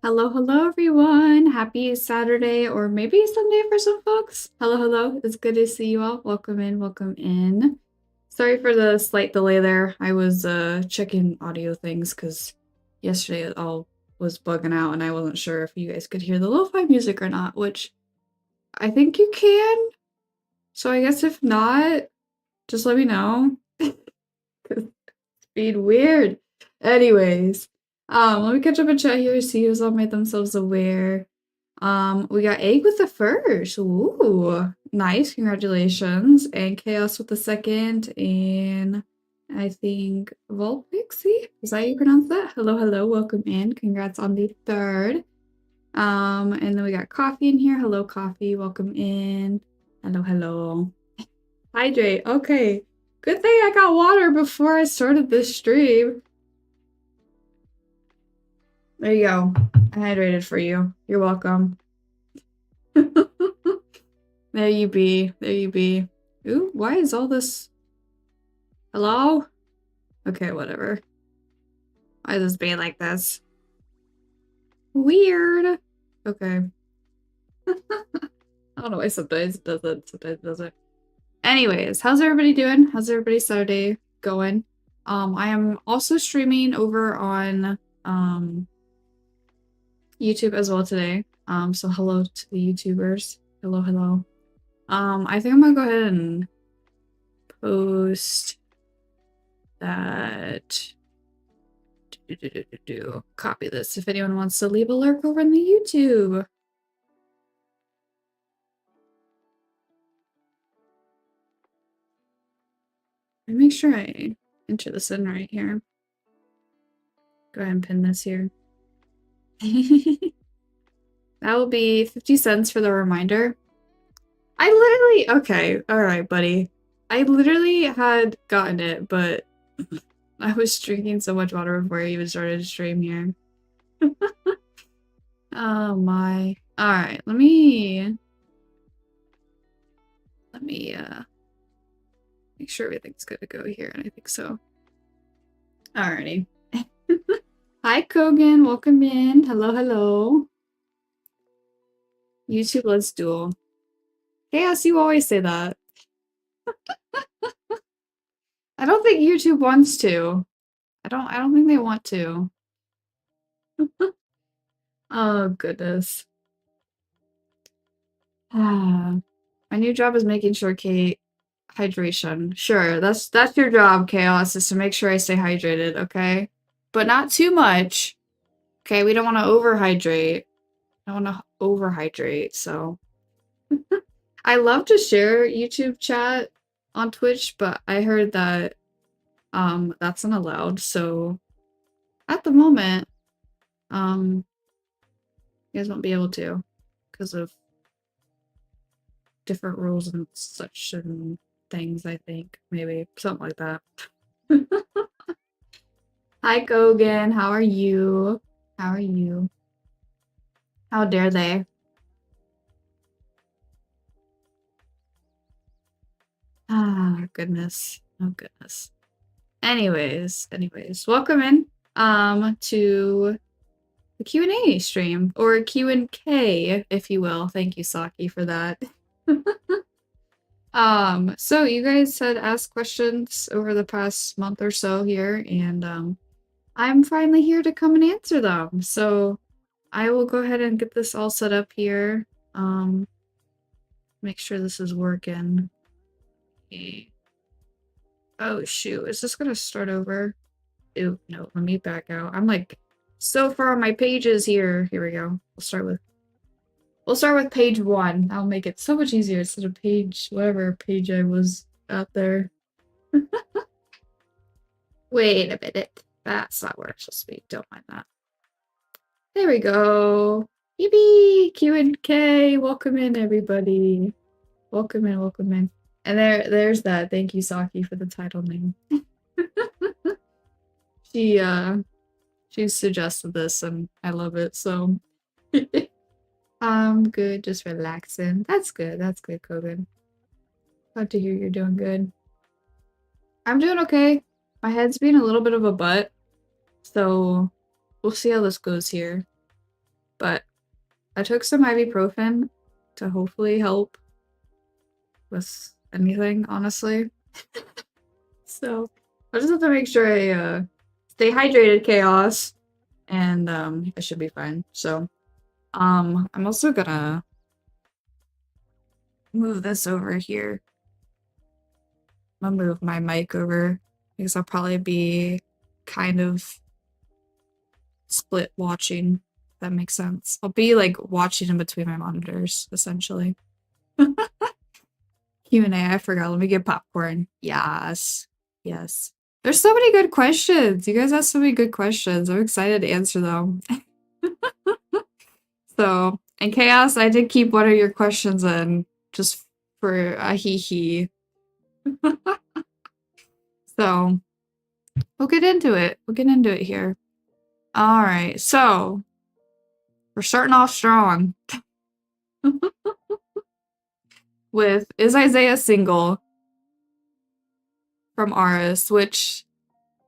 Hello, hello, everyone. Happy Saturday or maybe Sunday for some folks. Hello, hello. It's good to see you all. Welcome in, welcome in. Sorry for the slight delay there. I was checking audio things because yesterday it all was bugging out and I wasn't sure if you guys could hear the lo-fi music or not, which I think you can. So I guess if not, just let me know. 'Cause it's being weird. Anyways, let me catch up and chat here, see who's all made themselves aware. We got Egg with the first. Ooh, nice. Congratulations. And Chaos with the second. And I think Volpixie. Is that how you pronounce that? Hello, hello. Welcome in. Congrats on the third. And then we got Coffee in here. Hello, Coffee. Welcome in. Hello, hello. Hydrate. Okay. Good thing I got water before I started this stream. There you go. I hydrated for you. You're welcome. There you be. There you be. Ooh, why is all this... Hello? Okay, whatever. Why is this being like this? Weird. Okay. I don't know why sometimes it does it, sometimes it doesn't. Anyways, how's everybody doing? How's everybody's Saturday going? I am also streaming over on YouTube as well today. So hello to the YouTubers. Hello, hello. I think I'm gonna go ahead and post that. Copy this if anyone wants to leave a lurk over in the YouTube. And make sure I enter this in right here. Go ahead and pin this here. That will be 50 cents for the reminder. Okay, alright, buddy. I literally had gotten it, but I was drinking so much water before I even started to stream here. Oh my. Alright, let me make sure everything's good to go here, and I think so. Alrighty. Hi, Kogan. Welcome in. Hello, hello. YouTube, let's duel. Chaos, you always say that. I don't think YouTube wants to. I don't think they want to. Oh, goodness. My new job is making sure hydration. Sure, that's your job, Chaos, is to make sure I stay hydrated, okay? But not too much. Okay, we don't want to overhydrate. I don't want to overhydrate, so. I love to share YouTube chat on Twitch, but I heard that that's not allowed, so at the moment, you guys won't be able to because of different rules and such and things, I think. Maybe something like that. Hi, Kogan. How are you? How are you? How dare they? Ah, goodness. Oh, goodness. Anyways, welcome in to the Q&A stream, or Q&K, if you will. Thank you, Saki, for that. So you guys had asked questions over the past month or so here, and I'm finally here to come and answer them. So I will go ahead and get this all set up here. Make sure this is working. Okay. Oh shoot, is this gonna start over? Ooh, no, let me back out. I'm like so far on my pages here. Here we go. We'll start with page 1. That'll make it so much easier instead of page whatever page I was out there. Wait a minute. That's not where it's supposed to be. Don't mind that. There we go. Yippee! Q&K. Welcome in, everybody. Welcome in, welcome in. And there's that. Thank you, Saki, for the title name. She suggested this and I love it, so I'm good, just relaxing. That's good, Kogan. Glad to hear you're doing good. I'm doing okay. My head's being a little bit of a butt, so we'll see how this goes here. but I took some ibuprofen to hopefully help with anything, honestly. So I just have to make sure I stay hydrated, chaos, and I should be fine. So I'm also gonna move this over here. I'm gonna move my mic over because I'll probably be kind of split watching, if that makes sense. I'll be like watching in between my monitors, essentially. Q&A, I forgot. Let me get popcorn. Yes. Yes. There's so many good questions. You guys asked so many good questions. I'm excited to answer them. So, in chaos, I did keep one of your questions in just for a hee. So, we'll get into it. We'll get into it here. All right. So, we're starting off strong with Is Isaiah Single from Aris, which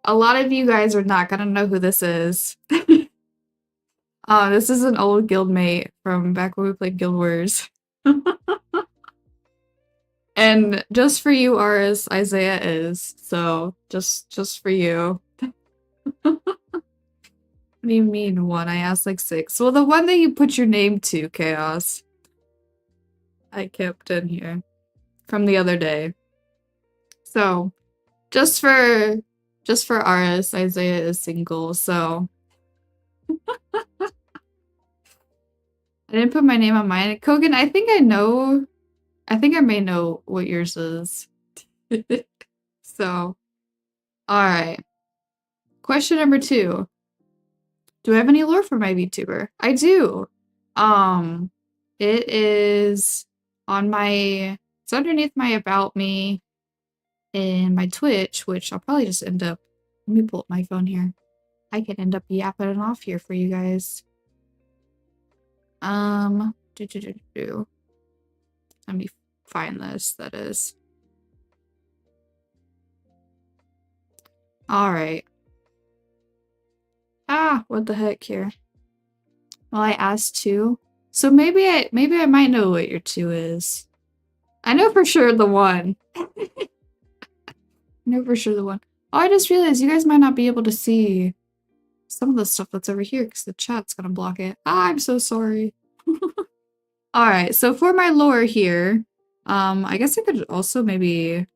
a lot of you guys are not going to know who this is. This is an old guildmate from back when we played Guild Wars. And just for you, Aris, Isaiah is. So, just for you. What do you mean one? I asked like 6. Well, the one that you put your name to, Chaos. I kept in here from the other day. So, just for Aris, Isaiah is single, so I didn't put my name on mine. Kogan, I think I may know what yours is. So, alright. Question number 2. Do I have any lore for my VTuber? I do. It is on it's underneath my About Me in my Twitch, which I'll probably just end up, let me pull up my phone here. I can end up yapping it off here for you guys. Let me find this, that is. Alright. What the heck here? Well, I asked 2. So maybe I might know what your 2 is. I know for sure the 1. I know for sure the 1. Oh, I just realized you guys might not be able to see some of the stuff that's over here because the chat's gonna block it. I'm so sorry. Alright, so for my lore here, I guess I could also maybe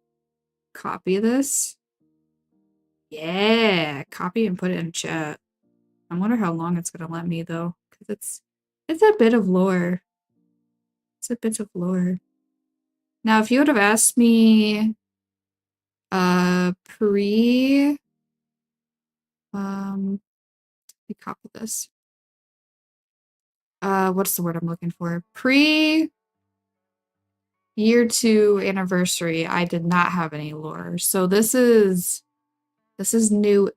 copy this. Yeah, copy and put it in chat. I wonder how long it's gonna let me though, because it's a bit of lore. It's a bit of lore. Now, if you would have asked me, pre, let me copy this. What's the word I'm looking for? Pre year 2 anniversary, I did not have any lore. So this is new.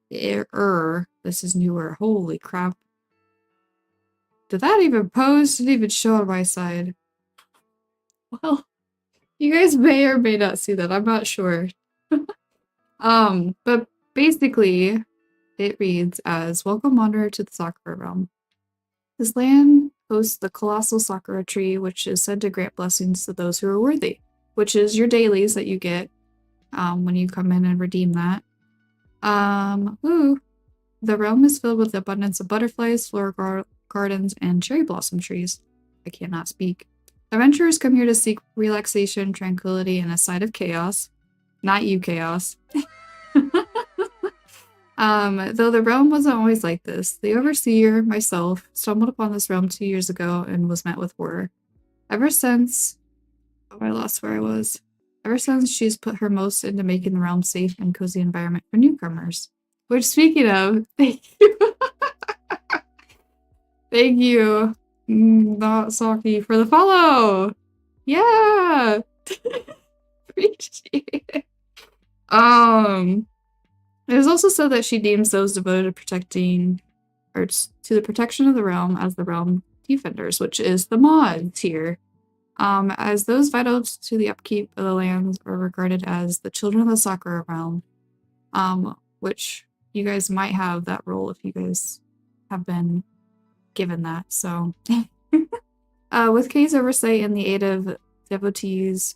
This is newer. Holy crap. Did that even post? Didn't even show on my side. Well, you guys may or may not see that. I'm not sure. But basically, it reads as, Welcome Wanderer to the Sakura Realm. This land hosts the colossal Sakura tree, which is said to grant blessings to those who are worthy, which is your dailies that you get when you come in and redeem that. The realm is filled with abundance of butterflies, flower gardens, and cherry blossom trees. I cannot speak. Adventurers come here to seek relaxation, tranquility, and a side of chaos. Not you, chaos. Though the realm wasn't always like this, the overseer, myself, stumbled upon this realm 2 years ago and was met with horror. Ever since... Oh, I lost where I was. Ever since, she's put her most into making the realm safe and cozy environment for newcomers. Which, speaking of, thank you. Thank you, not Saki, for the follow. Yeah. Appreciate it. It is also said that she deems those devoted to protecting, or to the protection of the realm as the realm defenders, which is the mods here. As those vital to the upkeep of the lands are regarded as the children of the Sakura realm, which you guys might have that role if you guys have been given that. So, with Kay's oversight and the aid of devotees,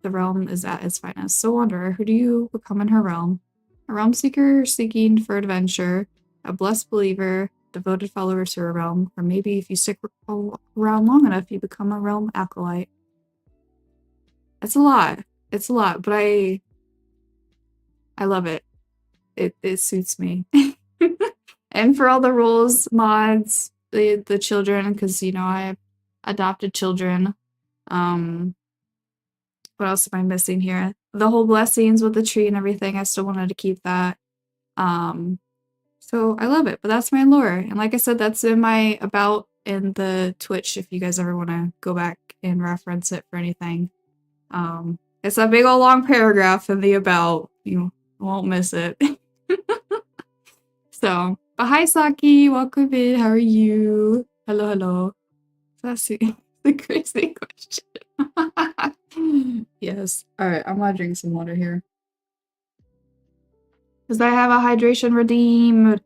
the realm is at its finest. So, Wanderer, who do you become in her realm? A realm seeker seeking for adventure, a blessed believer, devoted follower to her realm, or maybe if you stick around long enough, you become a realm acolyte. It's a lot. It's a lot, but I love it. It suits me. And for all the rules, mods, the children, because you know I adopted children. What else am I missing here? The whole blessings with the tree and everything. I still wanted to keep that. So I love it. But that's my lore, and like I said, that's in my about in the Twitch. If you guys ever want to go back and reference it for anything, it's a big old long paragraph in the about. You won't miss it. So, but hi Saki, welcome in. How are you? Hello, hello. That's the crazy question. Yes. All right, I'm gonna drink some water here. Because I have a hydration redeemed.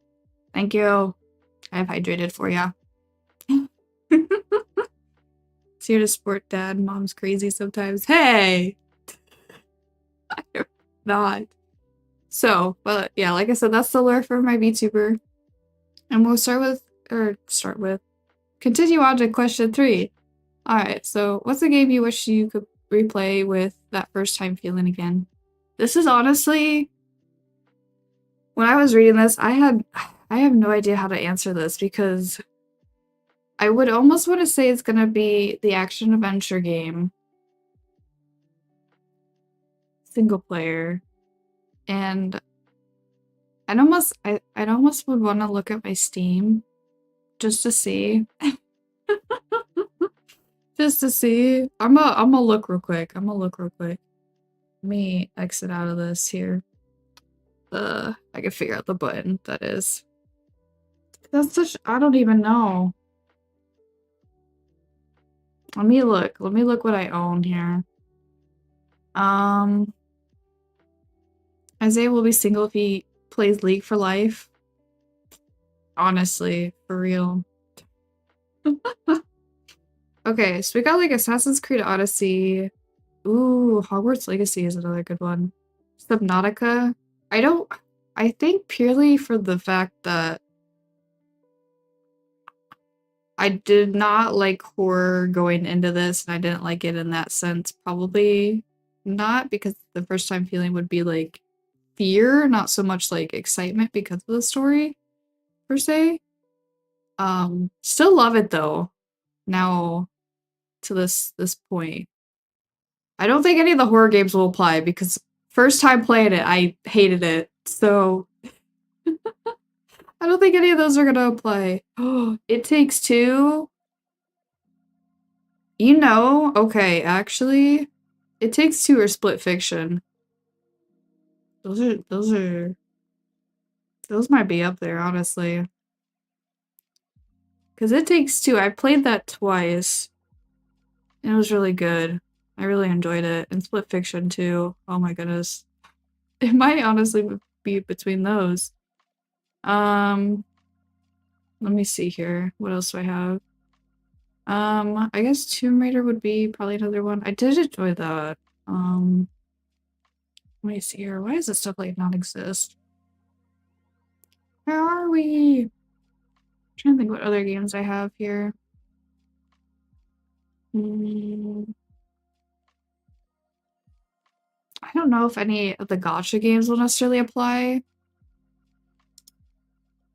Thank you. I have hydrated for ya. It's here to support dad. Mom's crazy sometimes. Hey! I'm not. So, but yeah, like I said, that's the lure for my VTuber. And we'll continue on to question 3. Alright, so what's a game you wish you could replay with that first time feeling again? This is honestly, when I was reading this, I have no idea how to answer this because I would almost want to say it's gonna be the action adventure game. Single player. And I'd almost would want to look at my Steam just to see. Just to see. I'm gonna look real quick. Let me exit out of this here. I can figure out the button that is. That's such, I don't even know. Let me look what I own here. Isaiah will be single if he plays League for life. Honestly, for real. Okay, so we got like Assassin's Creed Odyssey. Ooh, Hogwarts Legacy is another good one. Subnautica. I think purely for the fact that I did not like horror going into this, and I didn't like it in that sense. Probably not, because the first time feeling would be like fear, not so much like excitement because of the story, per se. Still love it though, now to this point. I don't think any of the horror games will apply because first time playing it, I hated it. So I don't think any of those are gonna apply. Oh, It Takes Two. You know, okay, actually, It Takes Two or Split Fiction. Those might be up there, honestly. Because It Takes Two, I played that twice. And it was really good. I really enjoyed it. And Split Fiction too. Oh my goodness. It might honestly be between those. Let me see here. What else do I have? I guess Tomb Raider would be probably another one. I did enjoy that. Let me see here. Why does this stuff like not exist? Where are we? I'm trying to think what other games I have here. I don't know if any of the gacha games will necessarily apply.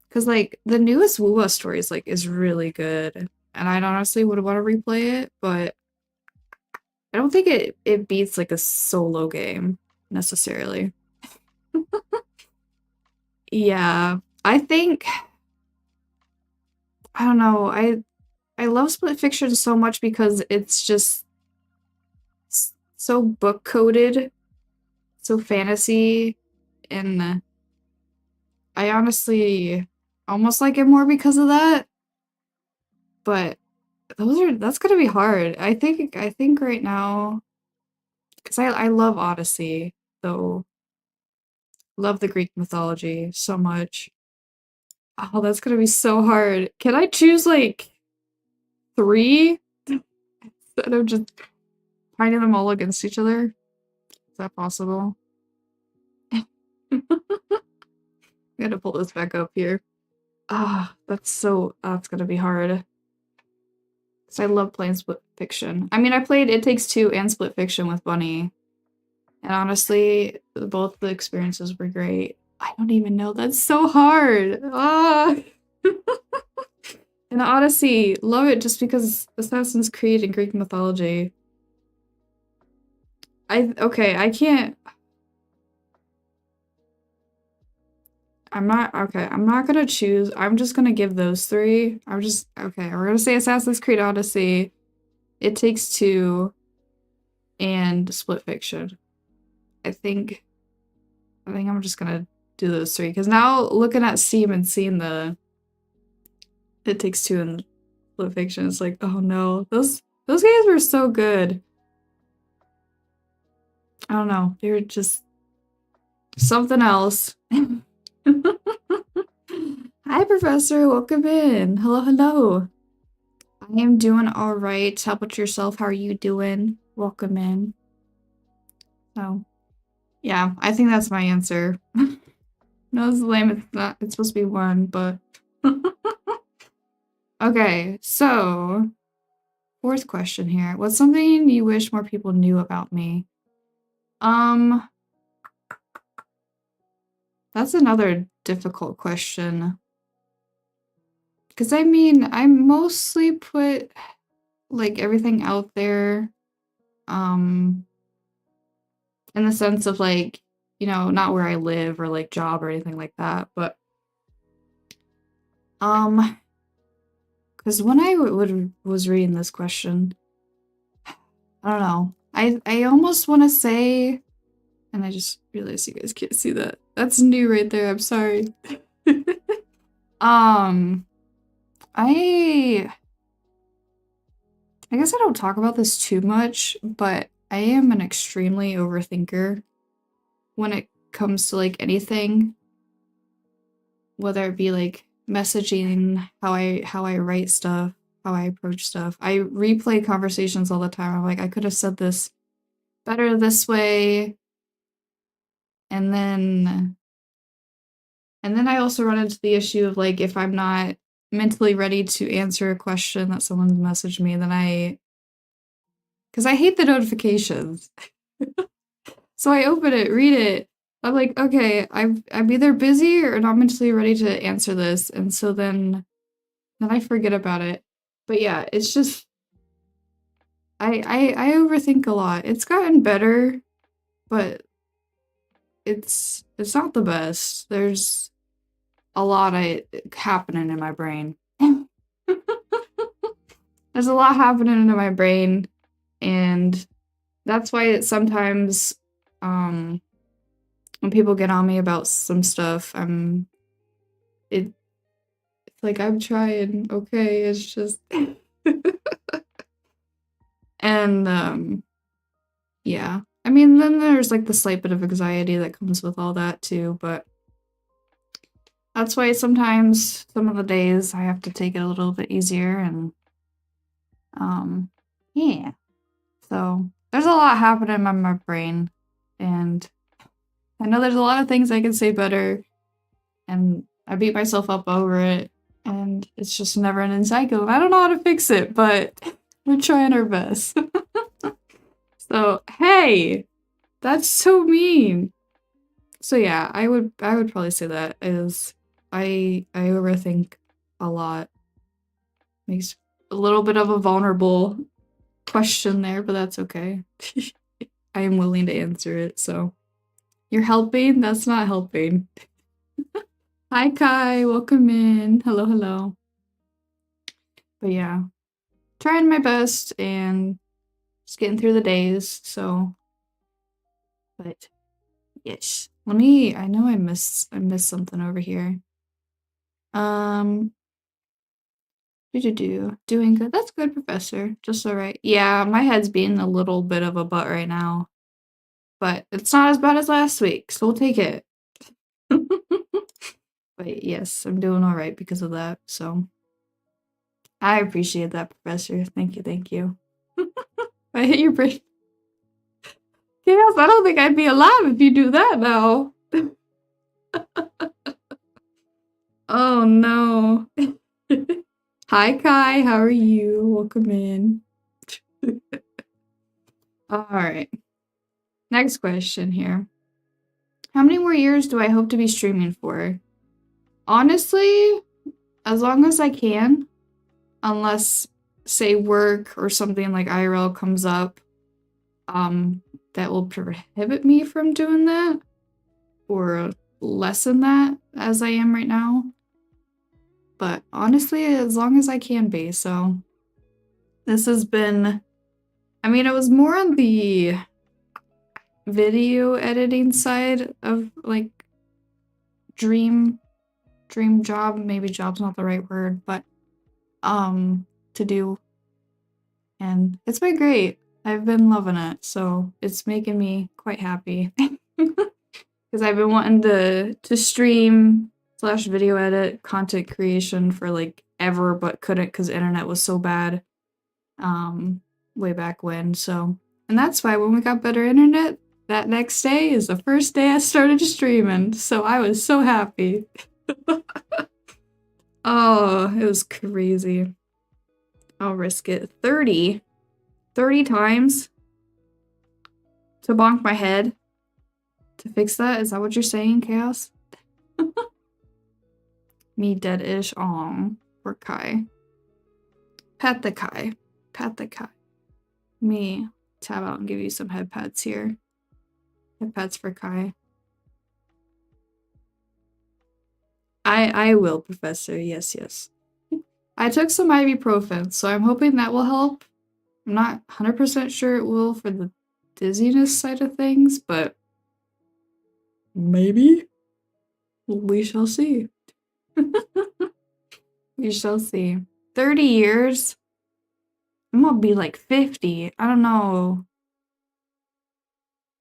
Because, like, the newest Wuwa stories, like, is really good. And I honestly would want to replay it, but I don't think it beats, like, a solo game, necessarily. Yeah. I think... I don't know. I love Split Fiction so much because it's just so book-coded, so fantasy, and I honestly almost like it more because of that. But that's gonna be hard. I think right now, because I love Odyssey, though. Love the Greek mythology so much. Oh, that's gonna be so hard. Can I choose like 3 instead of just fighting them all against each other? Is that possible? I gotta pull this back up here. Ah, that's gonna be hard. Because I love playing Split Fiction. I mean, I played It Takes Two and Split Fiction with Bunny. And honestly, both the experiences were great. I don't even know. That's so hard. Ah. And Odyssey, love it just because Assassin's Creed and Greek mythology. I can't. I'm not gonna choose. I'm just gonna give those 3. Okay, we're gonna say Assassin's Creed Odyssey, It Takes Two, and Split Fiction. I think I'm just gonna do those 3 because now looking at Steam and seeing the It Takes Two and Split Fiction, it's like, oh no, those games were so good. I don't know, they're just something else. Hi, Professor. Welcome in. Hello, hello. I am doing all right. How about yourself? How are you doing? Welcome in. So, yeah, I think that's my answer. No, it's lame. It's not. It's supposed to be 1, but okay. So, 4th question here. What's something you wish more people knew about me? That's another difficult question. Because I mean, I mostly put like everything out there, in the sense of like, not where I live or like job or anything like that, but because when I was reading this question, I don't know, I almost want to say, and I just realized you guys can't see that. That's new right there. I'm sorry. I guess I don't talk about this too much, but I am an extremely overthinker when it comes to like anything, whether it be like messaging, how I write stuff, how I approach stuff. I replay conversations all the time. I'm like, I could have said this better this way. And then I also run into the issue of like if I'm not mentally ready to answer a question that someone's messaged me, then because I hate the notifications. So I open it, read it. I'm like, okay, I'm either busy or not mentally ready to answer this, and so then I forget about it. But yeah, it's just I overthink a lot. It's gotten better, but it's not the best. There's a lot happening in my brain. There's a lot happening in my brain, and that's why sometimes when people get on me about some stuff, it's like I'm trying, okay, it's just and yeah. I mean, then there's like the slight bit of anxiety that comes with all that too, but that's why sometimes some of the days I have to take it a little bit easier and yeah. So there's a lot happening in my brain, and I know there's a lot of things I can say better, and I beat myself up over it, and it's just a never-ending cycle. And I don't know how to fix it, but we're trying our best. So, hey, that's so mean. So yeah, I would probably say that is I overthink a lot. Makes a little bit of a vulnerable question there, but that's okay. I am willing to answer it, so. You're helping? That's not helping. Hi, Kai. Welcome in. Hello, hello. But yeah, trying my best and just getting through the days, so. But yes. I know I missed something over here. Doing good. That's good, Professor. Just alright. Yeah, my head's being a little bit of a butt right now. But it's not as bad as last week, so we'll take it. But yes, I'm doing all right because of that. So I appreciate that, Professor. Thank you, thank you. I hit your brain. Chaos, I don't think I'd be alive if you do that now. Oh no. Hi Kai, how are you? Welcome in. Alright. Next question here. How many more years do I hope to be streaming for? Honestly, as long as I can. Unless, say, work or something like IRL comes up, that will prohibit me from doing that. Or lessen that as I am right now. But honestly, as long as I can be, so this has been, I mean, it was more on the video editing side of like dream job, maybe job's not the right word, but to do, and it's been great. I've been loving it, so it's making me quite happy because I've been wanting to stream / video edit content creation for like ever, but couldn't because the internet was so bad way back when. So, and that's why when we got better internet, that next day is the first day I started streaming, so I was so happy. Oh, it was crazy. I'll risk it. 30 times to bonk my head to fix that? Is that what you're saying, Chaos? Me dead-ish. Aw, poor Kai. Pat the Kai. Pat the Kai. Me tab out and give you some head pats here. Head pats for Kai. I will, Professor. Yes, yes. I took some ibuprofen, so I'm hoping that will help. I'm not 100% sure it will for the dizziness side of things, but maybe. We shall see. We shall see. 30 years? I'm gonna be like 50. I don't know.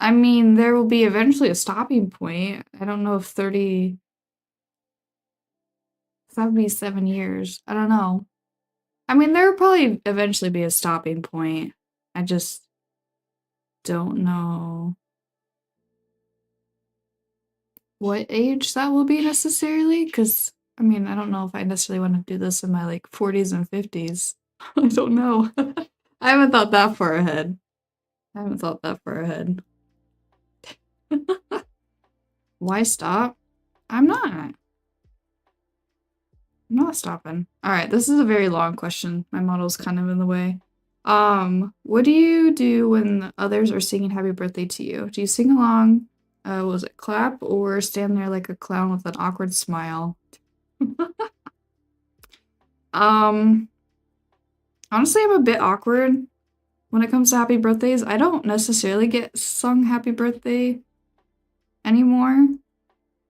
I mean, there will be eventually a stopping point. I don't know if 30... That would be 7 years. I don't know. I mean, there will probably eventually be a stopping point. I just don't know what age that will be necessarily, because, I mean, I don't know if I necessarily want to do this in my, like, 40s and 50s. I don't know. I haven't thought that far ahead. Why stop? I'm not stopping. Alright, this is a very long question. My model's kind of in the way. What do you do when others are singing happy birthday to you? Do you sing along? Was it clap or stand there like a clown with an awkward smile? Honestly, I'm a bit awkward when it comes to happy birthdays. I don't necessarily get sung happy birthday anymore.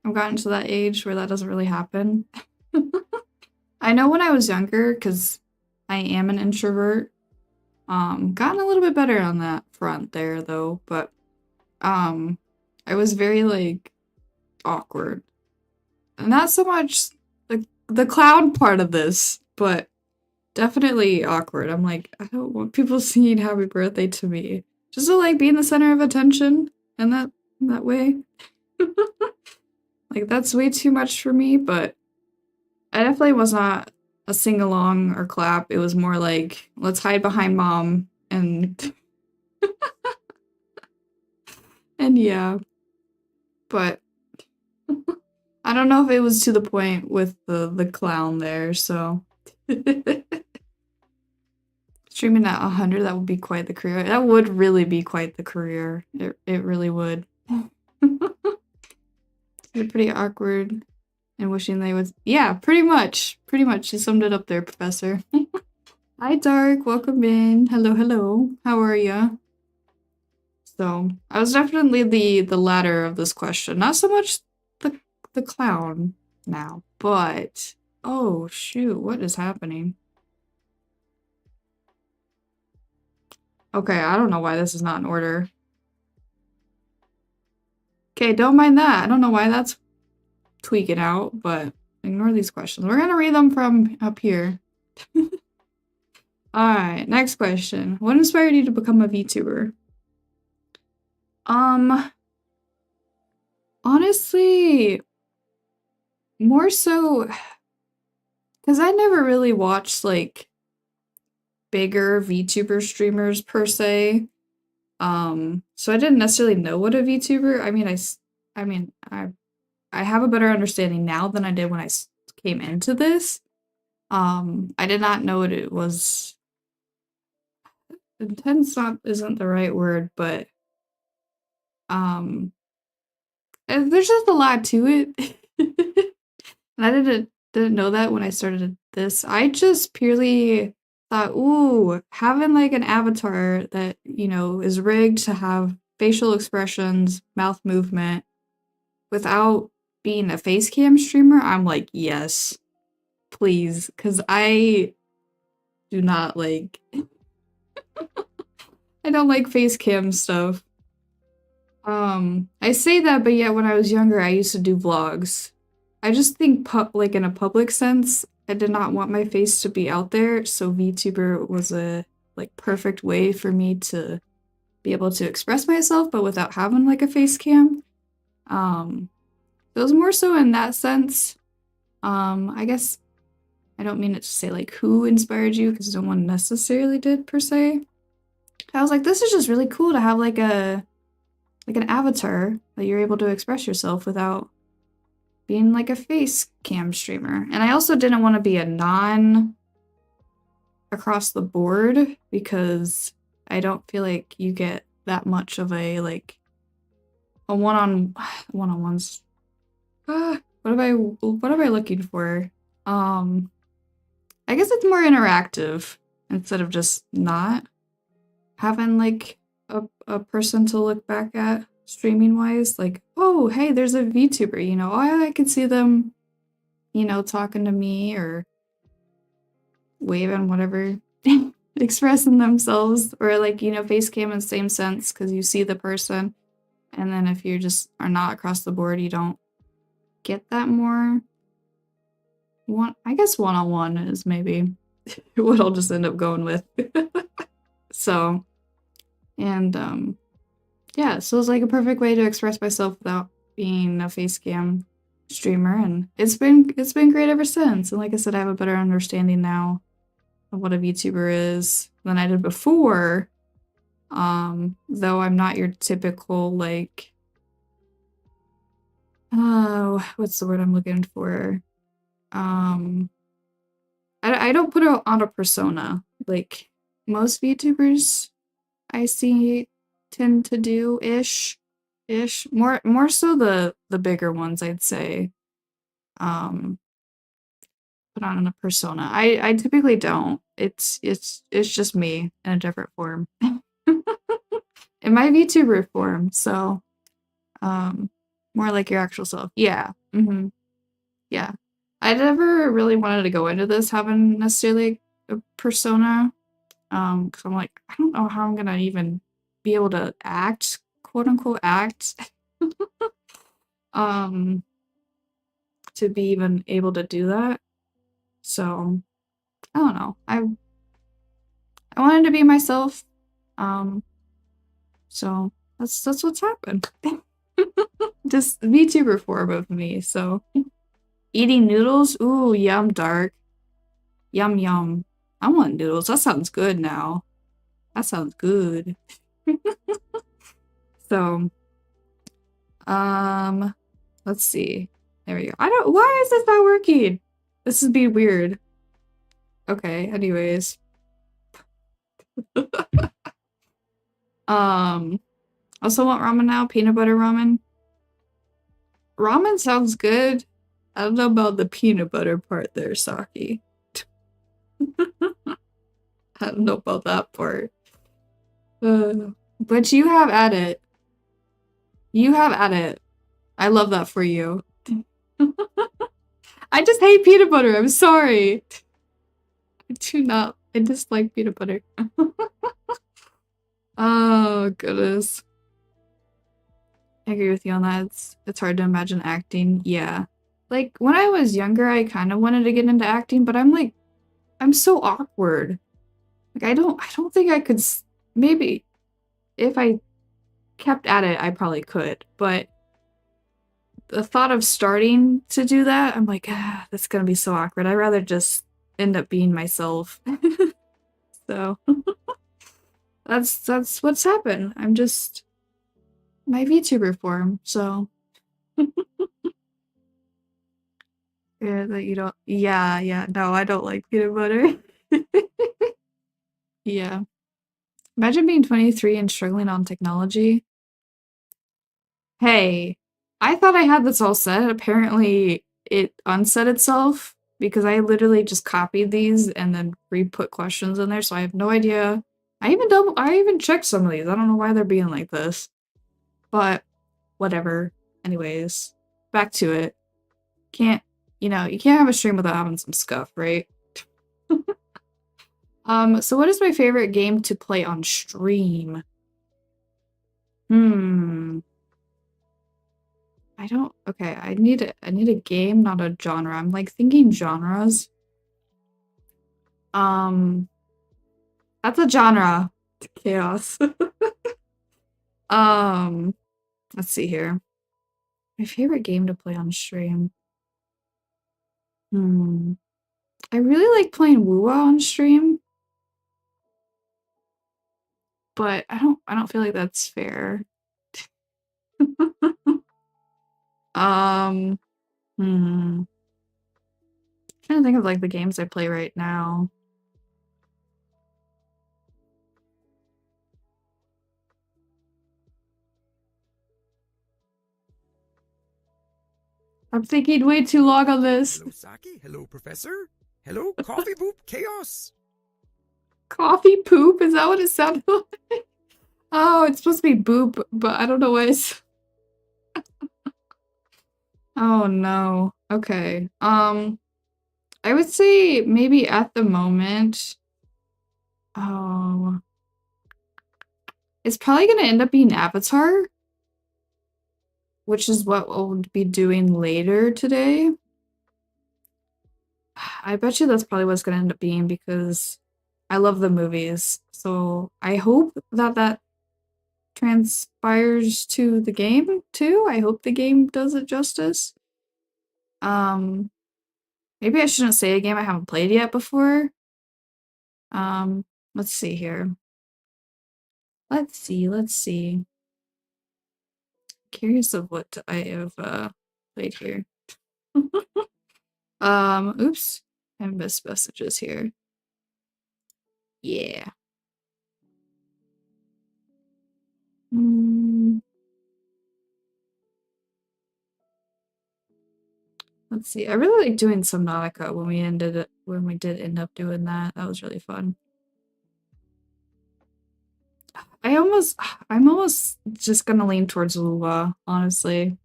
I've gotten to that age where that doesn't really happen. I know when I was younger, because I am an introvert, gotten a little bit better on that front there though, but I was very like awkward. Not so much the clown part of this, but definitely awkward. I'm like, I don't want people singing happy birthday to me. Just to like be in the center of attention in that way. Like that's way too much for me, but I definitely was not a sing-along or clap. It was more like, let's hide behind mom and and yeah. But I don't know if it was to the point with the clown there, so streaming at 100, that would be quite the career. That would really be quite the career. It really would. They're pretty awkward and wishing they would. Yeah, pretty much. Pretty much. You summed it up there, Professor. Hi, Dark. Welcome in. Hello, hello. How are ya? So, I was definitely the latter of this question. Not so much the clown now, but... Oh, shoot. What is happening? Okay, I don't know why this is not in order. Okay, don't mind that. I don't know why that's tweaking out, but ignore these questions. We're gonna read them from up here. Alright, next question. What inspired you to become a VTuber? Honestly, more so because I never really watched like bigger VTuber streamers per se. So I didn't necessarily know what a VTuber. I have a better understanding now than I did when I came into this. I did not know what it was. Intense isn't the right word, but there's just a lot to it. And I didn't know that when I started this. I just purely thought, ooh, having like an avatar that, you know, is rigged to have facial expressions, mouth movement without being a face cam streamer, I'm like, yes, please. Cause I do not like I don't like face cam stuff. I say that, but yeah, when I was younger, I used to do vlogs. I just think, like in a public sense, I did not want my face to be out there, so VTuber was a like perfect way for me to be able to express myself, but without having like a face cam. It was more so in that sense. I guess I don't mean it to say like who inspired you, because no one necessarily did per se. I was like, this is just really cool to have like an avatar that you're able to express yourself without being like a face cam streamer. And I also didn't want to be a non across the board because I don't feel like you get that much of a like a one-on-ones. What am I looking for? I guess it's more interactive instead of just not having like a person to look back at streaming wise. Like, oh, hey, there's a VTuber, you know, I could see them, you know, talking to me or waving, whatever, expressing themselves, or like, you know, face cam in the same sense because you see the person. And then if you just are not across the board, you don't get that more. I guess one-on-one is maybe what I'll just end up going with. So, and yeah, so it's like a perfect way to express myself without being a face cam streamer, and it's been great ever since. And like I said, I have a better understanding now of what a VTuber is than I did before. Though I'm not your typical like what's the word I'm looking for? I don't put it on a persona like most VTubers I see tend to do ish. More so the bigger ones, I'd say. Put on a persona. I typically don't. It's just me in a different form. In my VTuber form, so more like your actual self. Yeah. Yeah. I never really wanted to go into this having necessarily a persona. Because I'm like, I don't know how I'm gonna even be able to act, quote unquote act. To be even able to do that. So I don't know. I wanted to be myself. So that's what's happened. Just VTuber form of me. So eating noodles, ooh, yum dark. Yum yum. I want noodles. That sounds good now. That sounds good. So let's see. There we go. Why is this not working? This is being weird. Okay, anyways. Also want ramen now, peanut butter ramen. Ramen sounds good. I don't know about the peanut butter part there, Saki. I don't know about that part. But you have at it. You have at it. I love that for you. I just hate peanut butter. I'm sorry. I do not. I dislike peanut butter. Oh, goodness. I agree with you on that. It's hard to imagine acting. Yeah. like when I was younger, I kind of wanted to get into acting, but I'm so awkward. Like I don't think I could maybe if I kept at it, I probably could, but the thought of starting to do that, I'm like, that's gonna be so awkward. I'd rather just end up being myself. So that's what's happened. I'm just my VTuber form. So yeah, that you don't. Yeah, yeah. No, I don't like peanut butter. Yeah. Imagine being 23 and struggling on technology. Hey, I thought I had this all set. Apparently, it unset itself because I literally just copied these and then re-put questions in there, so I have no idea. I even checked some of these. I don't know why they're being like this. But whatever. Anyways, back to it. Can't, you can't have a stream without having some scuff, right? So what is my favorite game to play on stream? Hmm. I don't. Okay, I need a game, not a genre. I'm like thinking genres. Um, that's a genre. Chaos. Um, let's see here. My favorite game to play on stream. Hmm. I really like playing Woo on stream, but I don't feel like that's fair. Um, hmm. Trying to think of like the games I play right now. I'm thinking way too long on this. Hello, Saki. Hello, Professor. Hello, Coffee Boop Chaos. Coffee poop? Is that what it sounded like? Oh, it's supposed to be boop, but I don't know why it's. Oh no. Okay. I would say maybe at the moment. Oh, it's probably gonna end up being Avatar, which is what we'll be doing later today. I bet you that's probably what's gonna end up being because I love the movies. So I hope that transpires to the game too. I hope the game does it justice. Um, maybe I shouldn't say a game I haven't played yet before. Um, let's see here. Let's see. Curious of what I have played here. Oops. I missed messages here. Yeah. Mm, let's see. I really like doing Subnautica when we did end up doing that. That was really fun. I almost I'm almost just gonna lean towards Lua, honestly.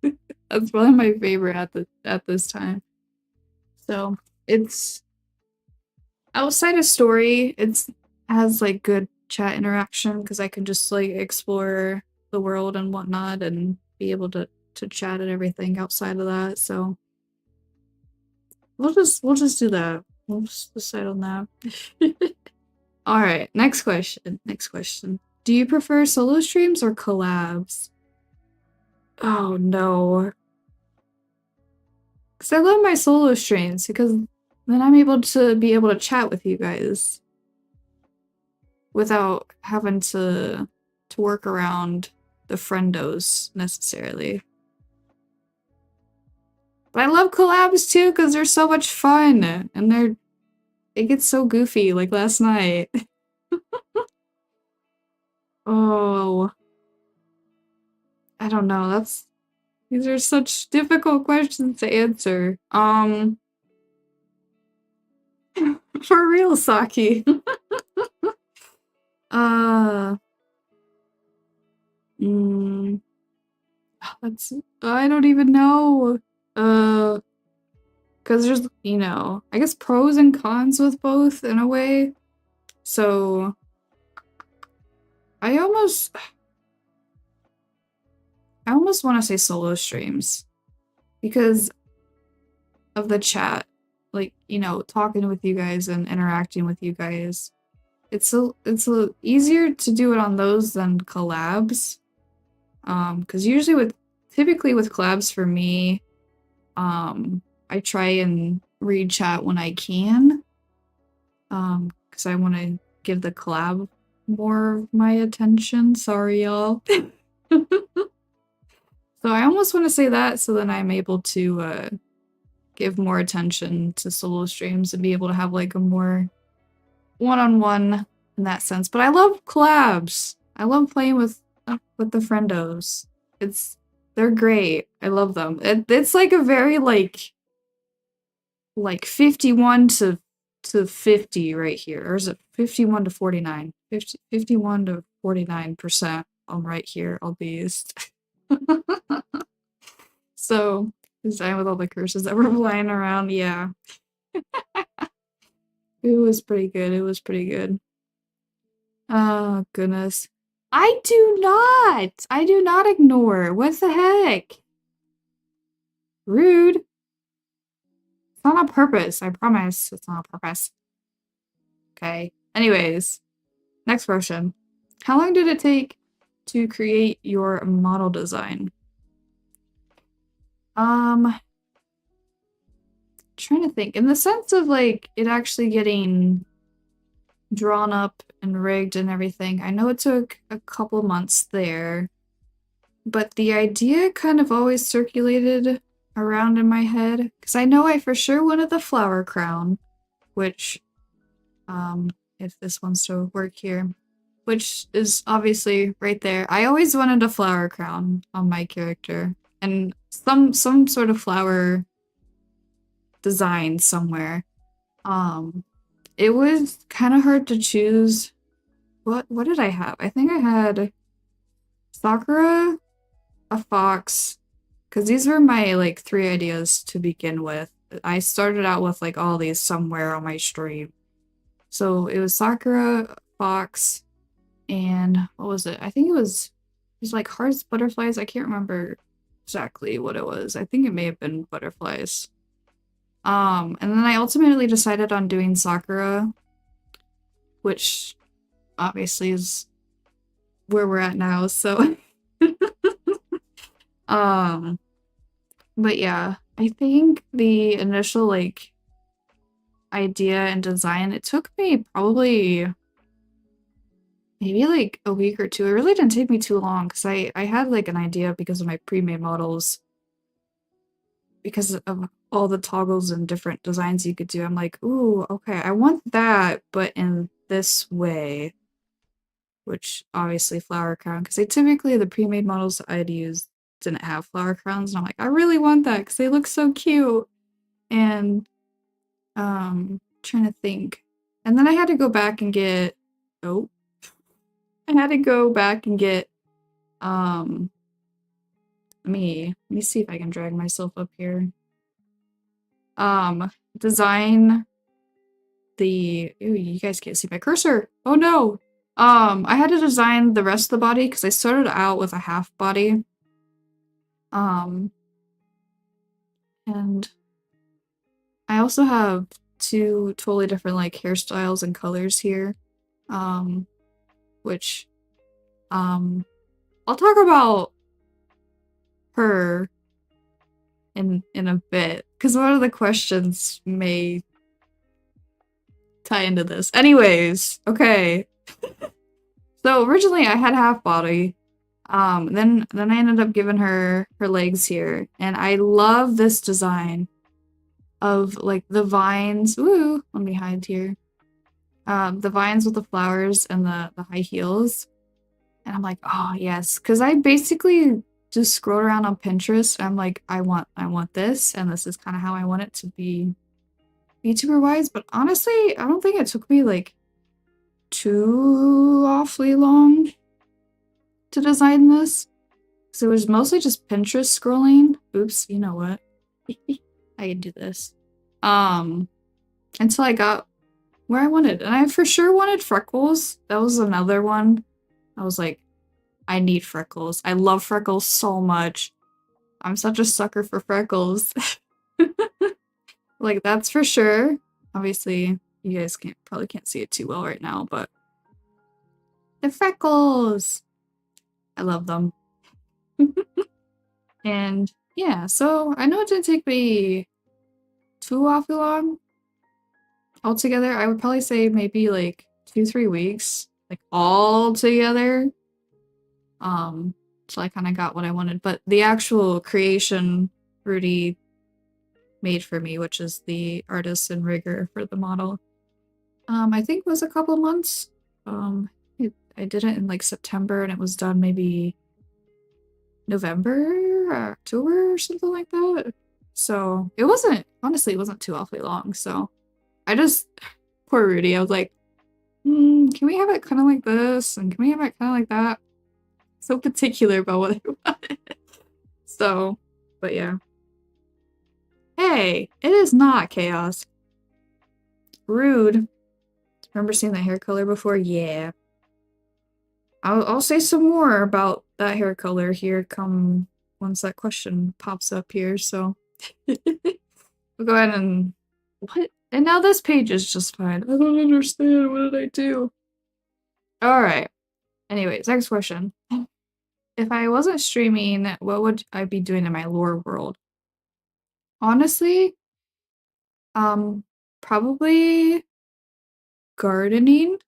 That's probably my favorite at this time. So it's outside of story, it's has like good chat interaction because I can just like explore the world and whatnot and be able to chat and everything outside of that. So we'll just do that. We'll just decide on that. All right, next question. Next question. Do you prefer solo streams or collabs? Oh no. Because I love my solo streams because then I'm able to chat with you guys without having to work around the friendos necessarily. But I love collabs too because they're so much fun and it gets so goofy like last night. Oh, I don't know. These are such difficult questions to answer. For real, Saki. uh, mm, that's I don't even know. Uh, because there's I guess pros and cons with both in a way. So I almost I almost want to say solo streams because of the chat, like, you know, talking with you guys and interacting with you guys. It's a easier to do it on those than collabs. Because typically with collabs for me, I try and read chat when I can. Because I want to give the collab more of my attention. Sorry, y'all. So I almost want to say that so then I'm able to give more attention to solo streams and be able to have like a more one-on-one in that sense. But I love collabs. I love playing with the friendos. They're great. I love them. It's like a very like 51 to 50 right here. Or is it 51 to 49? 51 to 49% on right here on these. So, design with all the curses that were flying around, yeah. It was pretty good. It was pretty good. Oh, goodness. I do not! I do not ignore. What the heck? Rude. It's not on purpose. I promise. It's not on purpose. Okay. Anyways, next question. How long did it take to create your model design? Trying to think. In the sense of like it actually getting drawn up and rigged and everything, I know it took a couple months there, but the idea kind of always circulated around in my head because I know I for sure wanted the flower crown, which, if this wants to work here, which is obviously right there. I always wanted a flower crown on my character and some sort of flower design somewhere. It was kind of hard to choose. What did I have? I think I had Sakura, a fox, because these were my like 3 ideas to begin with. I started out with like all these somewhere on my stream. So it was Sakura, fox, and what was it? I think it was like hearts, butterflies. I can't remember exactly what it was. I think it may have been butterflies. And then I ultimately decided on doing Sakura, which obviously is where we're at now, so but yeah, I think the initial like idea and design, it took me probably maybe like a week or 2. It really didn't take me too long because I had like an idea because of my pre-made models, because of all the toggles and different designs you could do. I'm like, ooh, okay, I want that, but in this way, which obviously flower crown, because the pre-made models I'd use didn't have flower crowns, and I'm like, I really want that because they look so cute. And trying to think, and then I had to go back and get let me see if I can drag myself up here. Design the, ooh, you guys can't see my cursor. Oh no. I had to design the rest of the body because I started out with a half body. And I also have 2 totally different like hairstyles and colors here. Which I'll talk about her in a bit, because one of the questions may tie into this. Anyways, okay. So originally I had half body. Then I ended up giving her legs here, and I love this design of like the vines. Ooh, let me hide here. The vines with the flowers and the high heels. And I'm like, oh yes, because I basically just scrolled around on Pinterest and I'm like, I want this, and this is kind of how I want it to be VTuber wise. But honestly, I don't think it took me like too awfully long to design this. So it was mostly just Pinterest scrolling. Oops, you know what? I can do this. Until I got where I wanted. And I for sure wanted freckles. That was another one. I was like, I need freckles. I love freckles so much. I'm such a sucker for freckles. Like, that's for sure. Obviously, you guys probably can't see it too well right now, but the freckles! I love them. And yeah, so I know it didn't take me too awfully long altogether. I would probably say maybe like 2-3 weeks, like all together. So I kind of got what I wanted, but the actual creation Rudy made for me, which is the artist and rigger for the model, I think was a couple months. I did it in like September and it was done maybe November or October or something like that. So it wasn't, honestly, it wasn't too awfully long. So I just, poor Rudy, I was like, can we have it kind of like this? And can we have it kind of like that? So particular about what I wanted. So, but yeah. Hey, it is not chaos. Rude. Remember seeing that hair color before? Yeah. I'll say some more about that hair color here come once that question pops up here, so we'll go ahead and what? And now this page is just fine. I don't understand. What did I do? Alright. Anyways, next question. If I wasn't streaming, what would I be doing in my lore world? Honestly, probably gardening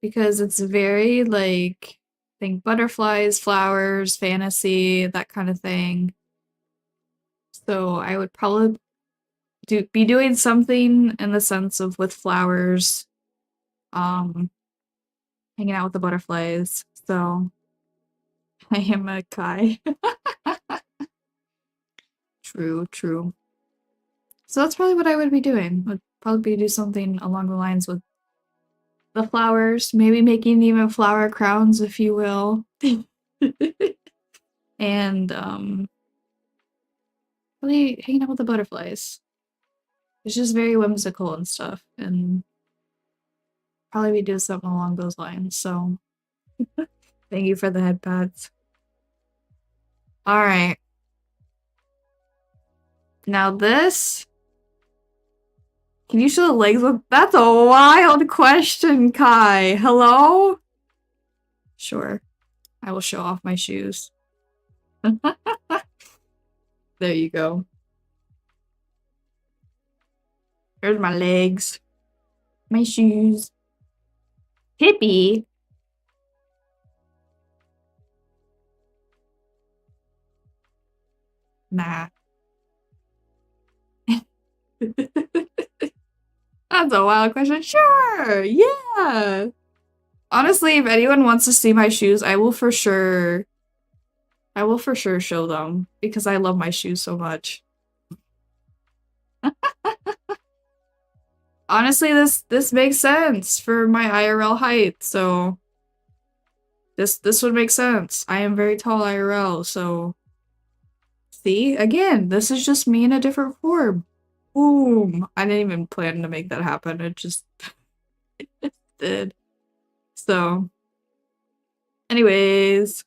because it's very like think butterflies, flowers, fantasy, that kind of thing. So I would probably be doing something in the sense of with flowers, um, hanging out with the butterflies. So I am a Kai. True, true. So that's probably what I would be doing. Would probably do something along the lines with the flowers, maybe making even flower crowns, if you will. And really hanging out with the butterflies. It's just very whimsical and stuff, and probably be doing something along those lines. So thank you for the head pats. All right. Now this. Can you show the legs? That's a wild question, Kai. Hello? Sure. I will show off my shoes. There you go. There's my legs. My shoes. Hippie? Nah. That's a wild question. Sure. Yeah. Honestly, if anyone wants to see my shoes, I will for sure show them because I love my shoes so much. Honestly, this makes sense for my IRL height, so this would make sense. I am very tall IRL, so see? Again, this is just me in a different form. Boom. I didn't even plan to make that happen. It just it did. So anyways,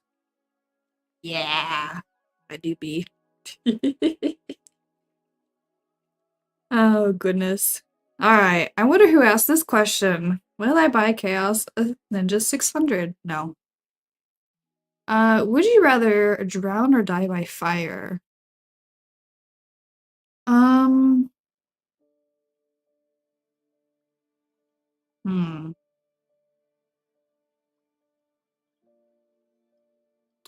yeah, I do be. Oh goodness. Alright, I wonder who asked this question. Will I buy Chaos Ninja 600? No. Would you rather drown or die by fire? Um, hmm.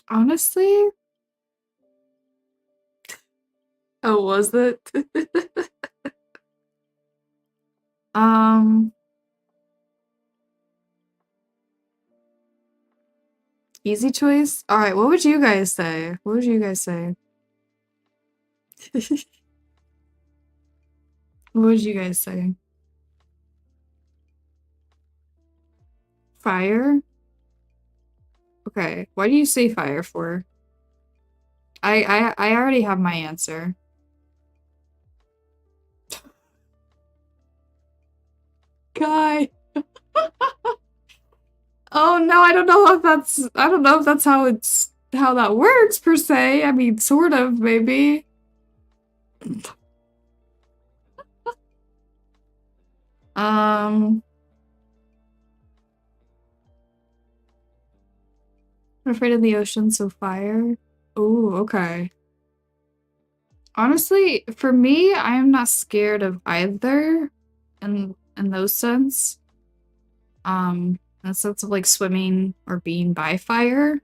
Honestly? Oh, was it? Um, easy choice? Alright, what would you guys say? What would you guys say? What would you guys say? Fire? Okay, why do you say fire for? I already have my answer. Guy. Oh no, I don't know if that's how that works per se. I mean, sort of, maybe. I'm afraid of the ocean, so fire. Oh, okay. Honestly, for me, I am not scared of either in those sense. In the sense of like swimming or being by fire.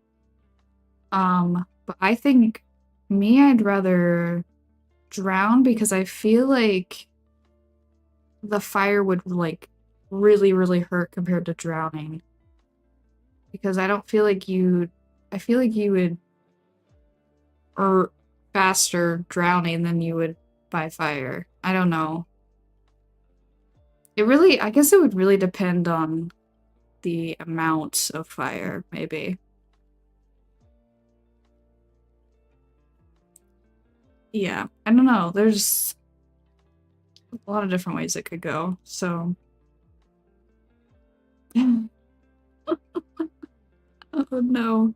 But I think me, I'd rather drown because I feel like the fire would like really, really hurt compared to drowning. Because I don't feel like I feel like you would hurt faster drowning than you would by fire. I don't know. I guess it would really depend on the amount of fire, maybe. Yeah, I don't know. There's a lot of different ways it could go, so. Oh no.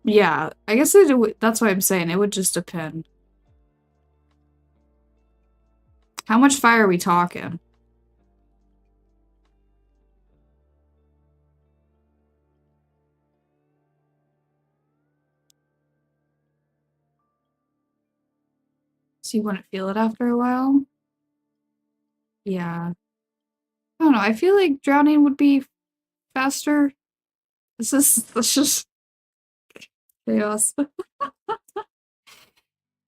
Yeah, I guess that's what I'm saying. It would just depend. How much fire are we talking? So you wouldn't feel it after a while? Yeah. I don't know. I feel like drowning would be faster. This just chaos.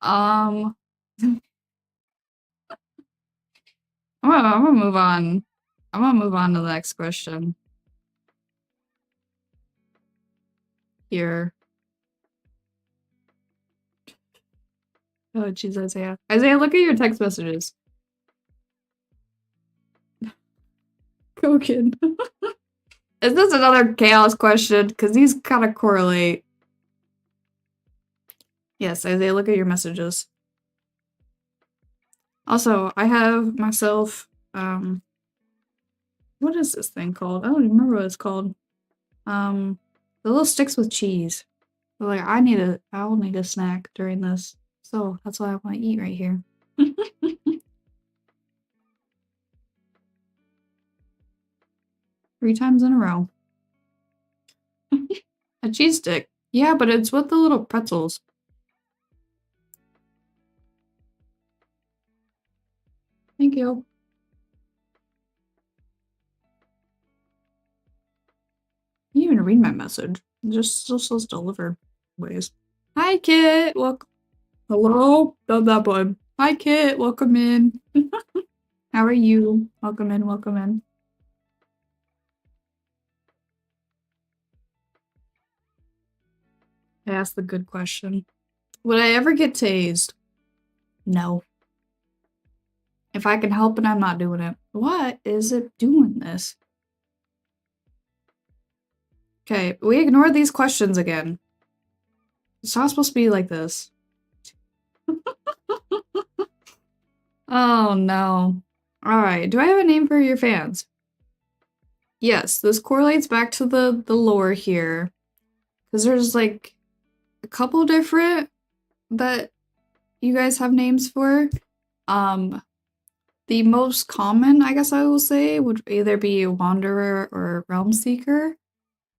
Um, I'm gonna move on. I'm gonna move on to the next question. Here. Oh, jeez, Isaiah. Isaiah, look at your text messages. Koken. Is this another chaos question? Because these kind of correlate. Yes, Isaiah, look at your messages. Also, I have myself, what is this thing called? I don't even remember what it's called. The little sticks with cheese. But like, I will need a snack during this. So that's why I want to eat right here. 3 times in a row. A cheese stick. Yeah, but it's with the little pretzels. Thank you. You didn't even read my message. It just says deliver ways. Hi, Kit. Welcome. Hello? Not that one. Hi, Kit. Welcome in. How are you? Welcome in. Welcome in. I asked the good question. Would I ever get tased? No. If I can help it, I'm not doing it. What is it doing this? Okay, we ignore these questions again. It's not supposed to be like this. Oh no. Alright, do I have a name for your fans? Yes, this correlates back to the lore here. Because there's like a couple different that you guys have names for. The most common, I guess I will say, would either be Wanderer or Realm Seeker.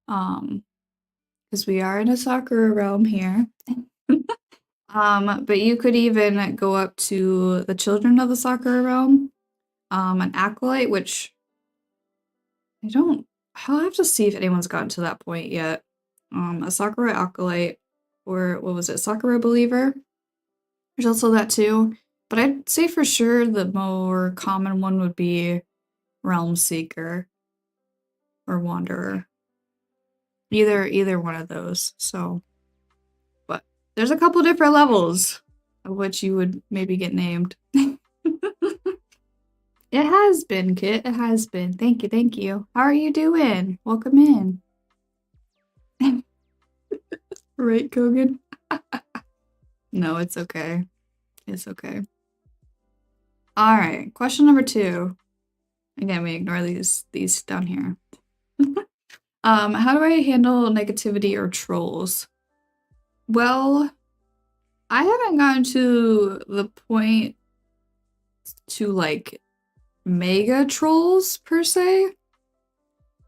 Because we are in a Sakura realm here. But you could even go up to the Children of the Sakura realm, an Acolyte, which I'll have to see if anyone's gotten to that point yet. A Sakura Acolyte, or what was it, Sakura Believer? There's also that too. But I'd say for sure the more common one would be Realm Seeker or Wanderer. Either one of those. So, but there's a couple different levels of which you would maybe get named. It has been, Kit. It has been. Thank you, thank you. How are you doing? Welcome in. Right, Kogan? No, it's okay. It's okay. Alright, question number 2. Again, we ignore these down here. How do I handle negativity or trolls? Well, I haven't gotten to the point to like mega trolls per se.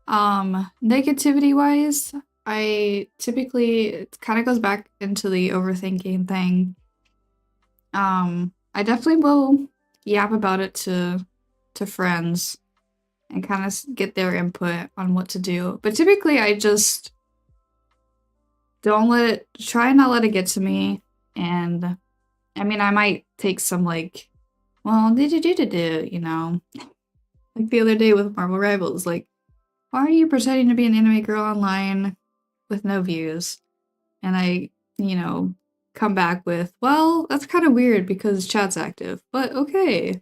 Negativity wise, I typically, it kind of goes back into the overthinking thing. I definitely will yap about it to friends and kind of get their input on what to do. But typically, I just don't let it, try and not let it get to me. And I mean, I might take some like, well, did you, you know, like the other day with Marvel Rivals, like, why are you pretending to be an anime girl online with no views? And I, you know, come back with, well, that's kind of weird because chat's active, but okay.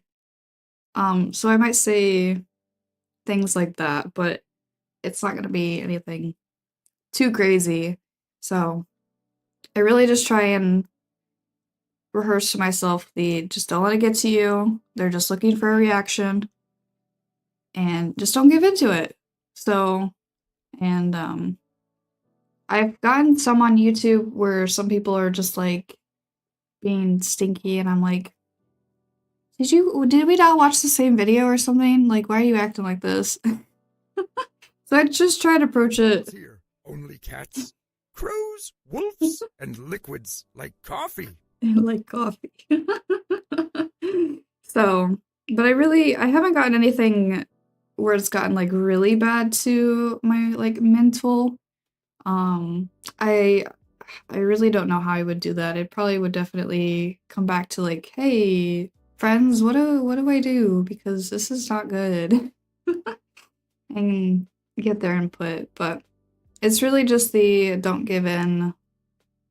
So I might say things like that, but it's not gonna be anything too crazy. So I really just try and rehearse to myself the just don't let it get to you. They're just looking for a reaction and just don't give into it. So, and I've gotten some on YouTube where some people are just like being stinky and I'm like, did we not watch the same video or something? Like, why are you acting like this? So I just try to approach it. Here, only cats, crows, wolves, and liquids like coffee. Like coffee. So, but I haven't gotten anything where it's gotten like really bad to my like mental. I really don't know how I would do that. It probably would definitely come back to like, hey, friends, what do I do? Because this is not good. And get their input. But it's really just the don't give in,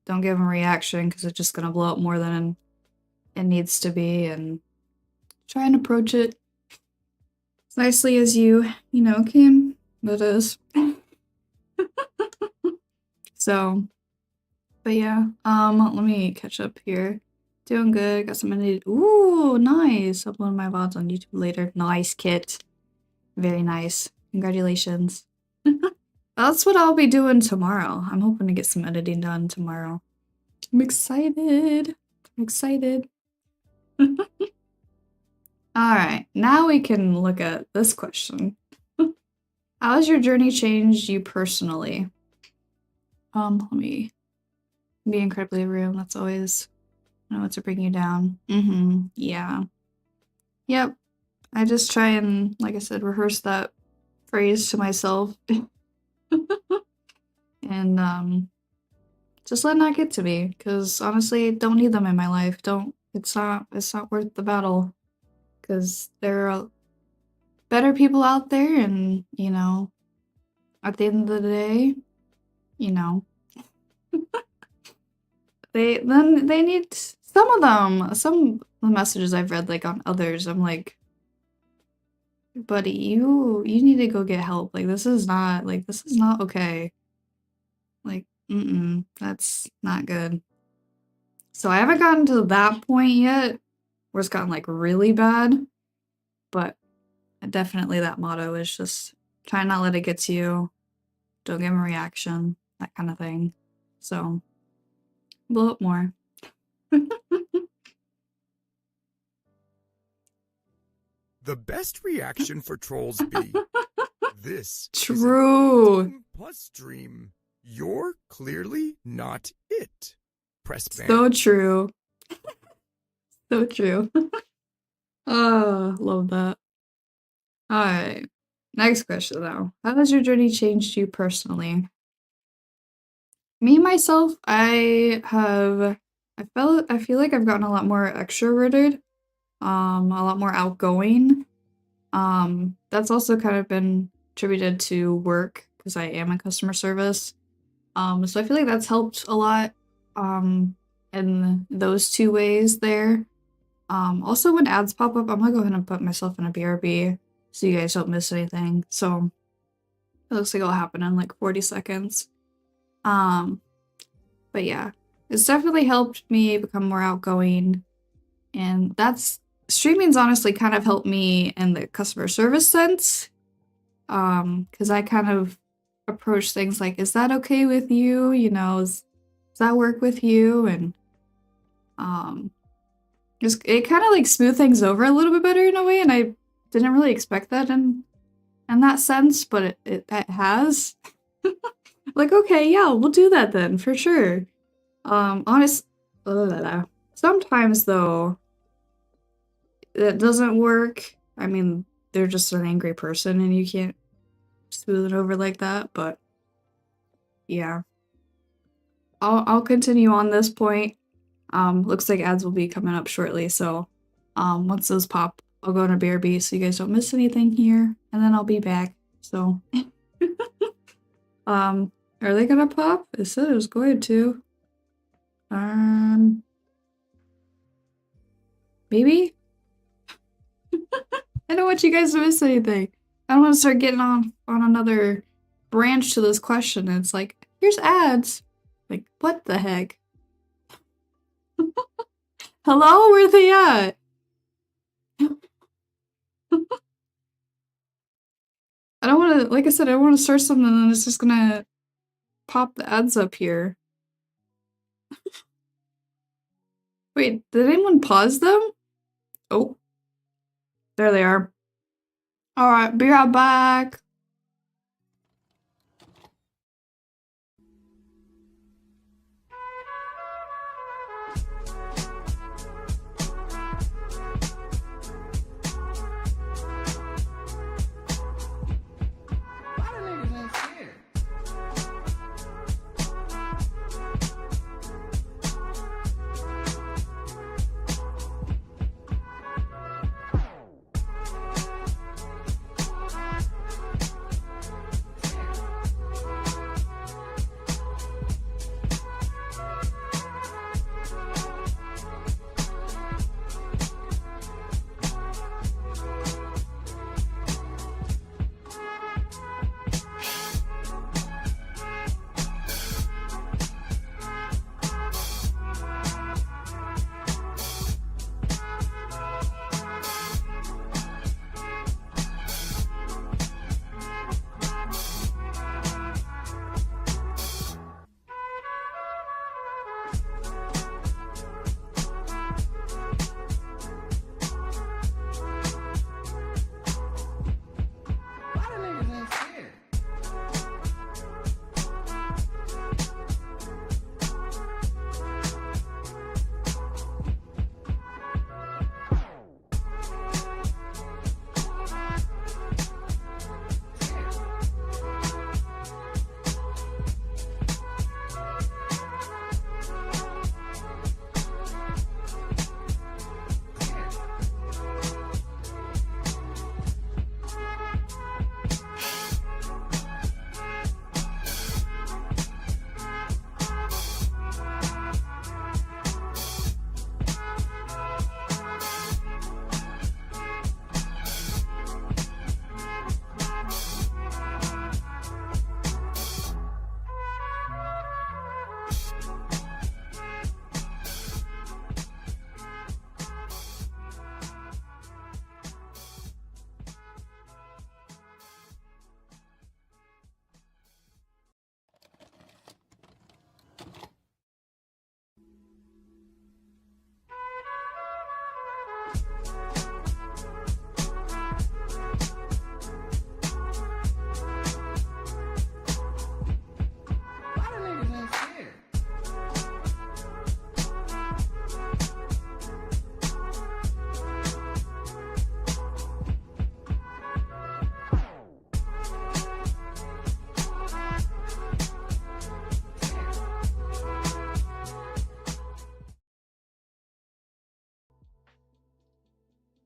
don't give them a reaction because it's just gonna blow up more than it needs to be, and try and approach it as nicely as you can. That is. So, but yeah, let me catch up here. Doing good. Got some edited. Ooh, nice. Upload my VODs on YouTube later. Nice, Kit. Very nice. Congratulations. That's what I'll be doing tomorrow. I'm hoping to get some editing done tomorrow. I'm excited. I'm excited. Alright, now we can look at this question. How has your journey changed you personally? Let me be incredibly real. That's always know what to bring you down. Yeah. Yep. I just try and, like I said, rehearse that phrase to myself. And just let not get to me, because honestly, don't need them in my life. It's not worth the battle, because there are better people out there, and at the end of the day, you know, they need some of them. Some of the messages I've read, like on others, I'm like, buddy, you need to go get help. Like this is not okay. Like, that's not good. So I haven't gotten to that point yet where it's gotten like really bad, but definitely that motto is just try not let it get to you. Don't give them a reaction, that kind of thing. So blow up more. The best reaction for trolls be, this True. is an plus stream. You're clearly not it. Press ban. So true. So true. Oh, love that. Alright. Next question though. How has your journey changed you personally? Me myself, I feel like I've gotten a lot more extroverted, a lot more outgoing. That's also kind of been attributed to work because I am in customer service. So I feel like that's helped a lot, in those two ways there. Also when ads pop up, I'm gonna go ahead and put myself in a BRB so you guys don't miss anything. So it looks like it'll happen in like 40 seconds. But yeah, it's definitely helped me become more outgoing, and streaming's honestly kind of helped me in the customer service sense. Because I kind of approach things like, is that okay with you? Does that work with you? And Just it kind of like smooth things over a little bit better in a way, and I didn't really expect that in that sense, but it has. Like, okay, yeah, we'll do that then for sure. Honest, sometimes though it doesn't work. I mean, they're just an angry person, and you can't smooth it over like that. But yeah, I'll continue on this point. Looks like ads will be coming up shortly, so once those pop, I'll go to BRB so you guys don't miss anything here, and then I'll be back. So, are they gonna pop? It said it was going to. Maybe? I don't want you guys to miss anything. I don't want to start getting on another branch to this question. And it's like, here's ads. Like, what the heck? Hello? Where are they at? I don't want to, like I said, I don't want to start something and it's just gonna pop the ads up here. Wait, did anyone pause them? Oh, there they are. Alright, be right back.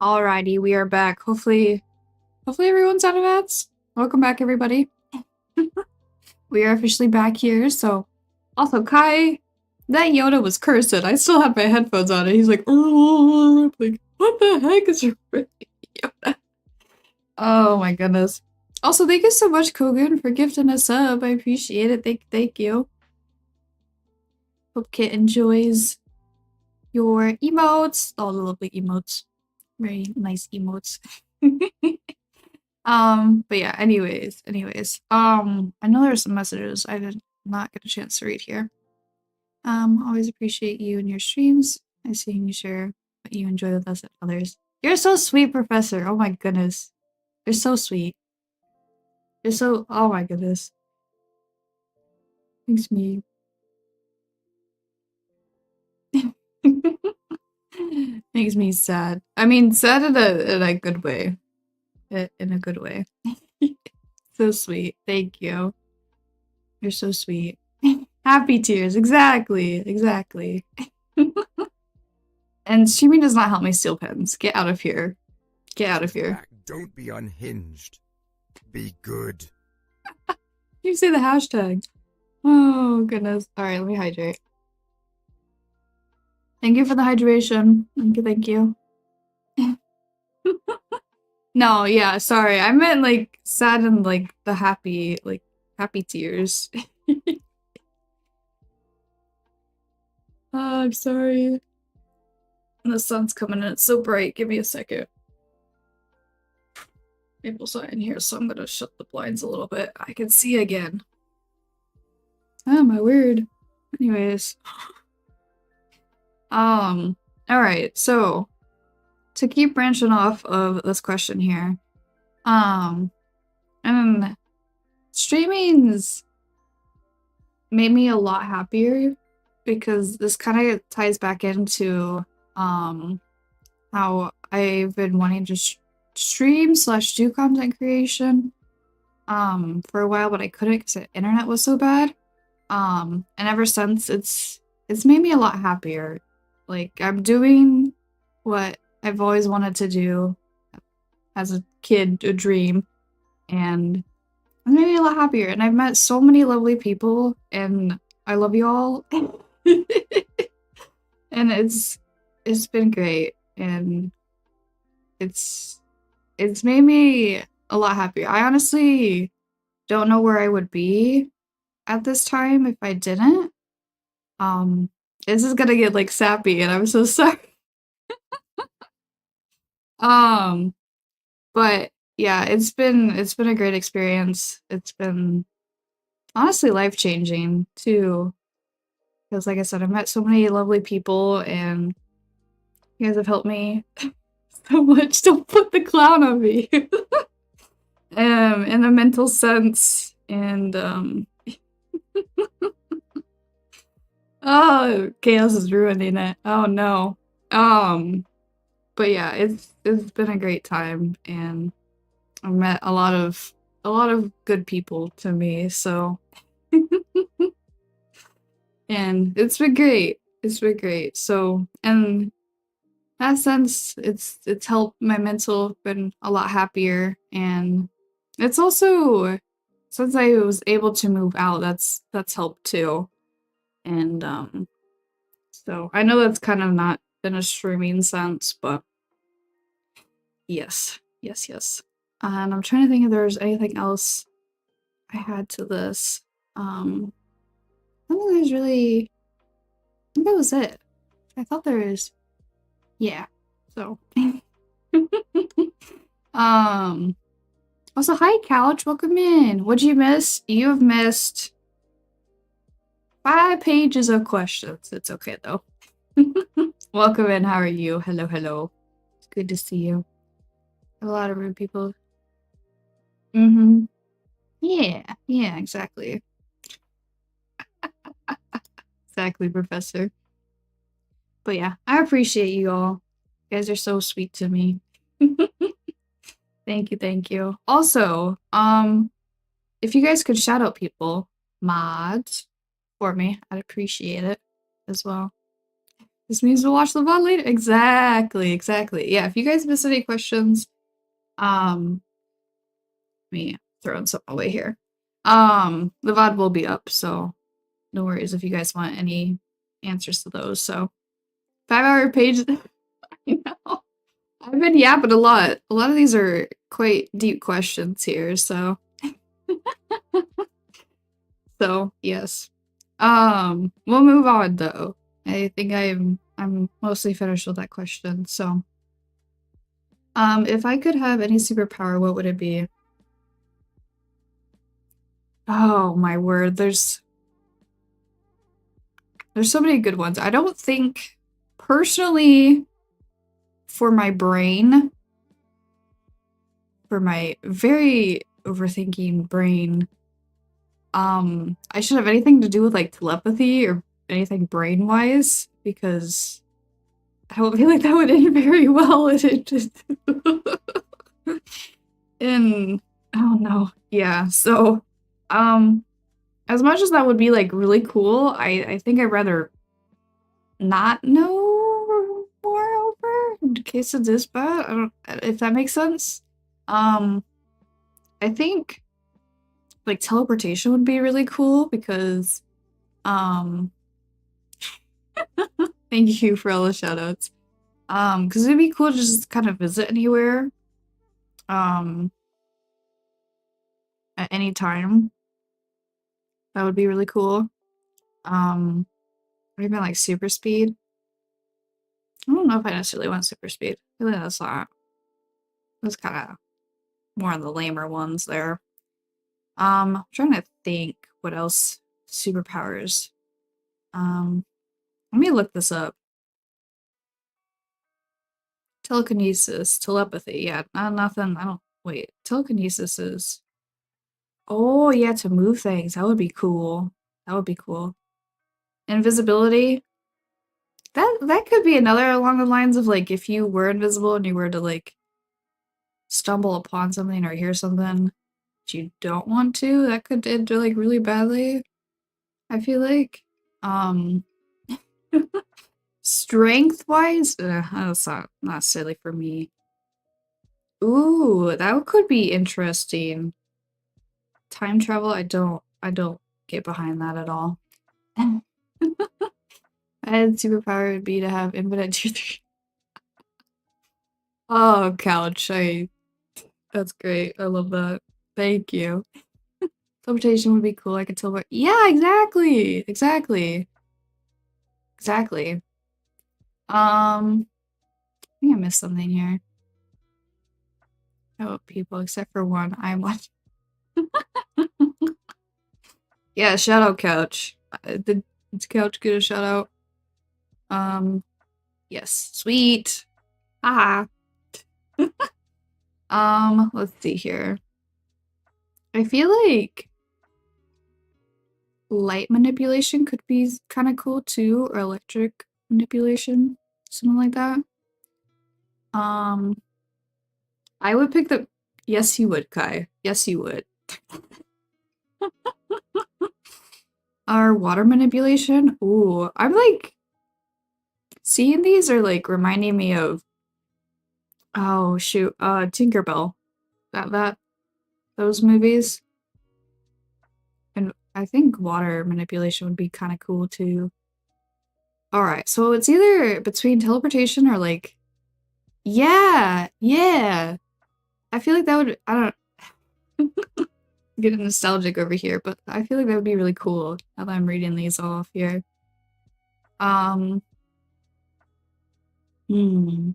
Alrighty, we are back. Hopefully everyone's out of ads. Welcome back, everybody. We are officially back here, so... Also, Kai, that Yoda was cursed. I still have my headphones on, and he's like, oh, like, what the heck is your Yoda? Oh my goodness. Also, thank you so much, Kogan, for gifting a sub. I appreciate it. Thank you. Hope Kit enjoys your emotes. All the lovely emotes. Very nice emotes. But yeah, anyways. I know there's some messages I did not get a chance to read here. Always appreciate you and your streams. Nice seeing you share what you enjoy with us and others. You're so sweet, Professor. Oh my goodness. You're so sweet. You're so, oh my goodness. Makes me. Makes me sad. I mean, sad in a good way. In a good way. So sweet. Thank you. You're so sweet. Happy tears. Exactly. Exactly. And streaming does not help me steal pens. Get out of here. Get out of here. Don't be unhinged. Be good. You say the hashtag. Oh, goodness. Alright, let me hydrate. Thank you for the hydration. Thank you, thank you. No, yeah, sorry. I meant, like, sad and, like, the happy, like, happy tears. I'm sorry. The sun's coming in. It's so bright. Give me a second. Maple's not in here, so I'm gonna shut the blinds a little bit. I can see again. Oh, my word. Anyways. Alright, so to keep branching off of this question here, and streaming's made me a lot happier because this kind of ties back into how I've been wanting to stream / do content creation for a while, but I couldn't because the internet was so bad. And ever since, it's made me a lot happier. Like, I'm doing what I've always wanted to do as a kid, a dream, and it made me a lot happier. And I've met so many lovely people, and I love you all. And it's been great, and it's made me a lot happier. I honestly don't know where I would be at this time if I didn't. This is gonna get like sappy, and I'm so sorry. But yeah, it's been a great experience. It's been honestly life-changing too. Because like I said, I've met so many lovely people, and you guys have helped me so much. Don't put the clown on me. In a mental sense, and oh, chaos is ruining it. Oh no. But yeah, it's been a great time, and I've met a lot of good people to me, so and it's been great. It's been great. So, and in that sense, it's helped my mental been a lot happier, and it's also since I was able to move out, that's helped too. And so I know that's kind of not in a streaming sense, but yes. And I'm trying to think if there's anything else I had to this. I don't think there's really. I think that was it. I thought there is. Yeah. So. Also, hi, Couch. Welcome in. What'd you miss? You have missed 5 pages of questions. It's okay, though. Welcome in. How are you? Hello, hello. It's good to see you. A lot of rude people. Yeah, exactly. Exactly, Professor. But yeah, I appreciate you all. You guys are so sweet to me. Thank you. Also, if you guys could shout out people, mods, for me, I'd appreciate it as well. This means we'll watch the VOD later. Exactly. Yeah, if you guys miss any questions, let me throw some away here. The VOD will be up, so no worries if you guys want any answers to those. So 5-hour page. I know. I've been yapping a lot. A lot of these are quite deep questions here, so so yes. We'll move on though. I think I'm mostly finished with that question. So if I could have any superpower, what would it be? Oh my word, there's so many good ones. I don't think personally for my brain, for my very overthinking brain, I should have anything to do with like telepathy or anything brain wise because I don't feel like that would end very well. It just in I don't know. Yeah. So, um, as much as that would be like really cool, I think I'd rather not know more over in case it is bad. I don't if that makes sense. Um, I think like teleportation would be really cool because um thank you for all the shoutouts. Because it'd be cool to just kind of visit anywhere. Um at any time. That would be really cool. Um or even like super speed. I don't know if I necessarily want super speed. I feel like that's kinda more on the lamer ones there. I'm trying to think what else superpowers. Let me look this up. Telekinesis, telepathy. Yeah, nothing. I don't. Wait, telekinesis is. Oh yeah, to move things. That would be cool. That would be cool. Invisibility. That could be another along the lines of like if you were invisible and you were to like stumble upon something or hear something that you don't want to, that could end like really badly. I feel like. Um Strength wise, that's not silly for me. Ooh, that could be interesting. Time travel, I don't get behind that at all. I had superpower would be to have infinite teeth. Oh, couch. That's great. I love that. Thank you. Teleportation would be cool. I could teleport. Yeah, exactly. Exactly. Exactly. I think I missed something here. Oh, people, except for one. I'm one. Yeah, shout out couch. Did couch get a shout out? Yes. Sweet. Haha. Let's see here. I feel like light manipulation could be kind of cool too, or electric manipulation, something like that. Um, I would pick the. Yes, you would, Kai. Yes, you would. Our water manipulation. Ooh, I'm like seeing these are like reminding me of. Oh shoot, Tinkerbell. That those movies. And I think water manipulation would be kind of cool too. Alright, so it's either between teleportation or like. Yeah, yeah. I feel like that would. I don't. Get nostalgic over here, but I feel like that would be really cool now that I'm reading these off here. Um. Hmm.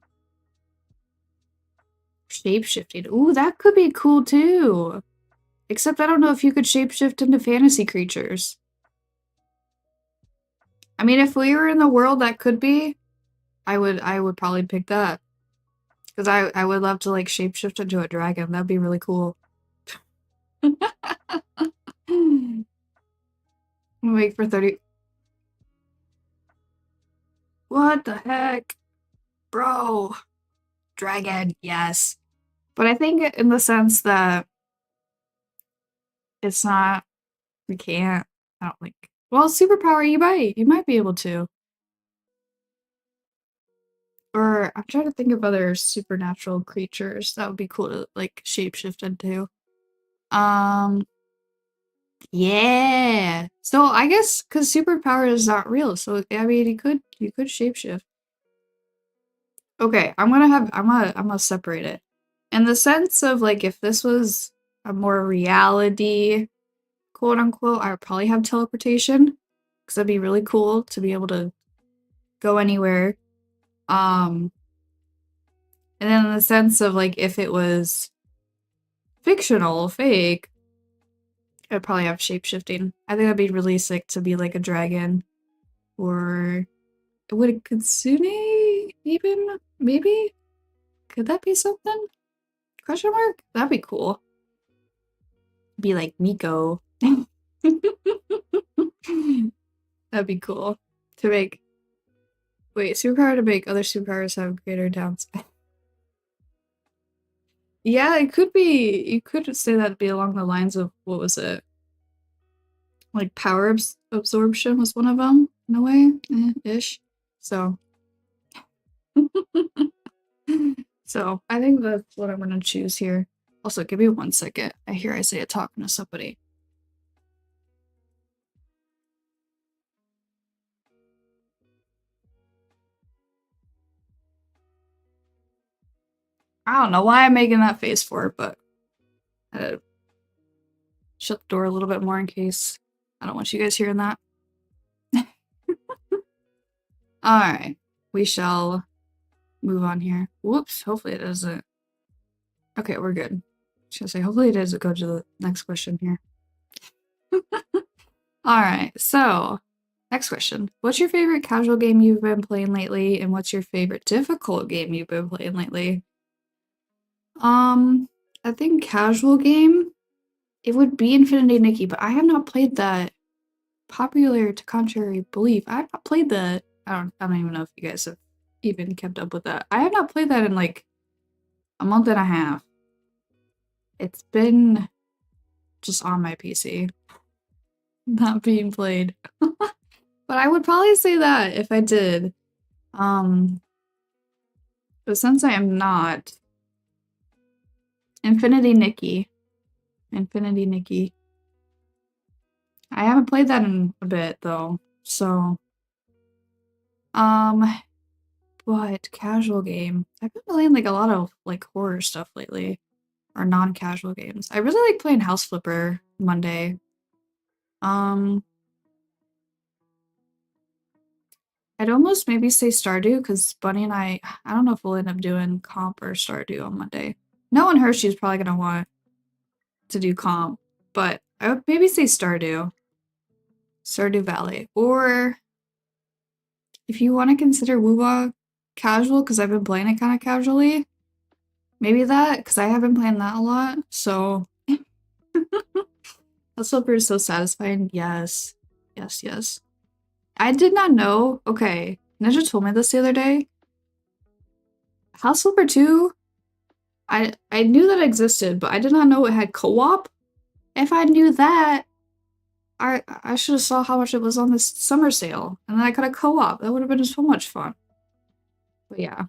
Shapeshifting. Ooh, that could be cool too. Except I don't know if you could shapeshift into fantasy creatures. I mean, if we were in the world that could be, I would probably pick that. Because I would love to like shapeshift into a dragon. That'd be really cool. Wait for 30. What the heck? Bro. Dragon, yes. But I think in the sense that it's not, we can't, I don't think. Well, superpower, you might be able to. Or I'm trying to think of other supernatural creatures that would be cool to like shapeshift into. Um, yeah. So I guess because superpower is not real, so I mean you could shapeshift. Okay, I'm gonna separate it. In the sense of like if this was a more reality, quote unquote, I would probably have teleportation. Because that'd be really cool to be able to go anywhere. Um and then in the sense of like if it was fictional, fake, I'd probably have shapeshifting. I think that'd be really sick to be like a dragon. Or would a kitsune even? Maybe? Could that be something? Question mark? That'd be cool. Be like Miko. That'd be cool. To make... Wait, superpower to make other superpowers have greater downside. Yeah, it could be. You could say that'd be along the lines of, what was it? Like power absorption was one of them, in a way, ish. So... So, I think that's what I'm gonna choose here. Also, give me 1 second. I hear Isaiah talking to somebody. I don't know why I'm making that face for it, but shut the door a little bit more in case I don't want you guys hearing that. Alright, we shall move on here. Whoops, hopefully it doesn't. Okay, we're good. I was gonna say, hopefully it doesn't go to the next question here. Alright, so next question. What's your favorite casual game you've been playing lately, and what's your favorite difficult game you've been playing lately? I think casual game, it would be Infinity Nikki, but I have not played that. Popular to contrary belief, I have not played that. I don't even know if you guys have even kept up with that. I have not played that in like a month and a half. It's been just on my PC, not being played. But I would probably say that if I did. But since I am not, Infinity Nikki. Infinity Nikki. I haven't played that in a bit though, so but casual game. I've been playing like a lot of like horror stuff lately, or non-casual games. I really like playing House Flipper Monday. I'd almost maybe say Stardew because Bunny and I don't know if we'll end up doing comp or Stardew on Monday. No one Hershey's probably gonna want to do comp, but I would maybe say Stardew. Stardew Valley. Or if you want to consider WoWa casual, because I've been playing it kind of casually, maybe that, because I have been playing that a lot, so... House Flipper is so satisfying. Yes. Yes, yes. I did not know... Okay, Ninja told me this the other day. House Flipper 2, I knew that existed, but I did not know it had co-op. If I knew that, I should have saw how much it was on this summer sale, and then I could have co-op. That would have been so much fun. But yeah.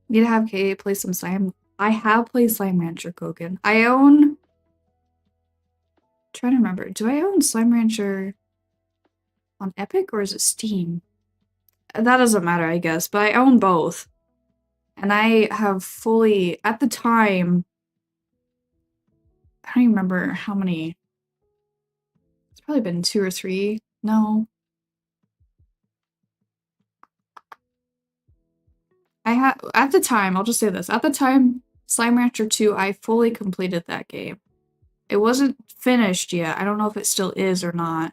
Need to have Kay play some Slime. I have played Slime Rancher, Kogan. I own... Trying to remember. Do I own Slime Rancher on Epic or is it Steam? That doesn't matter, I guess, but I own both. And I have fully... At the time... I don't even remember how many... It's probably been 2 or 3. No. At the time, I'll just say this. At the time, Slime Rancher 2, I fully completed that game. It wasn't finished yet. I don't know if it still is or not.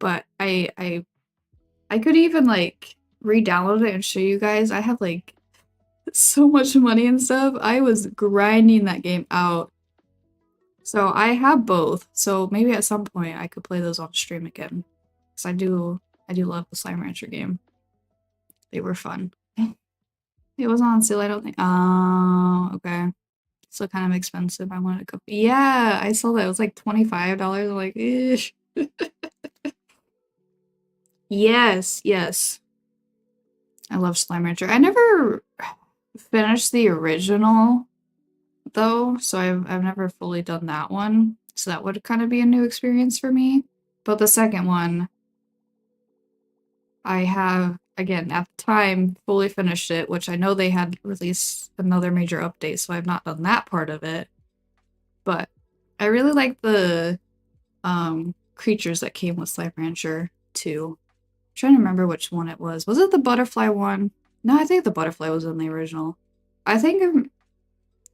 But I could even, like, re-download it and show you guys. I have, like, so much money and stuff. I was grinding that game out. So I have both. So maybe at some point I could play those on stream again. Because I do love the Slime Rancher game. They were fun. It was on sale, I don't think. Oh, okay. So kind of expensive. I wanted to go. Yeah, I saw that. It was like $25. I'm like, ish. Yes, yes. I love Slime Rancher. I never finished the original though, so I've never fully done that one. So that would kind of be a new experience for me. But the second one, I have, again, at the time, fully finished it, which I know they had released another major update, so I've not done that part of it. But I really like the creatures that came with Slime Rancher 2. I'm trying to remember which one it was. Was it the butterfly one? No, I think the butterfly was in the original. I think...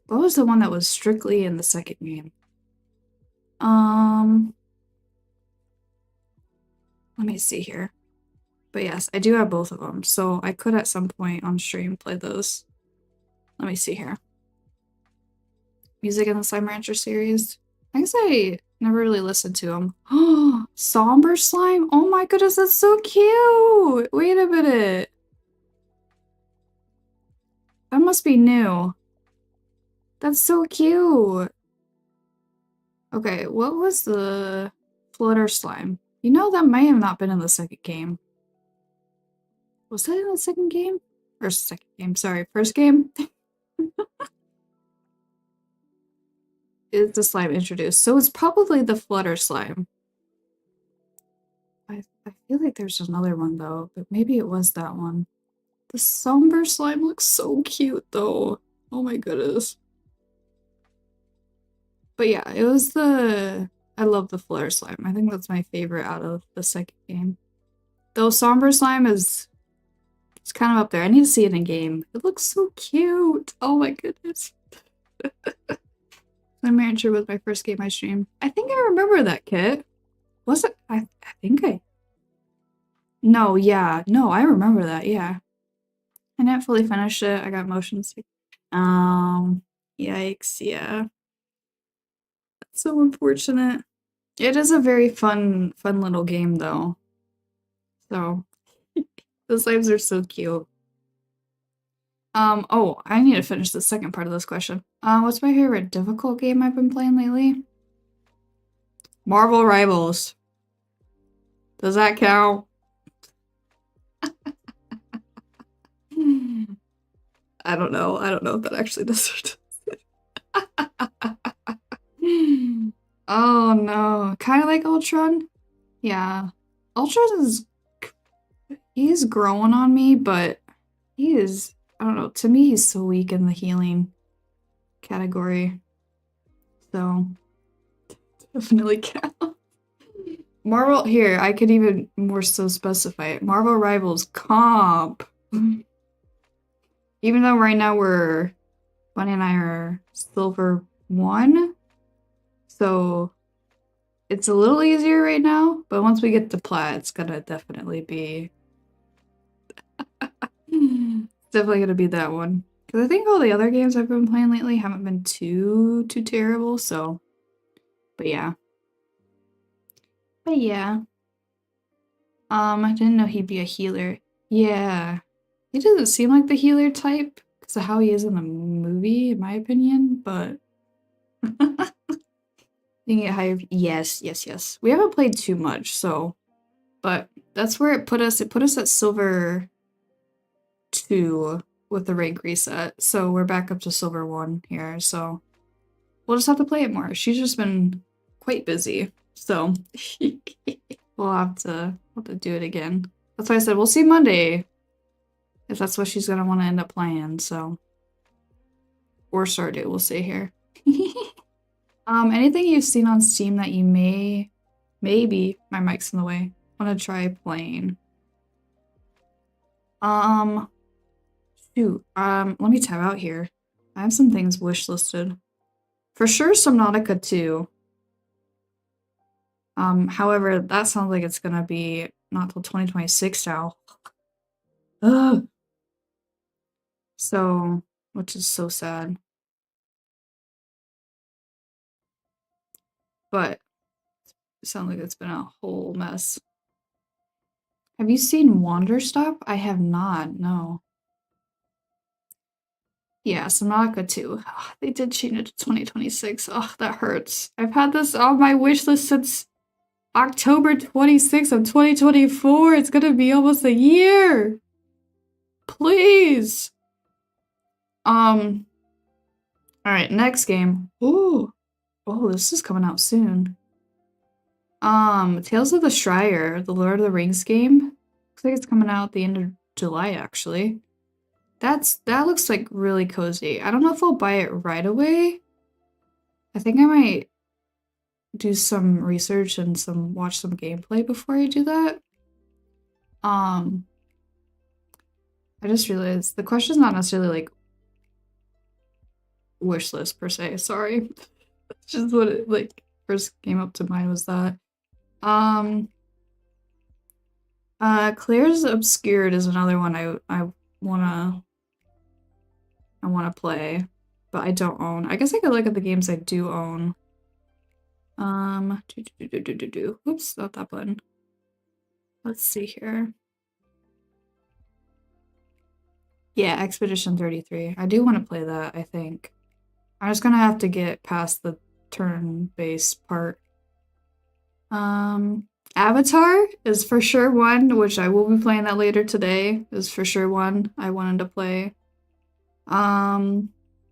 What was the one that was strictly in the second game? Let me see here. But yes, I do have both of them, so I could at some point on stream play those. Let me see here. Music in the Slime Rancher series. I guess I never really listened to them. Oh, Somber Slime? Oh my goodness, that's so cute! Wait a minute. That must be new. That's so cute. Okay, what was the Flutter Slime? You know, that may have not been in the second game. Was that in the second game? Or second game, sorry, first game? Is the slime introduced? So it's probably the Flutter Slime. I feel like there's another one though, but maybe it was that one. The Somber Slime looks so cute though. Oh my goodness. But yeah, it was the... I love the Flutter Slime. I think that's my favorite out of the second game. Though Somber Slime is... it's kind of up there. I need to see it in game. It looks so cute. Oh my goodness. Slime Rancher was my first game I streamed. I think I remember that kit. Was it? I think I... No, yeah. No, I remember that, yeah. I didn't fully finish it. I got motion sick. Yikes, yeah. That's so unfortunate. It is a very fun little game though. So the slimes are so cute. Oh, I need to finish the second part of this question. What's my favorite difficult game I've been playing lately? Marvel Rivals. Does that count? I don't know. I don't know if that actually does or doesn't. Oh no. Kind of like Ultron? Yeah. Ultron is... he's growing on me, but he is... I don't know. To me, he's so weak in the healing category. So, definitely count. Marvel... here, I could even more so specify it. Marvel Rivals comp. Even though right now Bunny and I are silver 1. So it's a little easier right now, but once we get to plat, it's gonna definitely be... it's definitely gonna be that one. Because I think all the other games I've been playing lately haven't been too terrible, so... But yeah. But yeah. I didn't know he'd be a healer. Yeah. He doesn't seem like the healer type, because of how he is in the movie, in my opinion, but... You can get higher... Yes, yes, yes. We haven't played too much, so... But that's where it put us. It put us at silver 2 with the rank reset. So we're back up to silver 1 here, so... We'll just have to play it more. She's just been quite busy, so... we'll have to do it again. That's why I said we'll see Monday. If that's what she's gonna want to end up playing, so... Or Stardew, we'll see here. Anything you've seen on Steam that you maybe my mic's in the way, want to try playing? Shoot, let me tab out here. I have some things wishlisted. For sure, Subnautica 2. However, that sounds like it's gonna be not till 2026 now. Ugh. So, which is so sad. But it sounds like it's been a whole mess. Have you seen Wanderstop? I have not, no. Yeah, Subnautica 2. Ugh, they did change it to 2026. Oh, that hurts. I've had this on my wish list since October 26th of 2024. It's gonna be almost a year. Please. Alright, next game. Ooh. Oh, this is coming out soon. Tales of the Shire, the Lord of the Rings game. Looks like it's coming out at the end of July, actually. That looks like really cozy. I don't know if I'll buy it right away. I think I might do some research and watch some gameplay before I do that. I just realized the question's not necessarily like wish list per se. Sorry, it's just what it like first came up to mind was that. Claire's Obscured is another one wanna I wanna play, but I don't own. I guess I could look at the games I do own. Oops, not that button. Let's see here. Yeah, Expedition 33. I do want to play that, I think. I'm just gonna have to get past the turn-based part. Avatar is for sure one, which I will be playing that later today, is for sure one I wanted to play. Let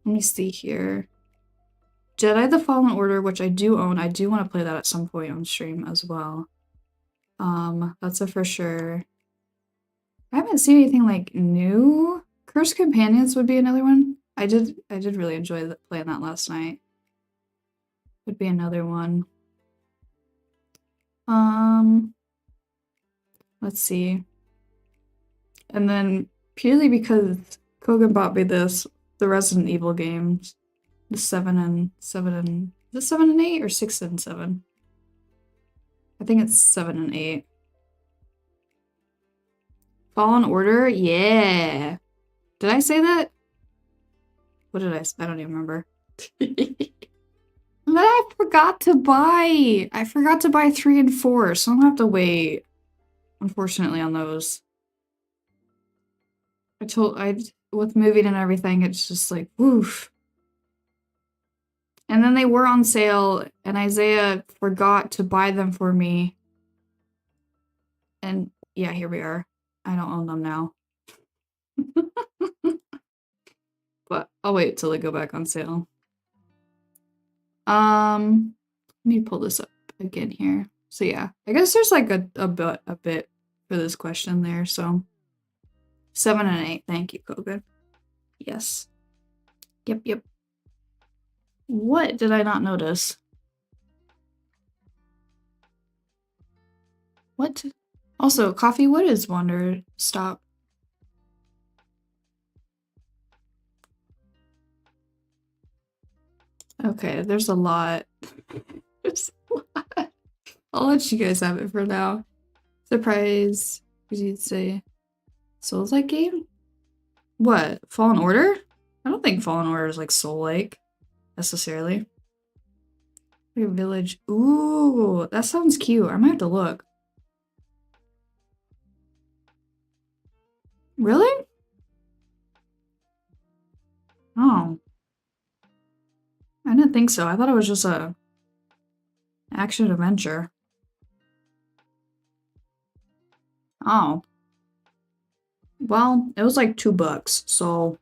me see here. Jedi the Fallen Order, which I do own. I do want to play that at some point on stream as well. That's a for sure. I haven't seen anything like new. Cursed Companions would be another one. I did really enjoy playing that last night. Would be another one. Let's see. And then purely because Kogan bought me the Resident Evil games, the 7 and is it 7 and 8 or 6 and 7? I think it's 7 and 8. Fallen Order, yeah. Did I say that? What did I say? I don't even remember. But I forgot to buy. I forgot to buy 3 and 4, so I'm gonna have to wait. Unfortunately, on those. With moving and everything, it's just like woof. And then they were on sale, and Isaiah forgot to buy them for me. And yeah, here we are. I don't own them now. But I'll wait till they go back on sale. Let me pull this up again here. So yeah, I guess there's like a bit for this question there. So 7 and 8. Thank you, Kogan. Yes. Yep. What did I not notice? What? Also, Coffee Wood is Wonder. Stop. Okay, there's a lot. There's a lot. I'll let you guys have it for now. Surprise. What did you say? Souls-like game? What? Fallen Order? I don't think Fallen Order is like Soul-like, necessarily. Your village. Ooh, that sounds cute. I might have to look. Really? Oh. I didn't think so. I thought it was just a action adventure. Oh. Well, it was like $2, so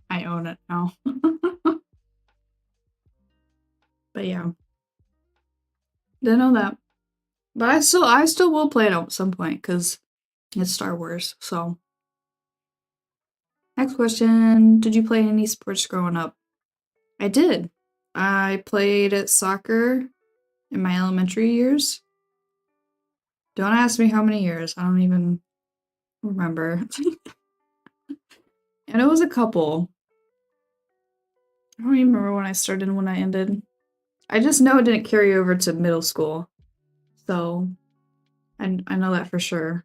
I own it now. But yeah. Didn't know that. But I still will play it at some point because it's Star Wars, so. Next question. Did you play any sports growing up? I did. I played soccer in my elementary years. Don't ask me how many years. I don't even remember. And it was a couple. I don't even remember when I started and when I ended. I just know it didn't carry over to middle school. So I know that for sure.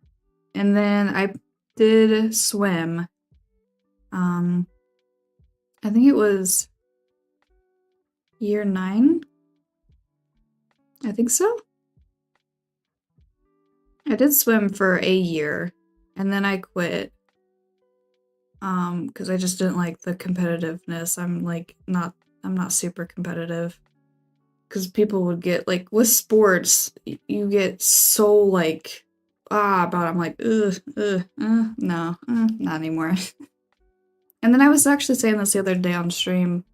And then I did swim. I think it was year 9. I think so. I did swim for a year and then I quit. Because I just didn't like the competitiveness. I'm not super competitive. Because people would get like with sports, you get so like about it. I'm like no, not anymore. And then I was actually saying this the other day on stream.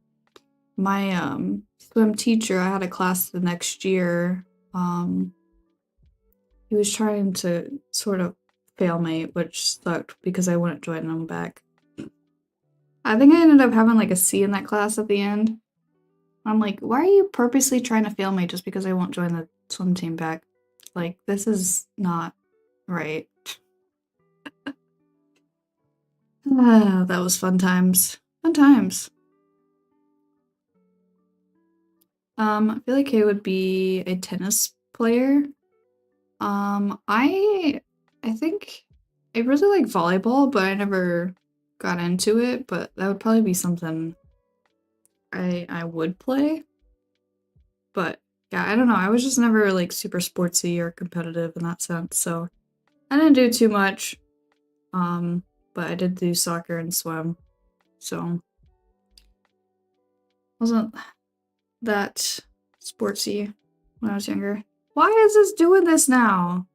My swim teacher, I had a class the next year. He was trying to sort of fail me, which sucked because I wouldn't join him back. I think I ended up having like a C in that class at the end. I'm like, why are you purposely trying to fail me just because I won't join the swim team back? Like, this is not right. That was fun times. Fun times. I feel like I would be a tennis player. I think I really like volleyball, but I never got into it, but that would probably be something I would play. But yeah, I don't know. I was just never like super sportsy or competitive in that sense, so I didn't do too much. Um, but I did do soccer and swim, so wasn't that sportsy when I was younger. Why is this doing this now?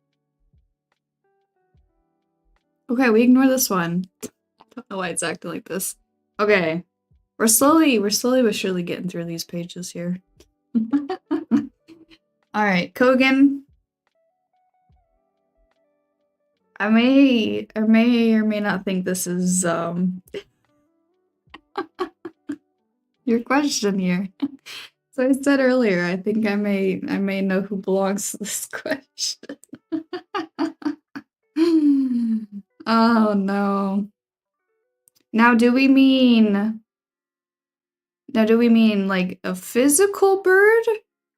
Okay, we ignore this one. I don't know why it's acting like this. Okay. We're slowly but surely getting through these pages here. Alright, Kogan. I may or may not think this is your question here. So I said earlier, I think I may know who belongs to this question. Oh no. Now do we mean like a physical bird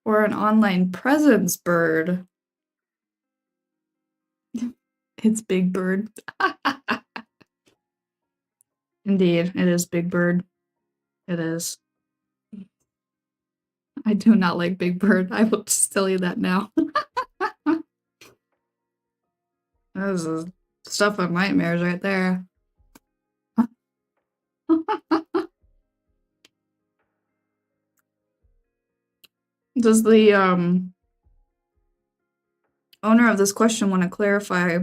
or an online presence bird? It's Big Bird. Indeed, it is Big Bird. It is. I do not like Big Bird. I will just tell you that now. That is the stuff of nightmares right there. Does the owner of this question want to clarify?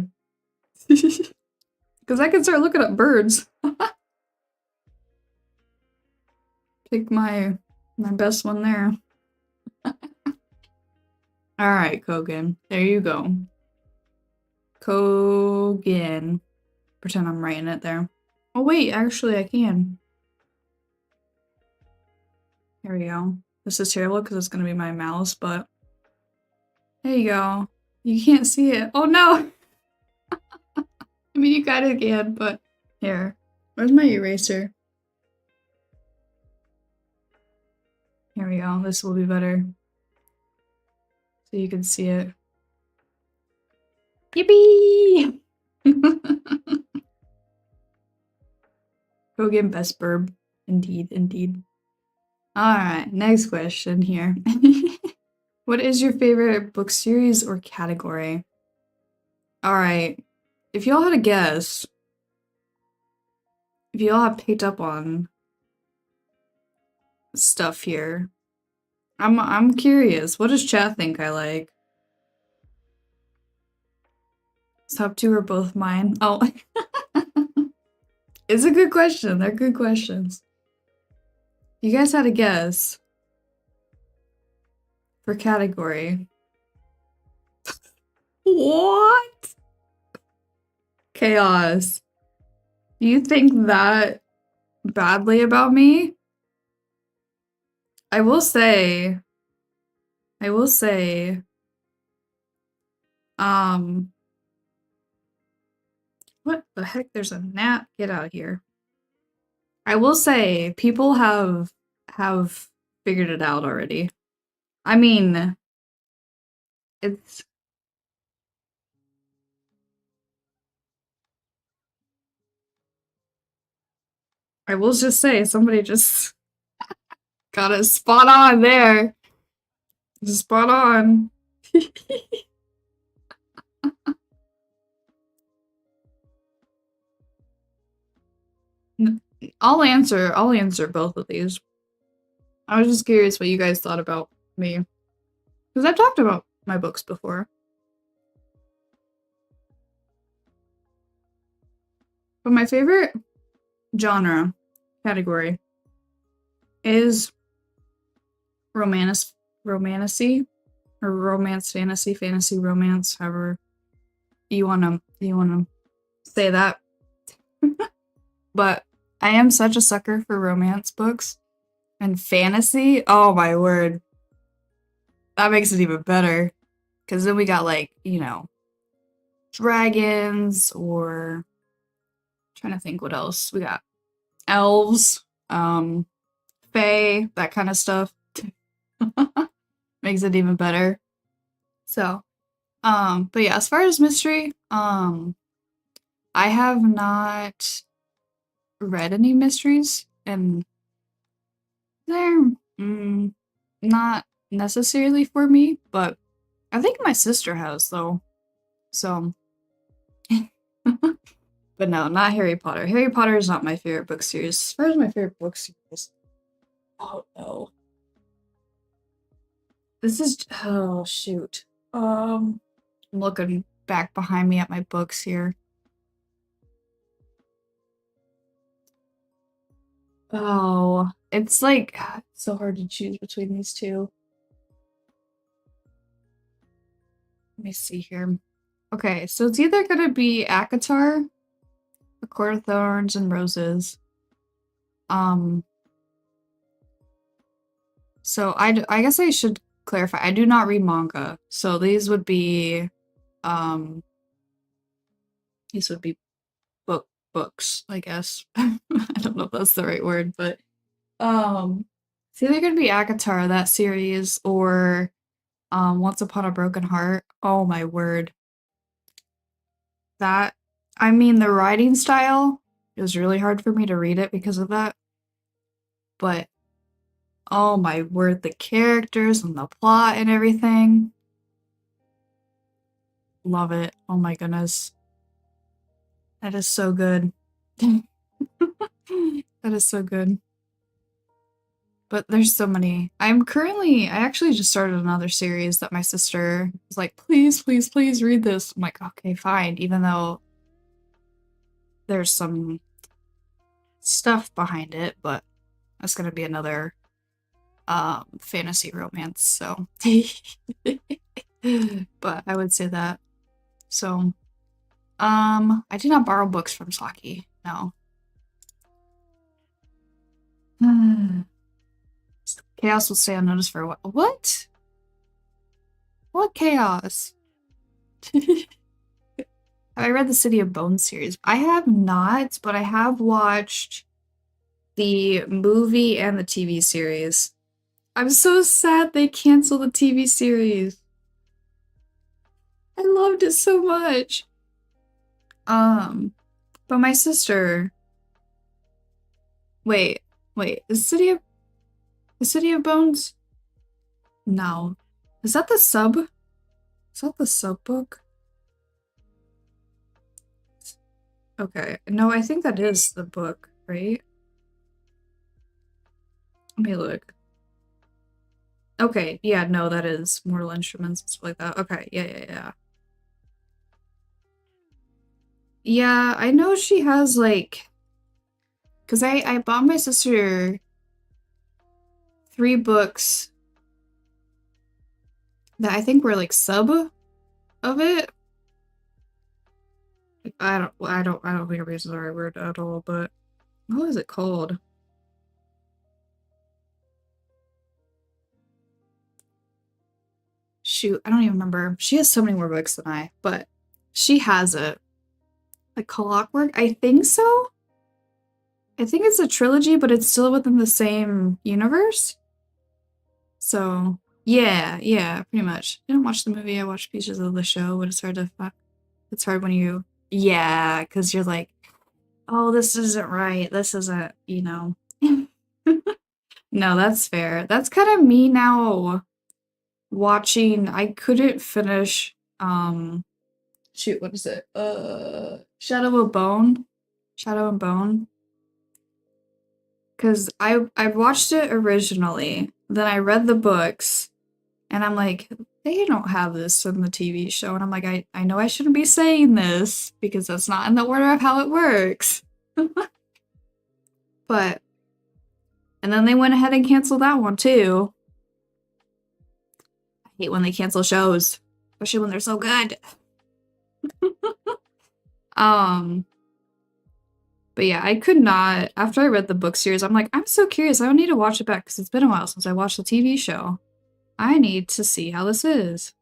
Because I can start looking up birds. Pick my best one there. Alright, Kogan. There you go. Kogan. Pretend I'm writing it there. Oh wait, actually I can. Here we go. This is terrible because it's gonna be my mouse, but there you go. You can't see it. Oh no! I mean, you kinda can, but here. Where's my eraser? Here we go. This will be better. So you can see it. Yippee! Kogan best burb. Indeed, indeed. Alright, next question here. What is your favorite book series or category? Alright, if y'all had a guess, if y'all have picked up on stuff here, I'm curious. What does chat think I like? Top two are both mine. Oh, it's a good question. They're good questions. You guys had a guess for category. What? Chaos. Do you think that badly about me? I will say, what the heck? There's a gnat. Get out of here. I will say, people have figured it out already. I mean, it's I will just say, somebody just got it spot on there. Spot on. I'll answer both of these. I was just curious what you guys thought about me. Because I've talked about my books before. But my favorite genre category is romancy or romance fantasy romance, however you wanna say that. But I am such a sucker for romance books and fantasy. Oh my word. That makes it even better. Cause then we got like, dragons or trying to think what else. We got elves, fae, that kind of stuff. Makes it even better. So But yeah, as far as mystery, I have not read any mysteries, and they're not necessarily for me, but I think my sister has though. So, but no, not Harry Potter. Harry Potter is not my favorite book series. As far as my favorite book series, oh no, this is oh shoot. I'm looking back behind me at my books here. Oh, it's like it's so hard to choose between these two. Let me see here. Okay, so it's either gonna be ACOTAR, A Court of Thorns and Roses. Um, so I guess I should clarify. I do not read manga, so um these would be books, I guess. I don't know if that's the right word, but it's either gonna be ACOTAR, that series, or Once Upon a Broken Heart. Oh my word. That I mean the writing style, it was really hard for me to read it because of that. But oh my word, the characters and the plot and everything. Love it. Oh my goodness. That is so good. That is so good. But there's so many. I actually just started another series that my sister was like, please, please, please read this. I'm like, okay, fine. Even though there's some stuff behind it, but that's gonna be another fantasy romance, so but I would say that. So I did not borrow books from Saki, no. Chaos will stay unnoticed for a while. What chaos? Have I read the City of Bones series? I have not, but I have watched the movie and the TV series. I'm so sad they canceled the TV series. I loved it so much. Um, but my sister. Wait, wait. The City of Bones? No. Is that the sub? Is that the sub book? Okay. No, I think that is the book, right? Let me look. Okay, yeah, no, that is Mortal Instruments and stuff like that. Okay, yeah. Yeah, I know she has like, because I bought my sister 3 books that I think were like sub of it. I don't think race is the right word at all, but what was it called? Shoot, I don't even remember. She has so many more books than I, but she has it. Like Clockwork? I think so. I think it's a trilogy, but it's still within the same universe. So yeah, pretty much. I didn't watch the movie. I watched pieces of the show, but it's hard to. It's hard when you. Yeah, because you're like, oh, this isn't right. This isn't. No, that's fair. That's kind of me now. Watching. I couldn't finish. Shoot, what is it? Shadow and Bone. Because I watched it originally, then I read the books, and I'm like, they don't have this in the TV show. And I'm like, I know I shouldn't be saying this because that's not in the order of how it works. But, and then they went ahead and canceled that one too. I hate when they cancel shows, especially when they're so good. um, but yeah, I could not, after I read the book series, I'm like, I'm so curious. I don't need to watch it back because it's been a while since I watched the TV show. I need to see how this is.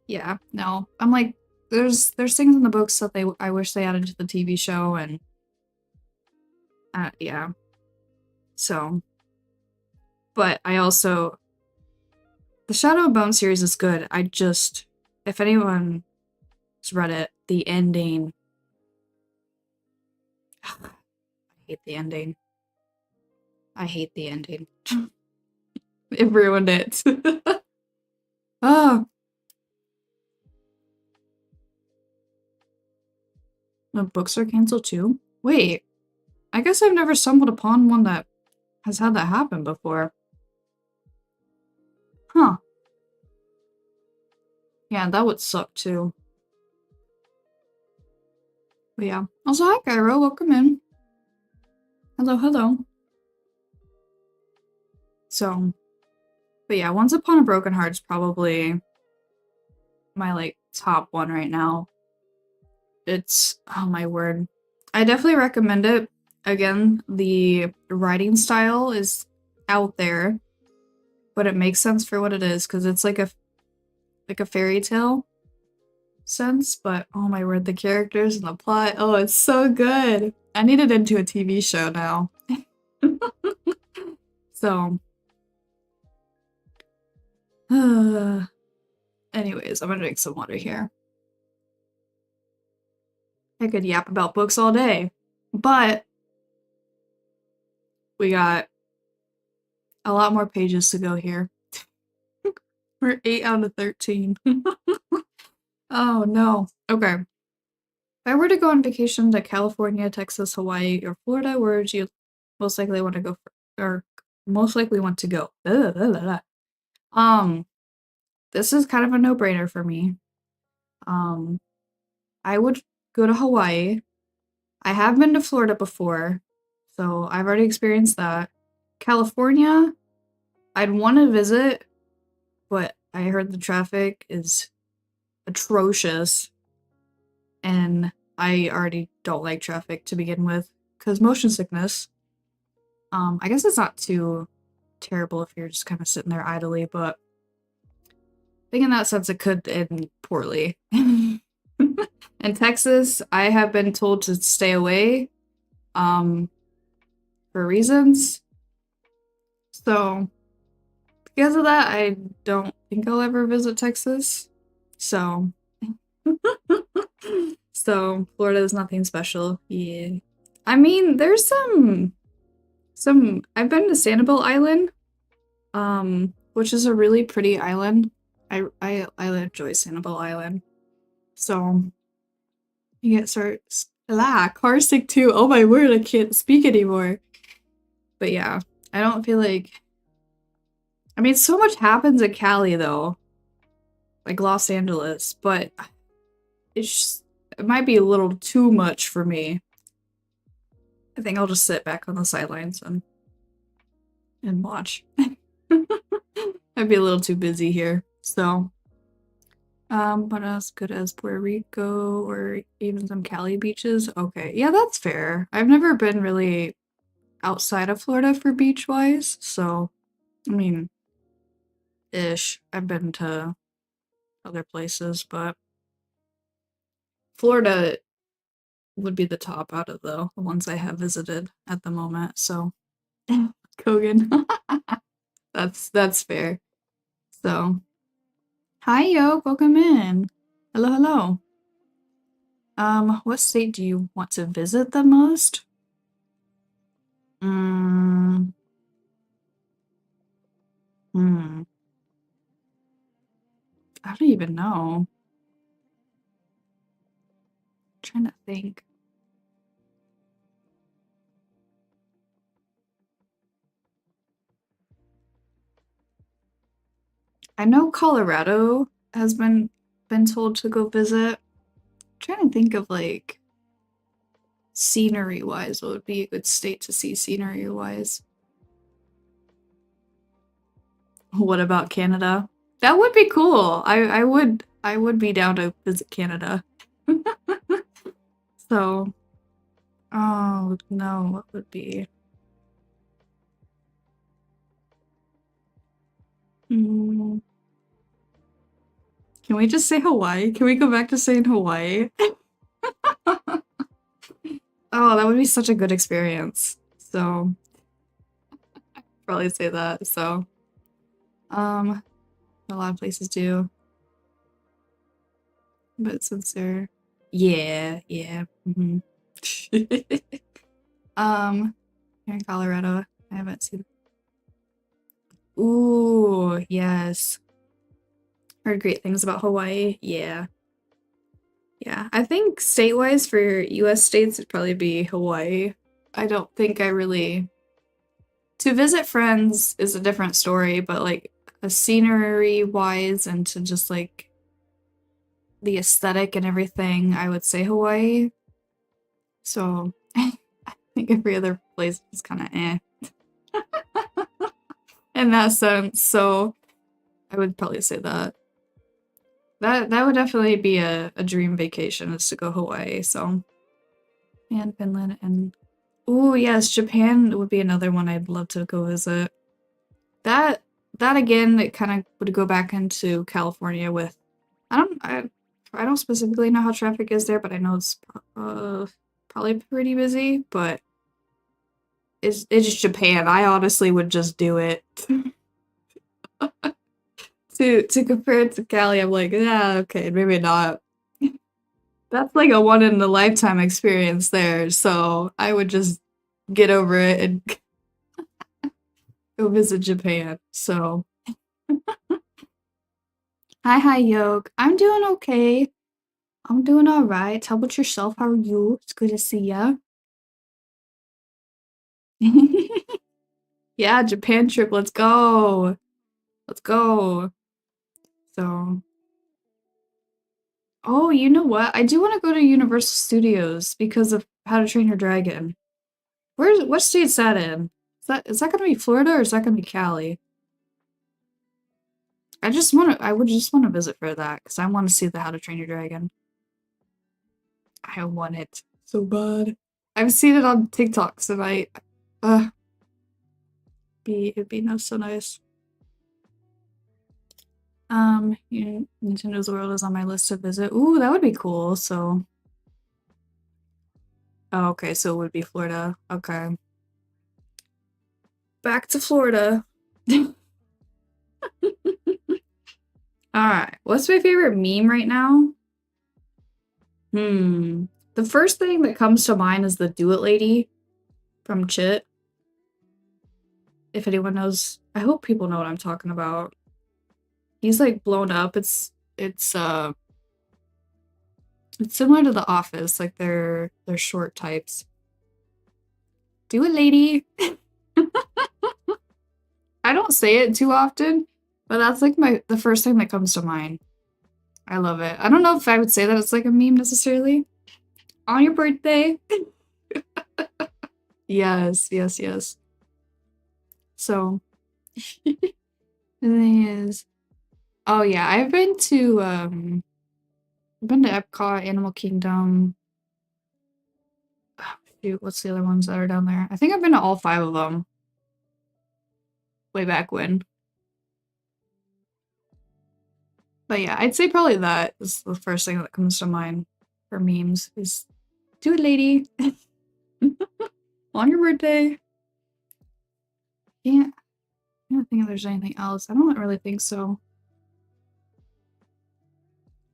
Yeah, no. I'm like, there's things in the books that I wish they added to the TV show, and yeah. So, but I also the Shadow and Bone series is good. I just if anyone's read it, the ending. I hate the ending. I hate the ending. It ruined it. Oh, the books are canceled too? Wait, I guess I've never stumbled upon one that has had that happen before. Huh. Yeah, that would suck too. But yeah. Also, hi, Cairo. Welcome in. Hello, hello. So, but yeah, Once Upon a Broken Heart's probably my, like, top one right now. It's, oh my word. I definitely recommend it. Again, the writing style is out there, but it makes sense for what it is, because it's like a fairy tale sense, but oh my word, the characters and the plot, oh, it's so good. I need it into a TV show now. So, anyways, I'm gonna drink some water here. I could yap about books all day, but we got a lot more pages to go here. We're 8 out of 13. Oh no. Okay. If I were to go on vacation to California, Texas, Hawaii, or Florida, where would you most likely want to go or most likely want to go? Blah, blah, blah, blah. This is kind of a no-brainer for me. Um, I would go to Hawaii. I have been to Florida before, so I've already experienced that. California, I'd want to visit, but I heard the traffic is atrocious, and I already don't like traffic to begin with, because motion sickness. I guess it's not too terrible if you're just kind of sitting there idly, but I think in that sense it could end poorly. In Texas, I have been told to stay away, for reasons. So, because of that, I don't think I'll ever visit Texas. So, so Florida is nothing special. Yeah. I mean, there's some I've been to Sanibel Island, which is a really pretty island. I enjoy Sanibel Island. So you get car sick too. Oh my word, I can't speak anymore. But yeah, I don't feel like, I mean, so much happens in Cali though, like Los Angeles, but it might be a little too much for me. I think I'll just sit back on the sidelines and watch. I'd be a little too busy here. So, but as good as Puerto Rico or even some Cali beaches? Okay, yeah, that's fair. I've never been really outside of Florida for beach-wise, so, I mean, ish. I've been to other places, but Florida would be the top out of the ones I have visited at the moment, so Kogan. That's fair. So, hi yo, welcome in. Hello, hello. What state do you want to visit the most? Mm, hmm. I don't even know. I'm trying to think. I know Colorado has been told to go visit. I'm trying to think of like scenery wise, what would be a good state to see scenery wise? What about Canada? That would be cool. I would be down to visit Canada. So, oh no, what would be? Mm, can we just say Hawaii? Can we go back to saying Hawaii? Oh, that would be such a good experience. So, probably say that. So, a lot of places do. But since they're yeah. Mm-hmm. Here in Colorado, I haven't seen. Ooh, yes. Heard great things about Hawaii. Yeah. Yeah. I think state-wise for US states it'd probably be Hawaii. I don't think I really to visit friends is a different story, but like a scenery wise and to just like the aesthetic and everything, I would say Hawaii. So I think every other place is kind of eh in that sense. So I would probably say that. That would definitely be a dream vacation is to go Hawaii. So and Finland and oh yes, Japan would be another one I'd love to go visit. That that again, it kind of would go back into California with. I don't specifically know how traffic is there, but I know it's probably pretty busy. But it's just Japan. I honestly would just do it. To compare it to Cali, I'm like, yeah, okay, maybe not. That's like a one in a lifetime experience there. So I would just get over it and go visit Japan. So hi, Yoke. I'm doing okay. I'm doing all right. How about yourself? How are you? It's good to see ya. Yeah, Japan trip. Let's go. Let's go. So, oh, you know what? I do want to go to Universal Studios because of How to Train Your Dragon. What state's that in? Is that gonna be Florida or is that gonna be Cali? I would just want to visit for that because I want to see the How to Train Your Dragon. I want it so bad. I've seen it on TikToks and uh, it'd be no so nice. Nintendo's World is on my list to visit. Ooh, that would be cool. So, oh, okay, so it would be Florida. Okay, back to Florida. All right, what's my favorite meme right now? The first thing that comes to mind is the Do It Lady from Chit. If anyone knows, I hope people know what I'm talking about. He's like blown up. It's similar to The Office, like they're short types. Do it, lady. I don't say it too often, but that's like the first thing that comes to mind. I love it. I don't know if I would say that it's like a meme necessarily. On your birthday. Yes. So the thing is, oh yeah, I've been to Epcot, Animal Kingdom. Oh, shoot, what's the other ones that are down there? I think I've been to all 5 of them. Way back when. But yeah, I'd say probably that is the first thing that comes to mind for memes is do it, lady. On your birthday. Yeah, I don't think there's anything else. I don't really think so.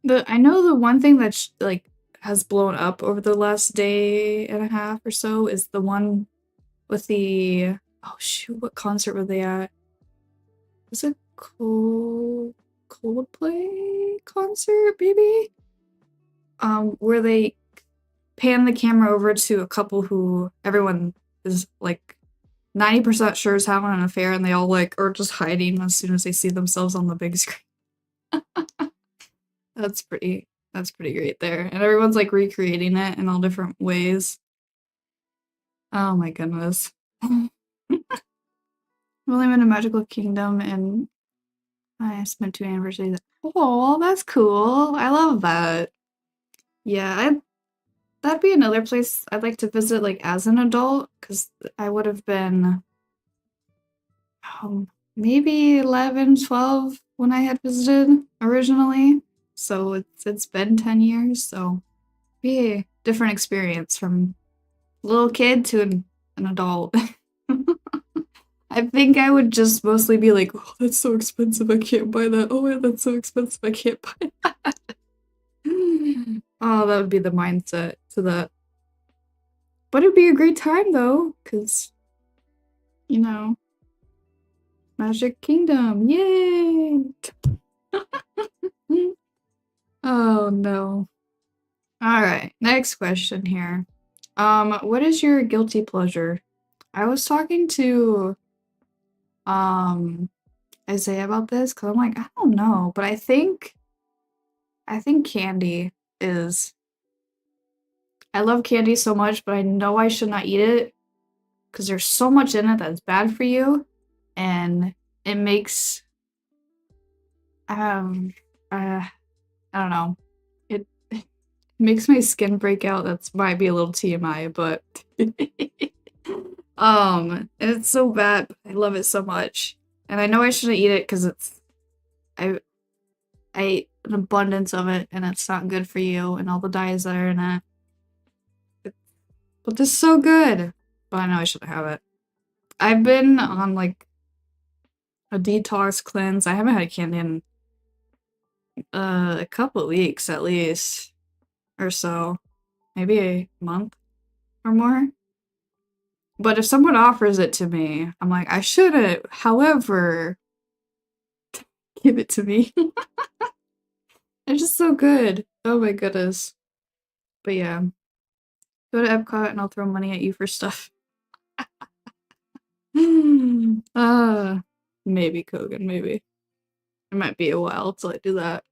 I know the one thing that like has blown up over the last day and a half or so is the one with the oh shoot, what concert were they at? Was it Coldplay concert, maybe? Where they pan the camera over to a couple who everyone is like 90% sure is having an affair and they all like are just hiding as soon as they see themselves on the big screen. That's pretty great there. And everyone's like recreating it in all different ways. Oh my goodness. I've only been to Magical Kingdom and I spent 2 anniversaries. Oh, that's cool. I love that. Yeah, that'd be another place I'd like to visit like as an adult because I would have been maybe 11, 12 when I had visited originally. So it's been 10 years, so be a different experience from little kid to an adult. I think I would just mostly be like, oh, that's so expensive, I can't buy that. Oh, that's so expensive, I can't buy that. Oh, that would be the mindset to that. But it'd be a great time though, because, you know, Magic Kingdom. Yay! Oh no. Alright, next question here. What is your guilty pleasure? I was talking to Isaiah about this because I'm like, I don't know, but I think candy is. I love candy so much, but I know I should not eat it because there's so much in it that's bad for you, and it makes um I don't know. It makes my skin break out. That's might be a little TMI, but and it's so bad. I love it so much. And I know I shouldn't eat it because I I ate an abundance of it and it's not good for you and all the dyes that are in it. But this is so good. But I know I shouldn't have it. I've been on like a detox cleanse. I haven't had candy in a couple of weeks at least or so. Maybe a month or more. But if someone offers it to me, I'm like, I shouldn't. However, give it to me. It's just so good. Oh my goodness. But yeah, go to Epcot and I'll throw money at you for stuff. uh, maybe Kogan, maybe. It might be a while till I do that.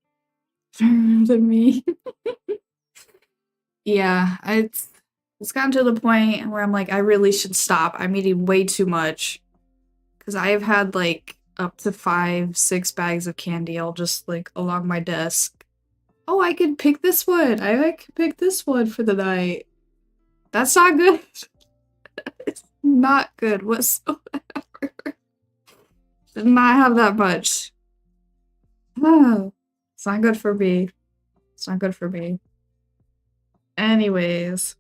Than me. Yeah, it's gotten to the point where I'm like, I really should stop. I'm eating way too much. Because I've had like up to 5, 6 bags of candy all just like along my desk. Oh, I could pick this one. I could pick this one for the night. That's not good. It's not good whatsoever. Did not have that much. Oh, it's not good for me. It's not good for me. Anyways.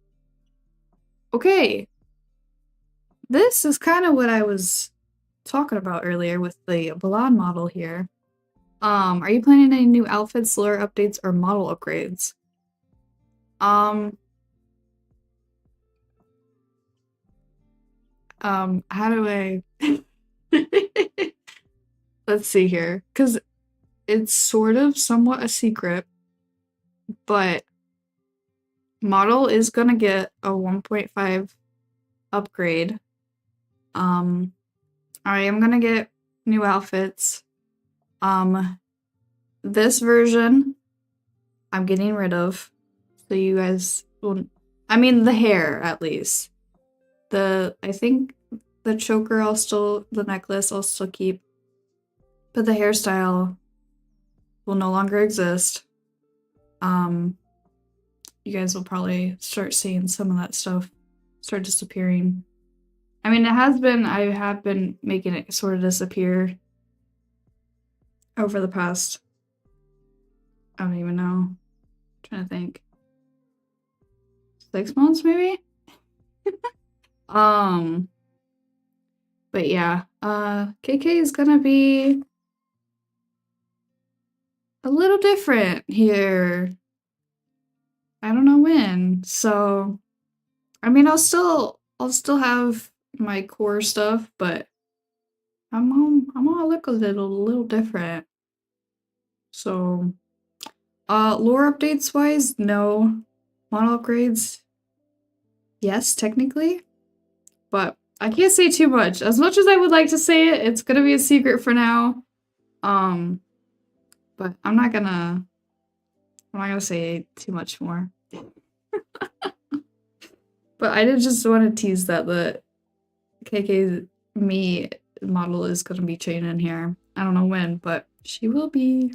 Okay. This is kind of what I was talking about earlier with the Balan model here. Are you planning any new outfits, lore updates, or model upgrades? How do I let's see here. Cause it's sort of somewhat a secret, but model is gonna get a 1.5 upgrade. I am gonna get new outfits. This version I'm getting rid of. So you guys will, I mean the hair at least. I think the choker the necklace I'll still keep. But the hairstyle will no longer exist. You guys will probably start seeing some of that stuff start disappearing. I mean, I have been making it sort of disappear over the past, I don't even know. I'm trying to think. 6 months maybe? But yeah, KK is gonna be a little different here. I don't know when. So, I mean, I'll still have my core stuff, but I'm gonna look a little different. So, lore updates wise, no. Model upgrades, yes, technically, but I can't say too much. As much as I would like to say it, it's gonna be a secret for now. But I'm not gonna say too much more. But I did just want to tease that the KK me model is gonna be changing here. I don't know when, but she will be.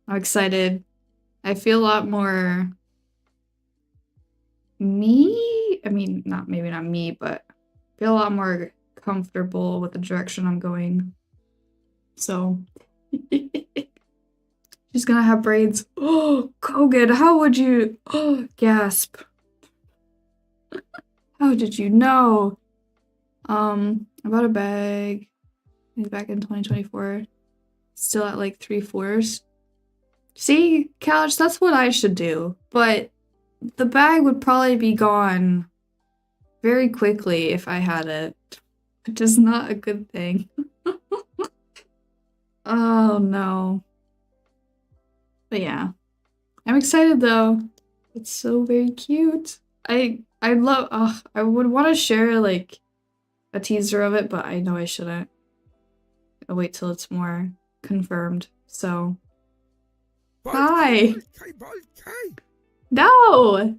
I'm excited. I feel a lot more me. I mean, maybe not me, but I feel a lot more comfortable with the direction I'm going. So she's gonna have braids. Oh, Kogan, how would you? Oh, gasp. How did you know? I bought a bag back in 2024. Still at like 3/4. See, Couch, that's what I should do. But the bag would probably be gone very quickly if I had it, which is not a good thing. Oh no. But yeah. I'm excited though. It's so very cute. I love I would want to share like a teaser of it, but I know I shouldn't. I'll wait till it's more confirmed. So hi. Q&kAy. No!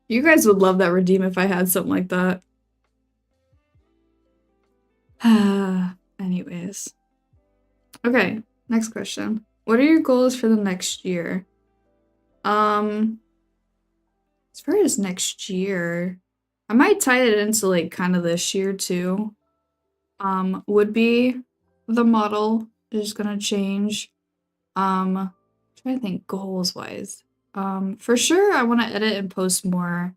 You guys would love that redeem if I had something like that. Anyways. Okay, next question. What are your goals for the next year? As far as next year, I might tie it into like kind of this year too. Would be the model is gonna change. Trying to think goals wise. For sure I want to edit and post more.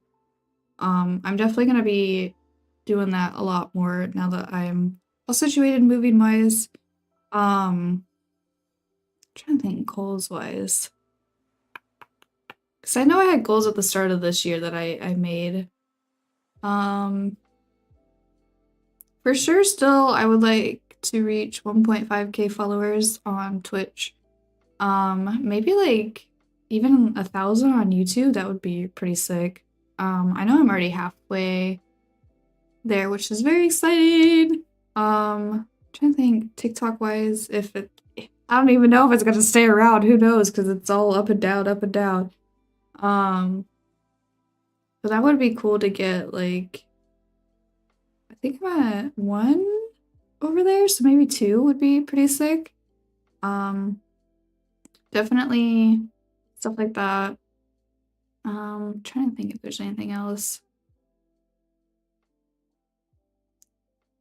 I'm definitely gonna be doing that a lot more now that I'm all situated moving wise. Trying to think goals wise. Because I know I had goals at the start of this year that I made. For sure still I would like to reach 1.5k followers on Twitch. Maybe like even 1,000 on YouTube, that would be pretty sick. I know I'm already halfway there, which is very exciting. Trying to think TikTok wise, if it, I don't even know if it's gonna stay around. Who knows? Because it's all up and down, up and down. But that would be cool to get like, I think I'm at 1 over there, so maybe 2 would be pretty sick. Definitely stuff like that. Trying to think if there's anything else.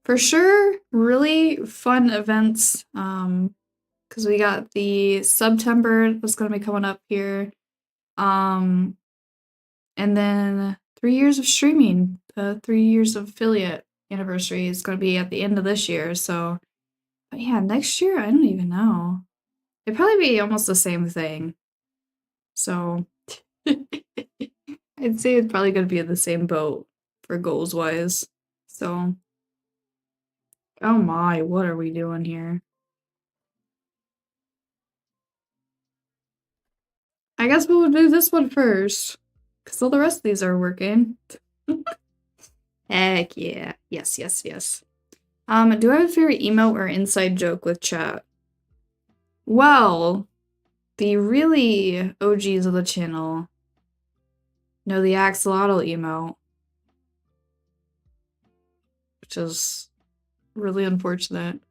For sure, really fun events. Because we got the September that's gonna be coming up here. And then 3 years of streaming, the 3 years of affiliate anniversary is gonna be at the end of this year. So, but yeah, next year I don't even know. It'd probably be almost the same thing. So I'd say it's probably gonna be in the same boat for goals wise. So, oh my, what are we doing here? I guess we'll do this one first, because all the rest of these are working. Heck yeah. Yes, yes, yes. Do I have a favorite emote or inside joke with chat? Well, the really OGs of the channel know the axolotl emote, which is really unfortunate.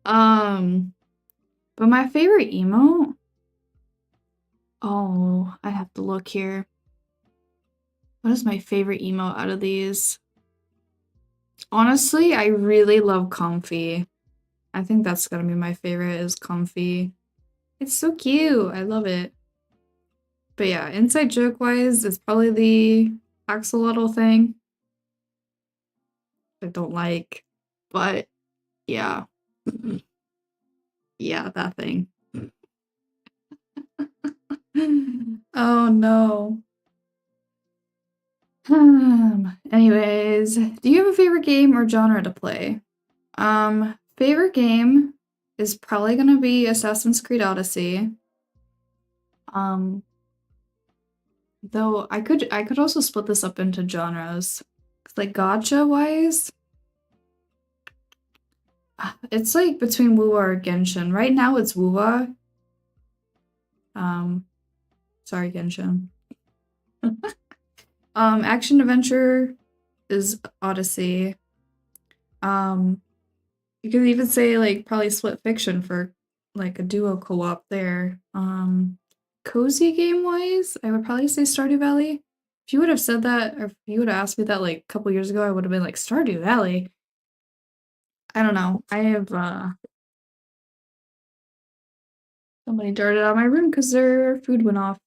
But my favorite emote? Oh, I have to look here. What is my favorite emote out of these? Honestly, I really love Comfy. I think that's gonna be my favorite is Comfy. It's so cute. I love it. But yeah, inside joke wise, it's probably the axolotl thing. I don't like, but yeah. Yeah, that thing. Oh no. Anyways, do you have a favorite game or genre to play? Favorite game is probably gonna be Assassin's Creed Odyssey. Um, though I could also split this up into genres. 'Cause, like gacha wise, it's like between Wuwa or Genshin. Right now it's Wuwa. Sorry Genshin. Action adventure is Odyssey. You could even say like probably split fiction for like a duo co-op there. Cozy game wise, I would probably say Stardew Valley. If you would have said that, or if you would have asked me that like a couple years ago, I would have been like Stardew Valley. I don't know. I have somebody darted out of my room because their food went off.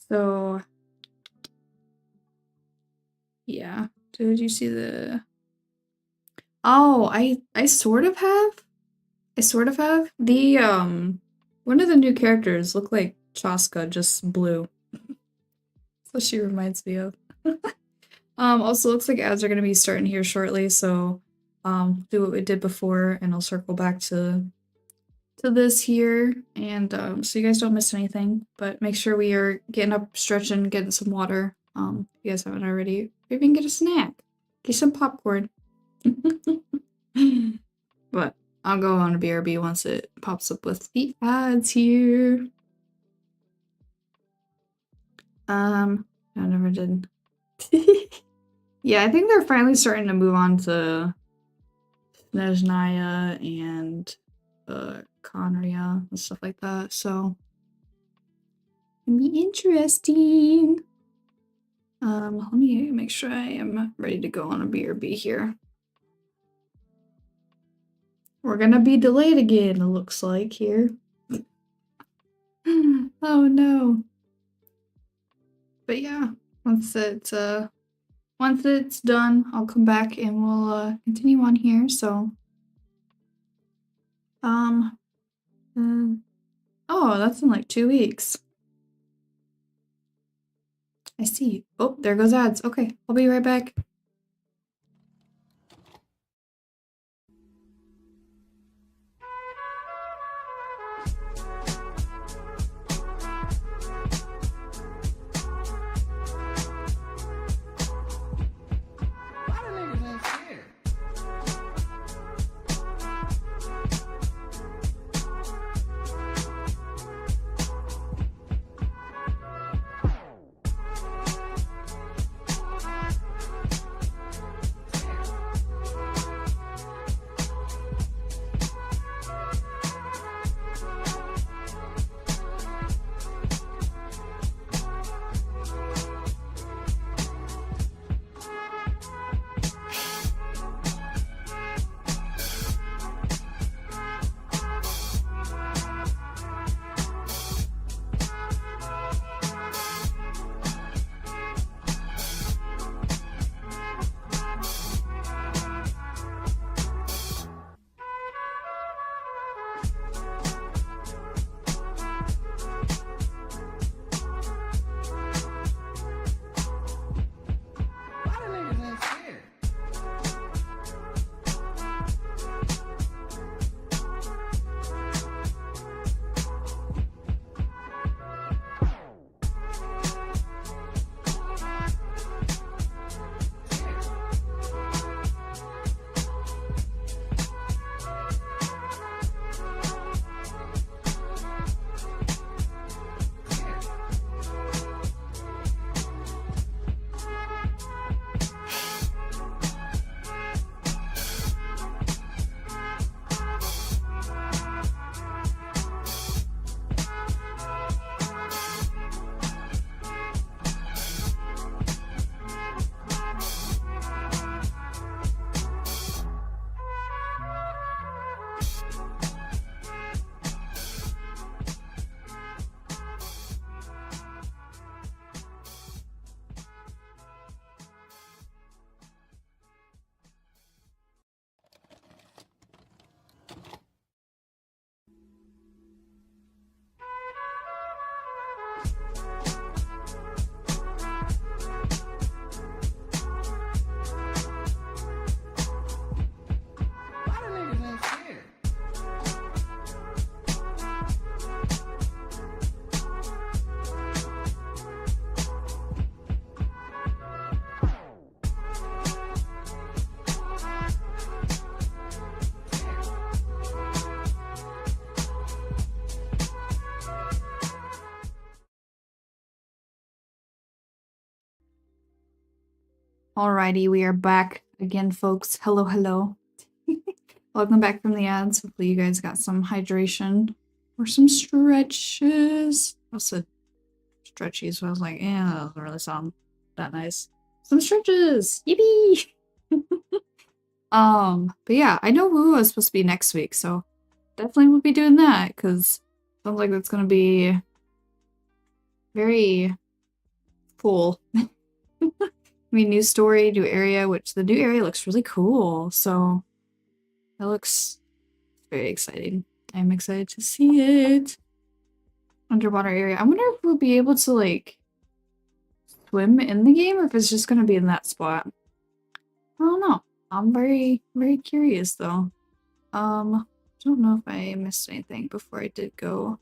So yeah. Did you see the? Oh, I sort of have. I sort of have. The one of the new characters look like Chaska, just blue. So she reminds me of. Also looks like ads are gonna be starting here shortly, so do what we did before and I'll circle back to this here and so you guys don't miss anything, but make sure we are getting up, stretching, getting some water. If you guys haven't already, maybe you can get a snack. Get some popcorn. But I'll go on a BRB once it pops up with the ads here. I never did. Yeah, I think they're finally starting to move on to Snezhnaya and Conria and stuff like that, so it'll be interesting. Let me make sure I am ready to go on a BRB here. We're gonna be delayed again, it looks like here. Oh no. But yeah, once it's done, I'll come back and we'll continue on here. So oh, that's in like 2 weeks. I see. Oh, there goes ads. Okay, I'll be right back. Alrighty, we are back again, folks. Hello, hello. Welcome back from the ads. Hopefully you guys got some hydration or some stretches. I said stretchies, so I was like, yeah, that doesn't really sound that nice. Some stretches! Yippee! But yeah, I know Woo is supposed to be next week, so definitely we'll be doing that, because sounds like that's gonna be very full. I mean, new story, new area, which the new area looks really cool, so it looks very exciting. I'm excited to see it. Underwater area. I wonder if we'll be able to like swim in the game or if it's just gonna be in that spot. I don't know. I'm very, very curious though. Don't know if I missed anything before I did go.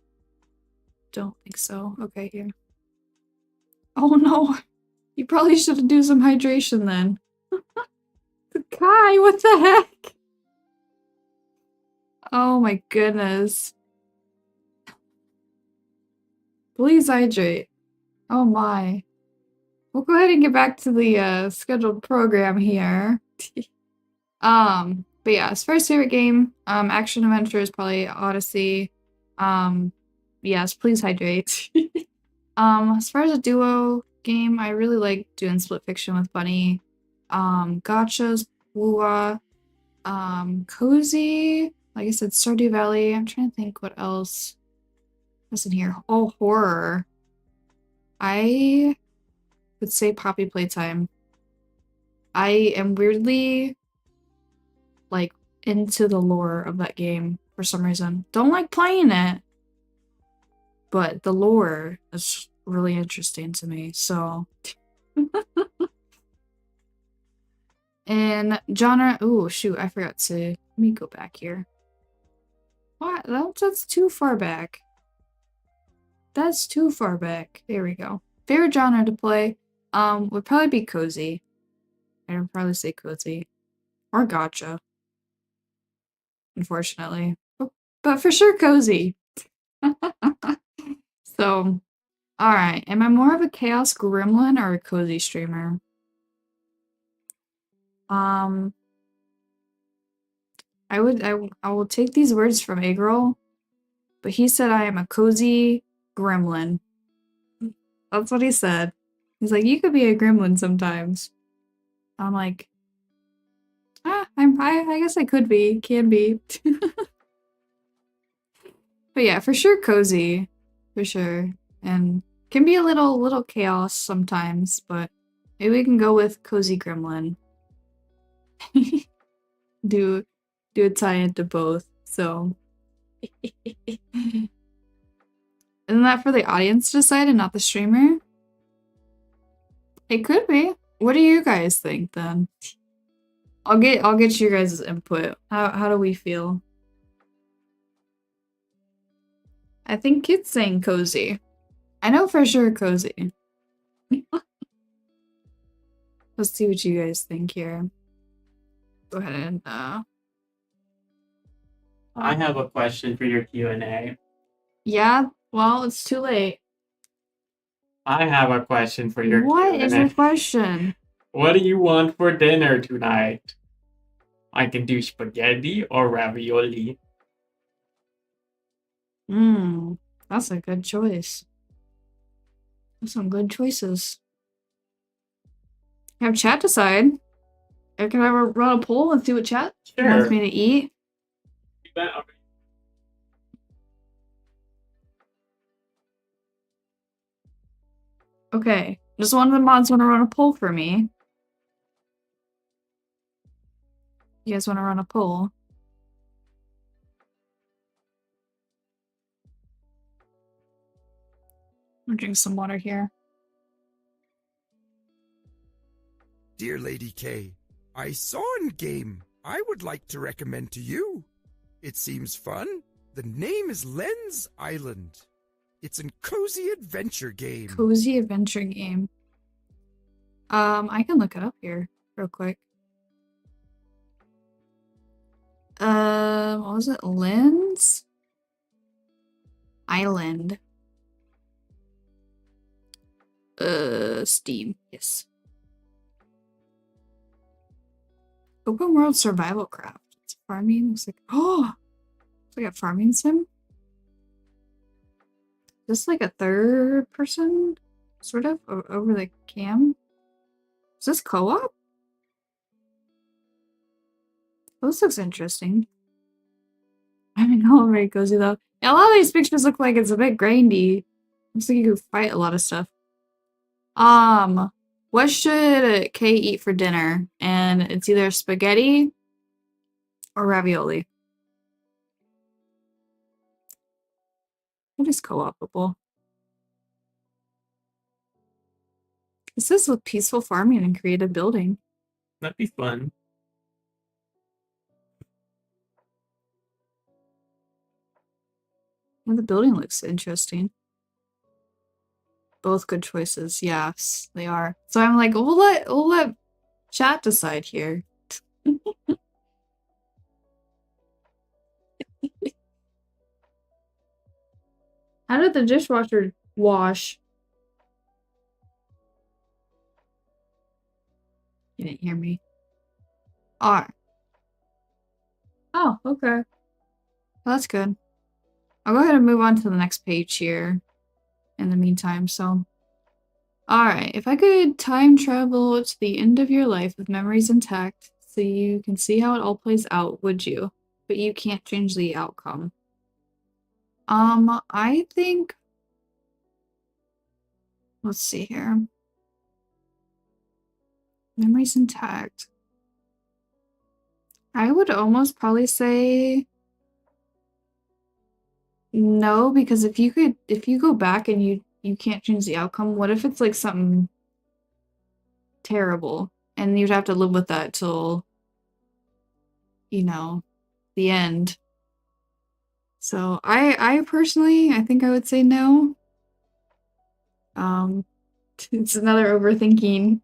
Don't think so. Okay, here. Oh no! You probably should do some hydration then. Kai, what the heck? Oh my goodness. Please hydrate. Oh my. We'll go ahead and get back to the scheduled program here. But yeah, as far as favorite game, action adventure is probably Odyssey. Yes, please hydrate. As far as a duo game, I really like doing Split Fiction with Bunny. Gotchas, Woowa, Cozy, like I said, Stardew Valley. I'm trying to think what else was in here. Oh, horror. I would say Poppy Playtime. I am weirdly like into the lore of that game for some reason. Don't like playing it, but the lore is really interesting to me. So and genre, oh shoot, I forgot to let me go back here. What? That's too far back. That's too far back. There we go. Favorite genre to play would probably be cozy. I would probably say cozy. Or gotcha. Unfortunately. But for sure cozy. So, alright. Am I more of a chaos gremlin or a cozy streamer? I will take these words from Agril, but he said I am a cozy gremlin. That's what he said. He's like, you could be a gremlin sometimes. I'm like, I guess I could be, can be. But yeah, for sure cozy, for sure, and can be a little chaos sometimes, but maybe we can go with cozy gremlin. do a tie into both. So, isn't that for the audience to decide and not the streamer? It could be. What do you guys think then? I'll get your guys' input. How do we feel? I think it's saying cozy. I know for sure cozy. Let's see what you guys think here. Go ahead and I have a question for your Q&A. Yeah, well, it's too late. I have a question for your What Q&A. is your question? What do you want for dinner tonight? I can do spaghetti or ravioli. That's a good choice. That's some good choices. Have chat decide. Or can I run a poll and see what chat wants me to eat? Okay, just one of the mods want to run a poll for me. You guys want to run a poll? I'll drink some water here. Dear Lady K, I saw a game I would like to recommend to you. It seems fun. The name is Lens Island. It's a cozy adventure game. Cozy adventure game. I can look it up here real quick. What was it? Lens Island. Steam. Yes. Open world survival craft. It's farming. Looks like it's like a farming sim. Just like a third person, sort of over the cam. Is this co-op? Oh, this looks interesting. I don't know very cozy though. Yeah, a lot of these pictures look like it's a bit grindy. Looks like you could fight a lot of stuff. What should Kay eat for dinner? And it's either spaghetti or ravioli. It is co-opable. This is with peaceful farming and creative building. That'd be fun. Well, the building looks interesting. Both good choices. Yes, they are. So I'm like, we'll let chat decide here. How did the dishwasher wash? You didn't hear me. R. Oh, okay. Well, that's good. I'll go ahead and move on to the next page here in the meantime, so. Alright, if I could time travel to the end of your life with memories intact so you can see how it all plays out, would you? But you can't change the outcome. I think... Let's see here. Memories intact. I would almost probably say... No, because if you go back and you can't change the outcome, what if it's like something terrible and you'd have to live with that till, you know, the end. So I personally, I think I would say no. It's another overthinking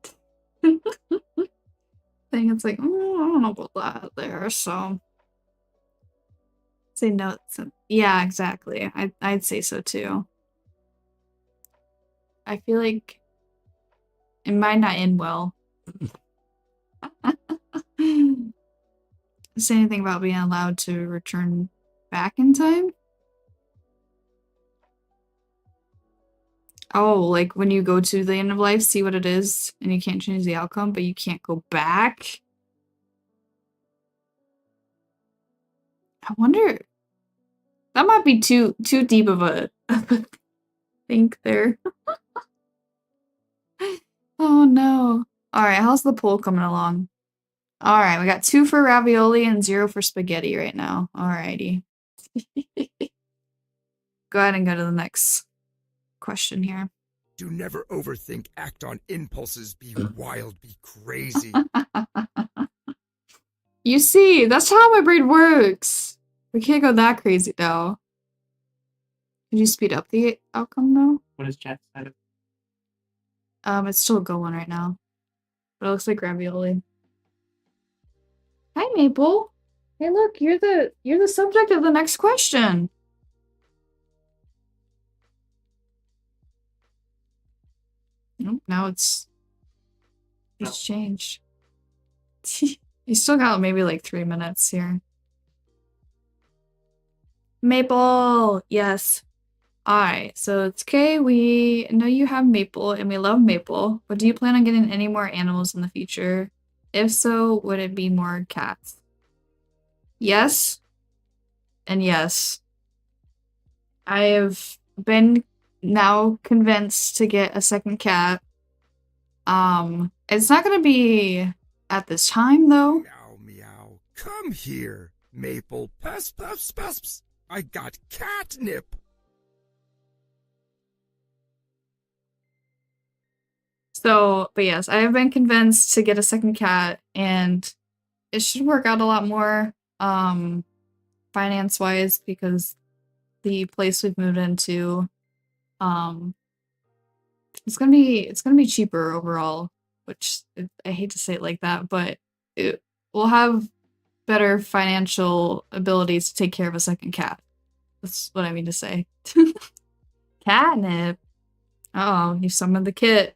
thing. It's like, oh, I don't know about that there, so say no. Yeah, exactly. I'd say so too. I feel like it might not end well. Say anything about being allowed to return back in time? Oh, like when you go to the end of life, see what it is, and you can't change the outcome, but you can't go back? I wonder... That might be too deep of a think there. Oh no. Alright, how's the poll coming along? Alright, we got 2 for ravioli and 0 for spaghetti right now. Alrighty. Go ahead and go to the next question here. Do never overthink, act on impulses, be wild, be crazy. You see, that's how my brain works. We can't go that crazy though. Did you speed up the outcome though? What is chat side of? It's still going right now. But it looks like ravioli. Hi Maple. Hey look, you're the subject of the next question. Nope, now it's changed. You still got maybe like 3 minutes here. Maple! Yes. Alright, so it's Kay. We know you have Maple and we love Maple, but do you plan on getting any more animals in the future? If so, would it be more cats? Yes. And yes. I have been now convinced to get a second cat. It's not gonna be at this time though. Meow, meow. Come here, Maple. Puss, puss, puss. I got catnip. So, but yes, I have been convinced to get a second cat, and it should work out a lot more, finance-wise, because the place we've moved into, it's gonna be cheaper overall, which I hate to say it like that, but it will have better financial abilities to take care of a second cat. That's what I mean to say. Catnip. Uh-oh, you summoned the kit.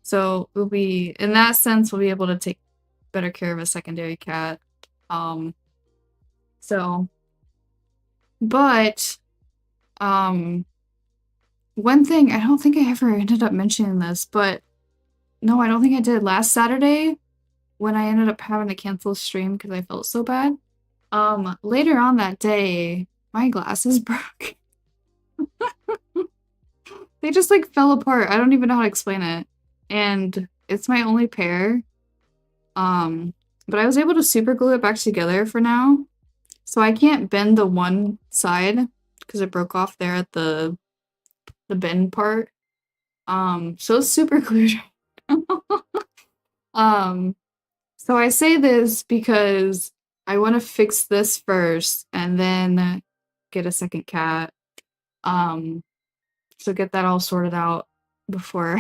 So we'll be, in that sense, we'll be able to take better care of a secondary cat. So, but, one thing, I don't think I ever ended up mentioning this, but no, I don't think I did. Last Saturday, when I ended up having to cancel stream because I felt so bad, later on that day, my glasses broke. They just like fell apart. I don't even know how to explain it. And it's my only pair. But I was able to super glue it back together for now. So I can't bend the one side because it broke off there at the bend part. So it's super clear. So I say this because I want to fix this first and then get a second cat. So get that all sorted out before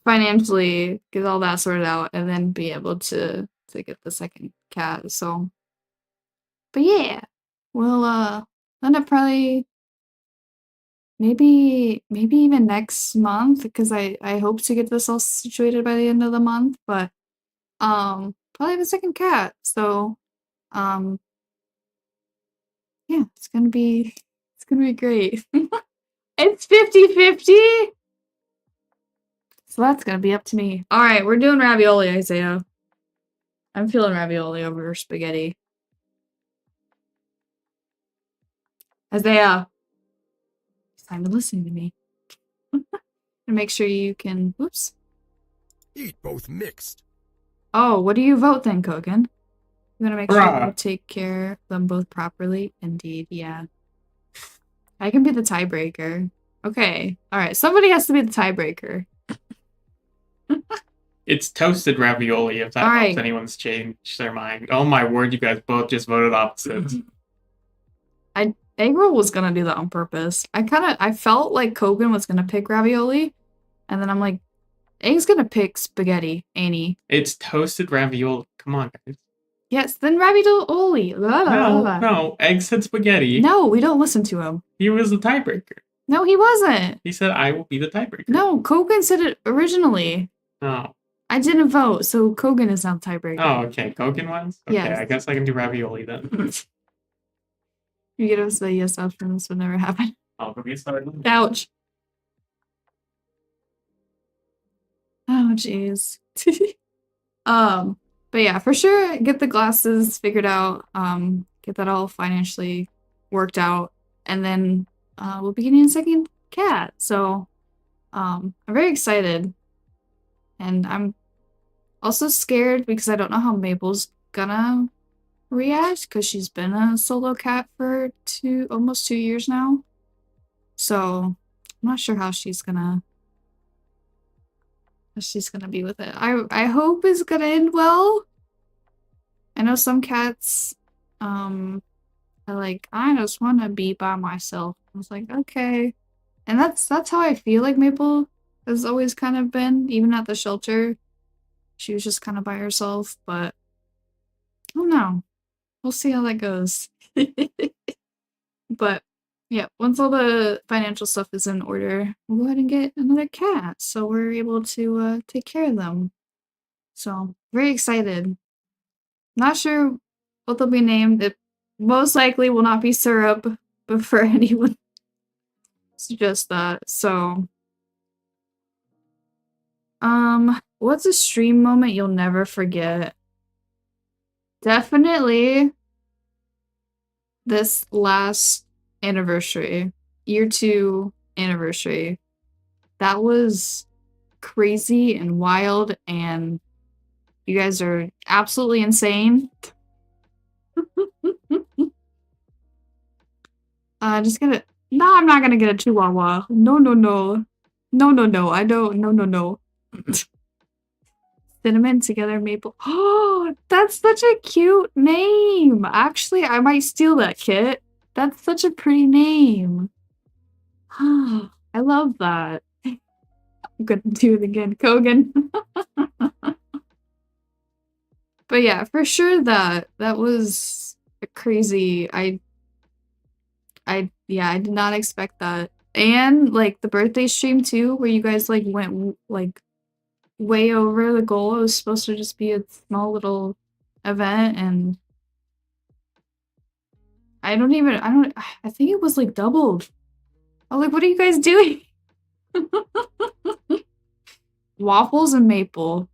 financially get all that sorted out and then be able to get the second cat. So, but yeah, we'll end up probably maybe even next month because I hope to get this all situated by the end of the month. But probably the second cat. So um yeah, it's gonna be great. It's 50-50. So that's gonna be up to me. All right, we're doing ravioli, Isaiah. I'm feeling ravioli over spaghetti. Isaiah, it's time to listen to me. And make sure you can. Oops. Eat both mixed. Oh, what do you vote then, Kogan? You want to make sure you Bruh. take care of them both properly? Indeed, yeah. I can be the tiebreaker. Okay. All right. Somebody has to be the tiebreaker. It's toasted ravioli if that All helps right. anyone's change their mind. Oh my word, you guys both just voted opposites. Egg roll was gonna do that on purpose. I felt like Kogan was gonna pick ravioli, and then I'm like, Egg's gonna pick spaghetti, Annie. It's toasted ravioli. Come on, guys. Yes, then ravioli. No, Egg said spaghetti. No, we don't listen to him. He was the tiebreaker. No, he wasn't. He said, I will be the tiebreaker. No, Kogan said it originally. Oh. I didn't vote, so Kogan is now the tiebreaker. Oh, okay. Kogan wins? Okay, Yes. I guess I can do ravioli then. You get us the yes option, this would never happen. I'll go get started. Ouch. Oh, jeez. But yeah, for sure, get the glasses figured out, get that all financially worked out, and then we'll be getting a second cat. So I'm very excited. And I'm also scared because I don't know how Mabel's gonna react because she's been a solo cat for almost 2 years now. So I'm not sure how she's gonna be with it. I hope it's gonna end well. I know some cats are like, I just want to be by myself. I was like, okay. And that's how I feel like Maple has always kind of been, even at the shelter. She was just kind of by herself, but I don't know. We'll see how that goes. But yeah, once all the financial stuff is in order, we'll go ahead and get another cat so we're able to take care of them. So, very excited. Not sure what they'll be named. It most likely will not be Syrup, but for anyone suggest that. So, what's a stream moment you'll never forget? Definitely this last anniversary, year 2 anniversary. That was crazy and wild, and you guys are absolutely insane. Just gonna. No, I'm not gonna get a Chihuahua. No. I don't. No. Cinnamon together maple. Oh, that's such a cute name. Actually, I might steal that, Kit. That's such a pretty name. I love that. I'm gonna do it again, Kogan. But yeah, for sure that was a crazy. I did not expect that. And like the birthday stream too, where you guys like went like way over the goal. It was supposed to just be a small little event, and I think it was like doubled. I was like, what are you guys doing? Waffles and maple.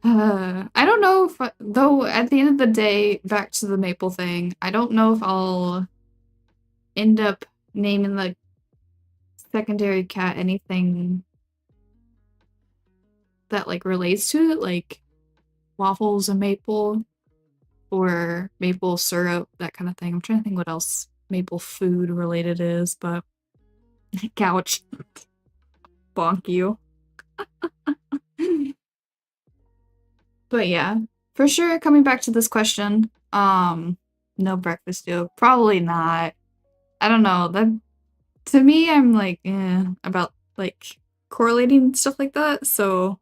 I don't know if, though, at the end of the day, back to the maple thing, I don't know if I'll end up naming the secondary cat anything that, like, relates to it. Like, waffles and maple, or maple syrup, that kind of thing. I'm trying to think what else maple food related is, but couch. Bonk you. But yeah, for sure, coming back to this question, no breakfast deal. Probably not. I don't know. That to me, I'm like, about like correlating stuff like that, so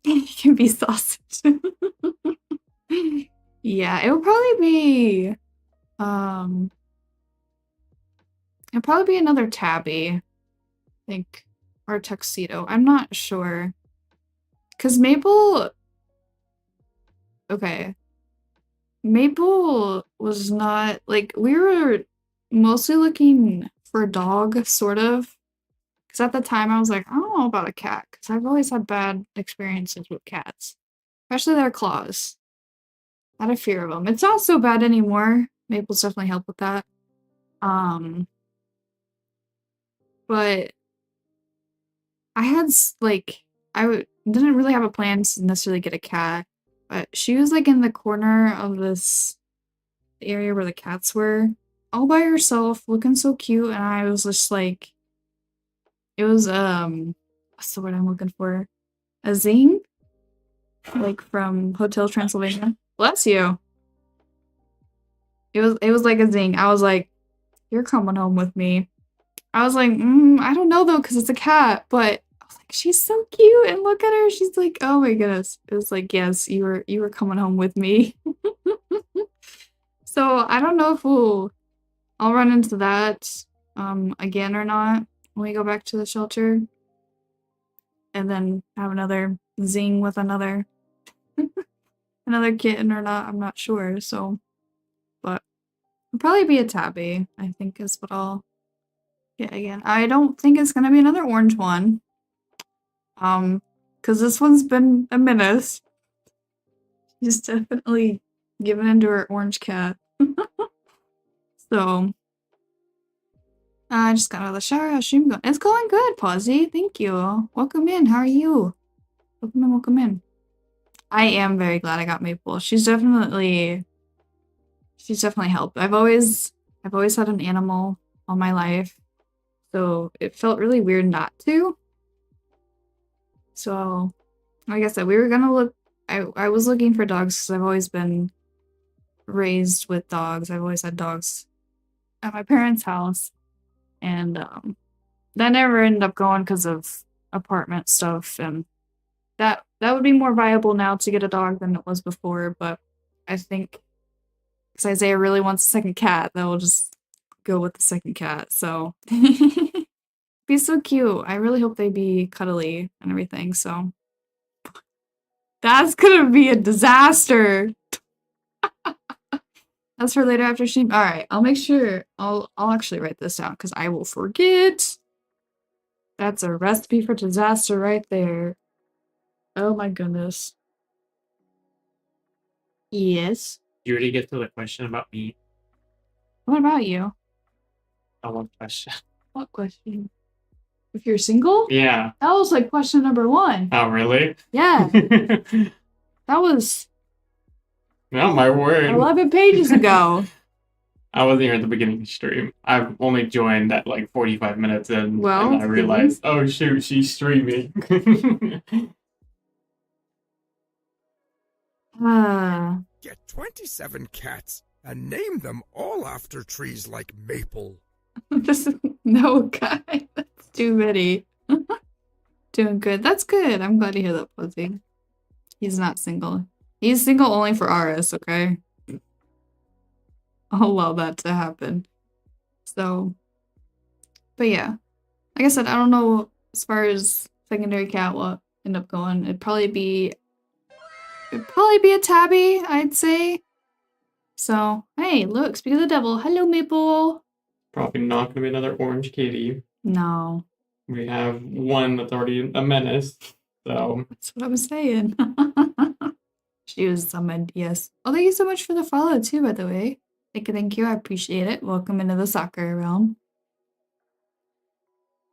it can be sausage. Yeah, um it'll probably be another tabby, I think, or tuxedo. I'm not sure. Cause Maple, okay, Maple was not like we were mostly looking for a dog, sort of. Because at the time I was like, I don't know about a cat, because I've always had bad experiences with cats, especially their claws. I had a fear of them. It's not so bad anymore. Maple's definitely helped with that. But I had like didn't really have a plan to necessarily get a cat, but she was like in the corner of this area where the cats were, all by herself, looking so cute, and I was just like, it was what's the word I'm looking for? A zing, like from Hotel Transylvania. Bless you. It was like a zing. I was like, you're coming home with me. I was like, I don't know though, because it's a cat, but I was like, she's so cute, and look at her. She's like, oh my goodness. It was like, yes, you were coming home with me. So I don't know if I'll run into that again or not when we go back to the shelter. And then have another zing with another kitten or not, I'm not sure. So but it'll probably be a tabby, I think is what I'll get again. I don't think it's gonna be another orange one. Because this one's been a menace. She's definitely given into her orange cat. So I just got out of the shower. How's stream going? It's going good, Pawsy. Thank you. Welcome in. How are you? Welcome in, welcome in. I am very glad I got Maple. She's definitely helped. I've always had an animal all my life, so it felt really weird not to. So, like I said, we were gonna look. I was looking for dogs because I've always been raised with dogs. I've always had dogs at my parents' house, and that never ended up going because of apartment stuff, and that would be more viable now to get a dog than it was before. But I think because Isaiah really wants a second cat, that will just go with the second cat. So be so cute. I really hope they be cuddly and everything. So that's gonna be a disaster. That's for later after stream. All right, I'll make sure. I'll actually write this down because I will forget. That's a recipe for disaster right there. Oh my goodness. Yes. You already get to the question about me. What about you? One question. What question? If you're single? Yeah. That was like question number 1. Oh, really? Yeah. That was No, my word. 11 pages ago. I wasn't here at the beginning of the stream. I've only joined at like 45 minutes in, Well, and I realized, oh shoot, she's streaming. Get 27 cats and name them all after trees like maple. This is no guy. That's too many. Doing good. That's good. I'm glad to hear that, Fuzzy. He's not single. He's single only for Aris, okay? I'll allow that to happen. So, but yeah. Like I said, I don't know as far as secondary cat will end up going. It'd probably be a tabby, I'd say. So, hey, look, speak of the devil. Hello, Maple. Probably not going to be another orange kitty. No. We have one that's already a menace, so. That's what I was saying. She was summoned, yes. Oh, thank you so much for the follow, too, by the way. Thank you. I appreciate it. Welcome into the soccer realm.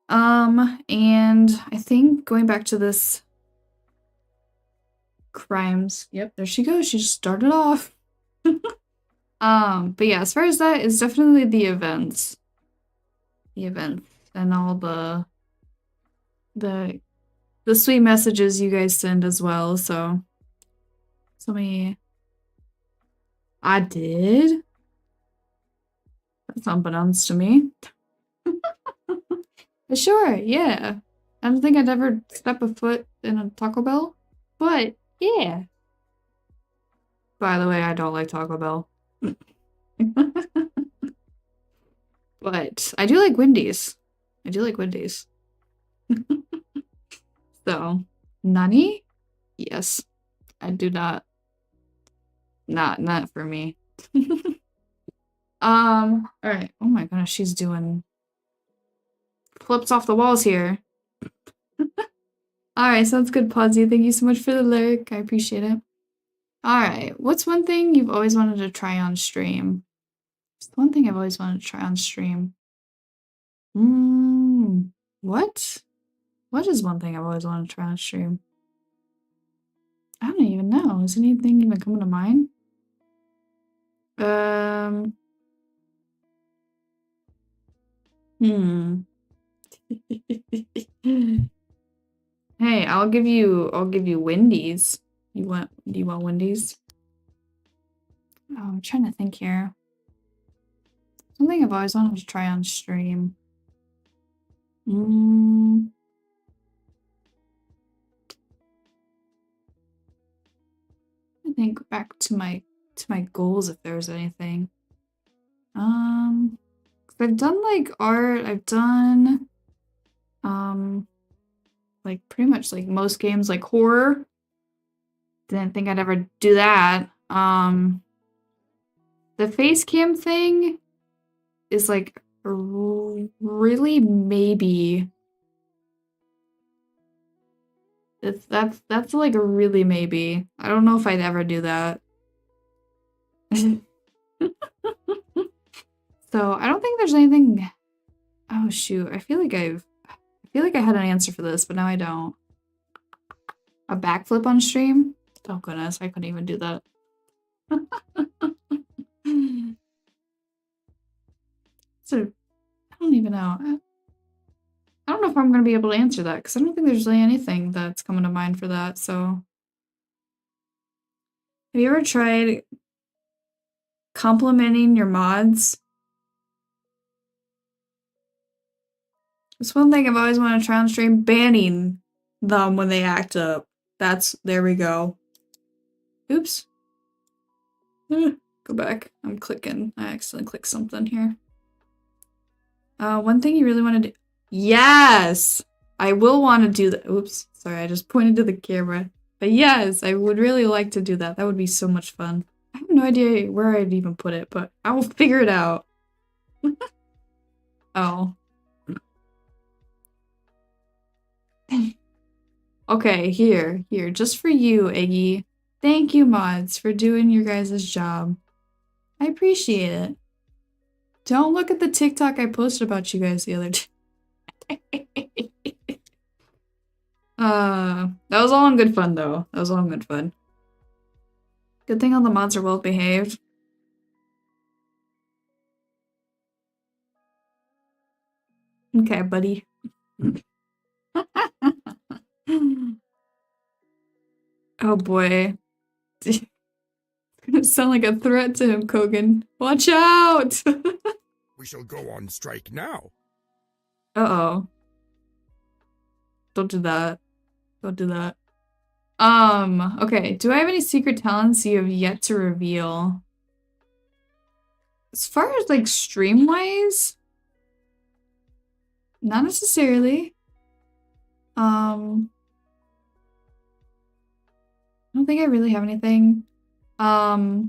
And I think going back to this crimes. Yep, there she goes. She just started off. But yeah, as far as that, it's definitely the events. The events and all the sweet messages you guys send as well, so me. I did. That's unbeknownst to me. Sure, yeah. I don't think I'd ever step a foot in a Taco Bell, but yeah. By the way, I don't like Taco Bell. But I do like Wendy's. I do like Wendy's. So, Nani? Yes. I do not. Not for me. Alright. Oh my goodness, she's doing flips off the walls here. Alright, sounds good, Pawsy. Thank you so much for the lyric. I appreciate it. Alright, what's one thing you've always wanted to try on stream? It's one thing I've always wanted to try on stream. What? What is one thing I've always wanted to try on stream? I don't even know. Is anything even coming to mind? Hey, I'll give you Wendy's. Do you want Wendy's? Oh, I'm trying to think here. Something I've always wanted to try on stream. I think back to my goals if there's anything. I've done like art, I've done like pretty much like most games, like horror. Didn't think I'd ever do that. The face cam thing is like really maybe. That's like a really maybe. I don't know if I'd ever do that. So I don't think there's anything. Oh shoot! I feel like I had an answer for this, but now I don't. A backflip on stream? Oh goodness, I couldn't even do that. So I don't even know. I don't know if I'm gonna be able to answer that because I don't think there's really anything that's coming to mind for that. So, have you ever tried complimenting your mods? It's one thing I've always wanted to try on stream, banning them when they act up. There we go. Oops. Go back. I'm clicking. I accidentally clicked something here. One thing you really want to do. Yes! I will want to do that. Oops. Sorry, I just pointed to the camera. But yes, I would really like to do that. That would be so much fun. I have no idea where I'd even put it, but I will figure it out. Oh. Okay, here, just for you, Iggy. Thank you, mods, for doing your guys' job. I appreciate it. Don't look at the TikTok I posted about you guys the other day. That was all in good fun, though. That was all in good fun. Good thing all the mods are well behaved. Okay, buddy. Oh boy. It's gonna sound like a threat to him, Kogan. Watch out! We shall go on strike now. Uh-oh. Don't do that. Don't do that. Okay. Do I have any secret talents you have yet to reveal? As far as, like, stream-wise? Not necessarily. I don't think I really have anything. I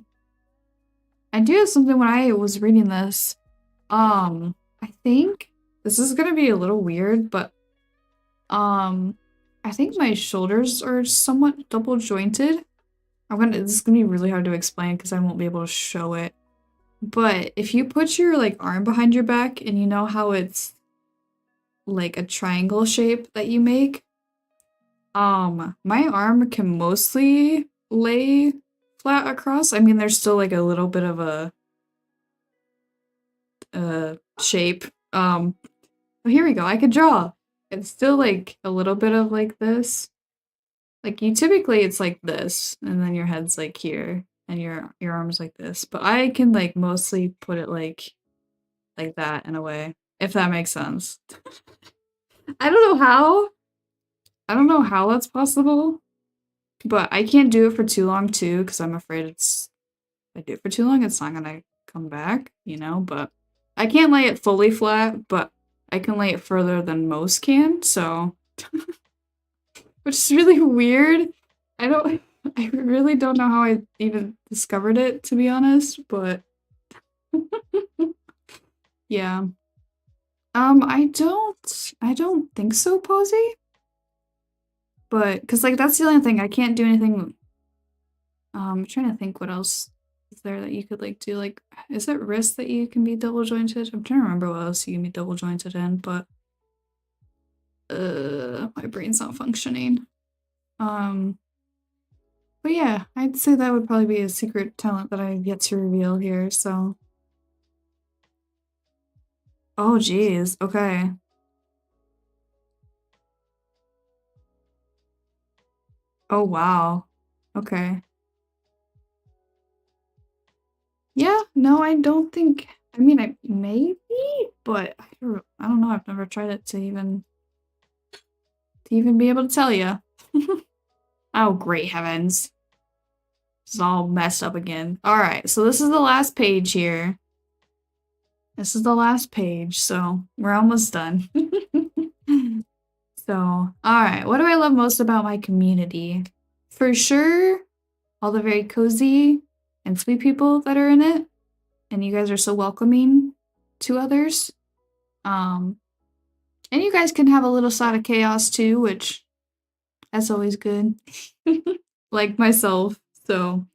do have something when I was reading this. I think this is gonna be a little weird, but I think my shoulders are somewhat double jointed. This is gonna be really hard to explain because I won't be able to show it. But if you put your like arm behind your back and you know how it's like a triangle shape that you make, My arm can mostly lay flat across. I mean, there's still like a little bit of a shape. Well, here we go. I could draw. It's still like a little bit of like this. Like you typically it's like this, and then your head's like here, and your arm's like this. But I can like mostly put it like that in a way, if that makes sense. I don't know how. I don't know how that's possible, but I can't do it for too long too, because I'm afraid if I do it for too long, it's not gonna come back, you know. But I can't lay it fully flat, but I can lay it further than most can. So, which is really weird. I don't. I really don't know how I even discovered it, to be honest. But yeah. I don't think so, Posy. But because like that's the only thing I can't do anything. I'm trying to think what else is there that you could like do. Like, is it wrist that you can be double jointed? I'm trying to remember what else you can be double jointed in, but my brain's not functioning. But yeah, I'd say that would probably be a secret talent that I've yet to reveal here. So, oh geez, okay. Oh wow, okay. Yeah, no, I don't think. I mean, I maybe, but I don't know. I've never tried it to even be able to tell you. Oh, great heavens. This is all messed up again. All right, so this is the last page here. This is the last page, so we're almost done. So, all right, what do I love most about my community? For sure, all the very cozy and sweet people that are in it, and you guys are so welcoming to others. And you guys can have a little side of chaos too, which that's always good. Like myself. So,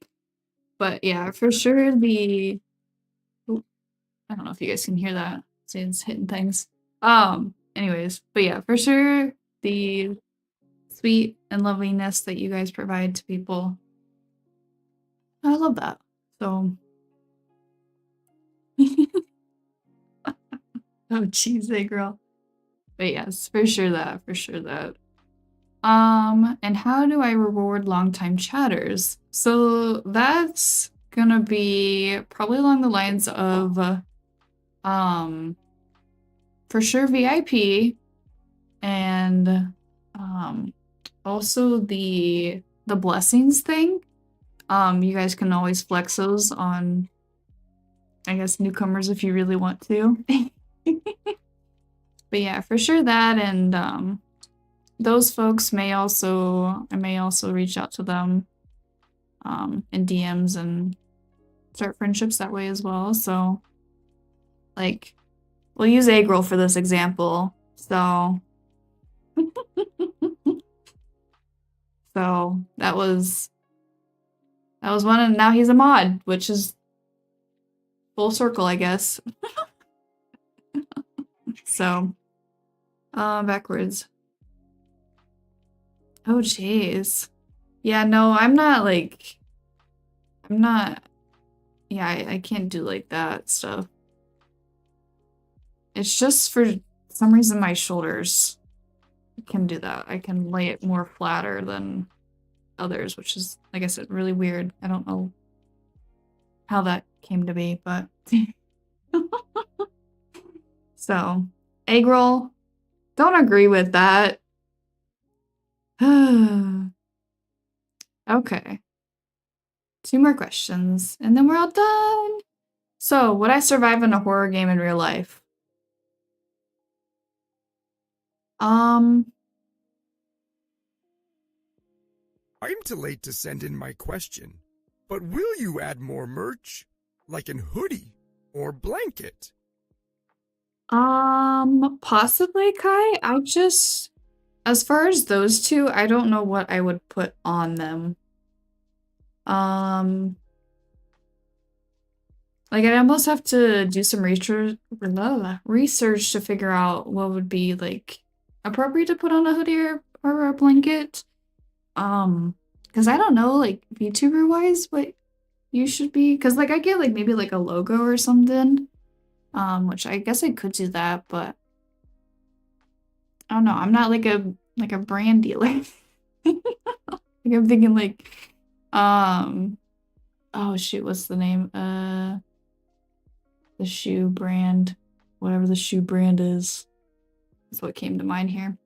but yeah, for sure I don't know if you guys can hear that. It's hitting things. Anyways, but yeah, for sure the sweet and loveliness that you guys provide to people. I love that. So oh jeez, hey girl. But yes, for sure that, for sure that. And how do I reward longtime chatters? So that's gonna be probably along the lines of for sure VIP and also the blessings thing. You guys can always flex those on I guess newcomers if you really want to. But yeah, for sure that and those folks I may also reach out to them in DMs and start friendships that way as well. So like we'll use Agril for this example. So so that was one and now he's a mod, which is full circle, I guess. So backwards. Oh jeez. Yeah, no, I'm not yeah, I can't do like that stuff. It's just for some reason my shoulders can do that. I can lay it more flatter than others, which is, like I said, really weird. I don't know how that came to be, but so egg roll. Don't agree with that. Okay. 2 more questions, and then we're all done. So, would I survive in a horror game in real life? Um, I'm too late to send in my question, but will you add more merch? Like an hoodie or blanket? possibly, Kai. As far as those two, I don't know what I would put on them. Um, like I'd almost have to do some research to figure out what would be like appropriate to put on a hoodie or or a blanket. Because I don't know, like VTuber wise, what you should be. Because like I get like maybe like a logo or something. Which I guess I could do that, but I don't know. I'm not like a brand dealer. Like I'm thinking like, oh shoot, what's the name? The shoe brand, whatever the shoe brand is. That's what came to mind here.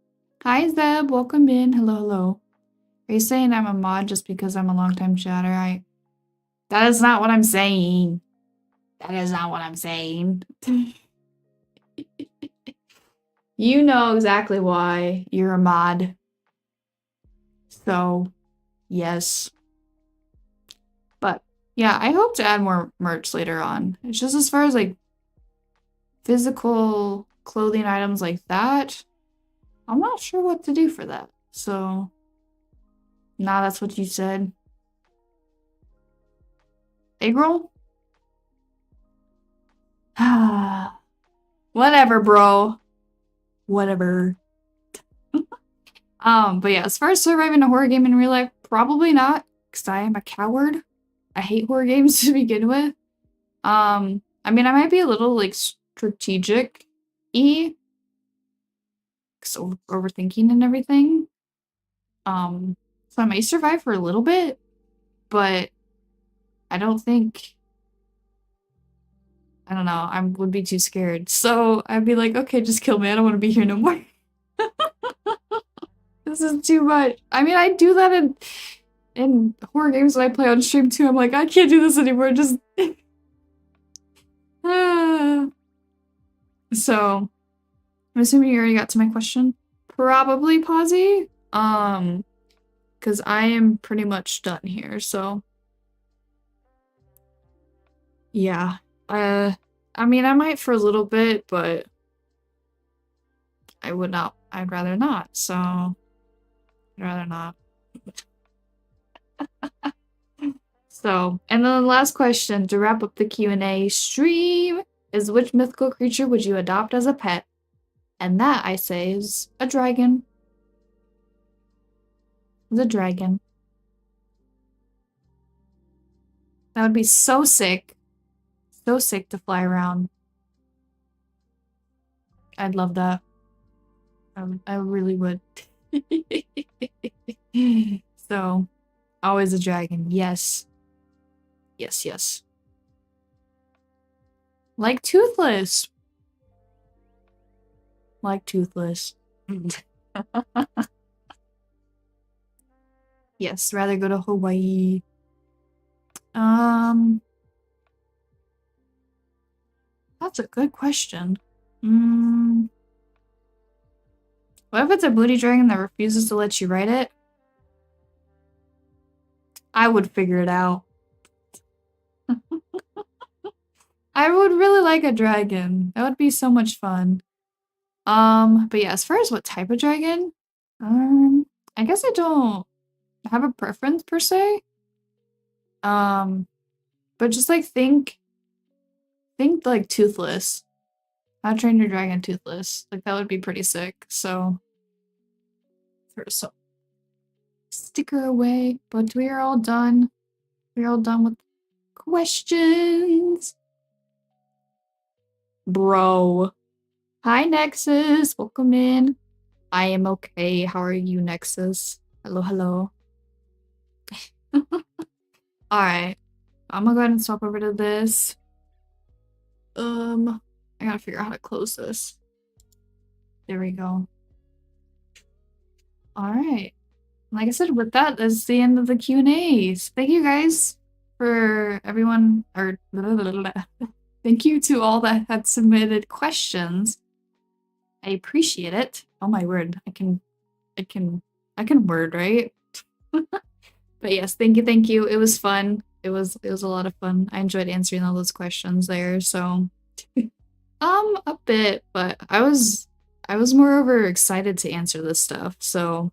Hi Zeb, welcome in. Hello, hello. Are you saying I'm a mod just because I'm a longtime chatter? That is not what I'm saying. That is not what I'm saying. You know exactly why you're a mod. So, yes. But yeah, I hope to add more merch later on. It's just as far as like physical clothing items like that, I'm not sure what to do for that. So, nah, that's what you said. Egg roll? Whatever, bro. Whatever. But yeah, as far as surviving a horror game in real life, probably not, because I am a coward. I hate horror games to begin with. I mean, I might be a little like strategic-y, because overthinking and everything. So I might survive for a little bit, but I don't think, I don't know, I would be too scared. So I'd be like, okay, just kill me. I don't want to be here no more. This is too much. I mean, I do that in horror games that I play on stream too. I'm like, I can't do this anymore. Just So I'm assuming you already got to my question. Probably Pawsy. Because I am pretty much done here, so yeah. I mean, I might for a little bit, but I would not. I'd rather not, so I'd rather not. So, and then the last question to wrap up the Q&A stream is which mythical creature would you adopt as a pet? And that, I say, is a dragon. The dragon. That would be so sick. So sick to fly around. I'd love that. I really would. So, always a dragon. Yes. Yes, yes. Like Toothless. Like Toothless. Yes, rather go to Hawaii. That's a good question. What if it's a booty dragon that refuses to let you ride it? I would figure it out. I would really like a dragon. That would be so much fun. But yeah, as far as what type of dragon, I guess I don't have a preference per se. But just like think like Toothless. How to Train Your Dragon Toothless. Like that would be pretty sick. So throw some sticker away. But we are all done. We're all done with questions. Bro. Hi Nexus. Welcome in. I am okay. How are you, Nexus? Hello, hello. Alright. I'm gonna go ahead and swap over to this. I gotta figure out how to close this. There we go. Alright. Like I said, with that, that's the end of the Q&As. Thank you guys for everyone, or thank you to all that had submitted questions. I appreciate it. Oh my word, I can word, right? But yes, thank you. It was fun. It was a lot of fun. I enjoyed answering all those questions there. So, a bit, but I was moreover excited to answer this stuff. So,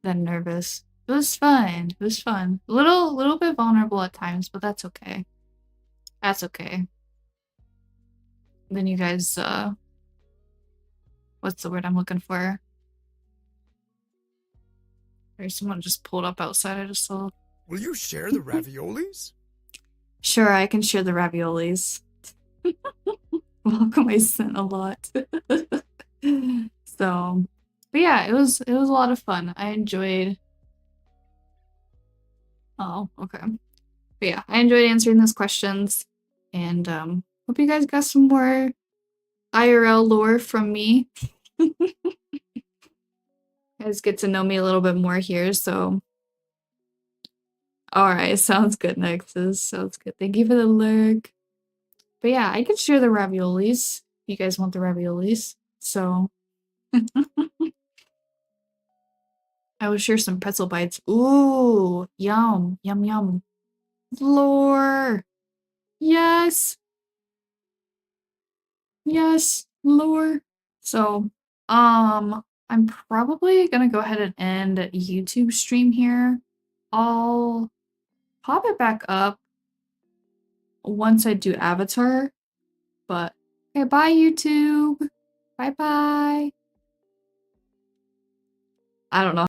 than nervous. It was fun. It was fun. A little bit vulnerable at times, but that's okay. That's okay. Then you guys, what's the word I'm looking for? Or someone just pulled up outside. I just saw. Will you share the raviolis? Sure, I can share the raviolis. Welcome, I sent a lot. So, but yeah, it was a lot of fun. I enjoyed. Oh, okay. But yeah, I enjoyed answering those questions, and hope you guys got some more IRL lore from me. You guys get to know me a little bit more here, so. Alright, sounds good, Nexus. Sounds good. Thank you for the lurk. But yeah, I could share the raviolis. If you guys want the raviolis. So. I will share some pretzel bites. Ooh, yum, yum, yum. Lore. Yes. Yes, lore. So, I'm probably gonna go ahead and end YouTube stream here. I'll pop it back up once I do Avatar. But okay, bye YouTube. Bye bye. I don't know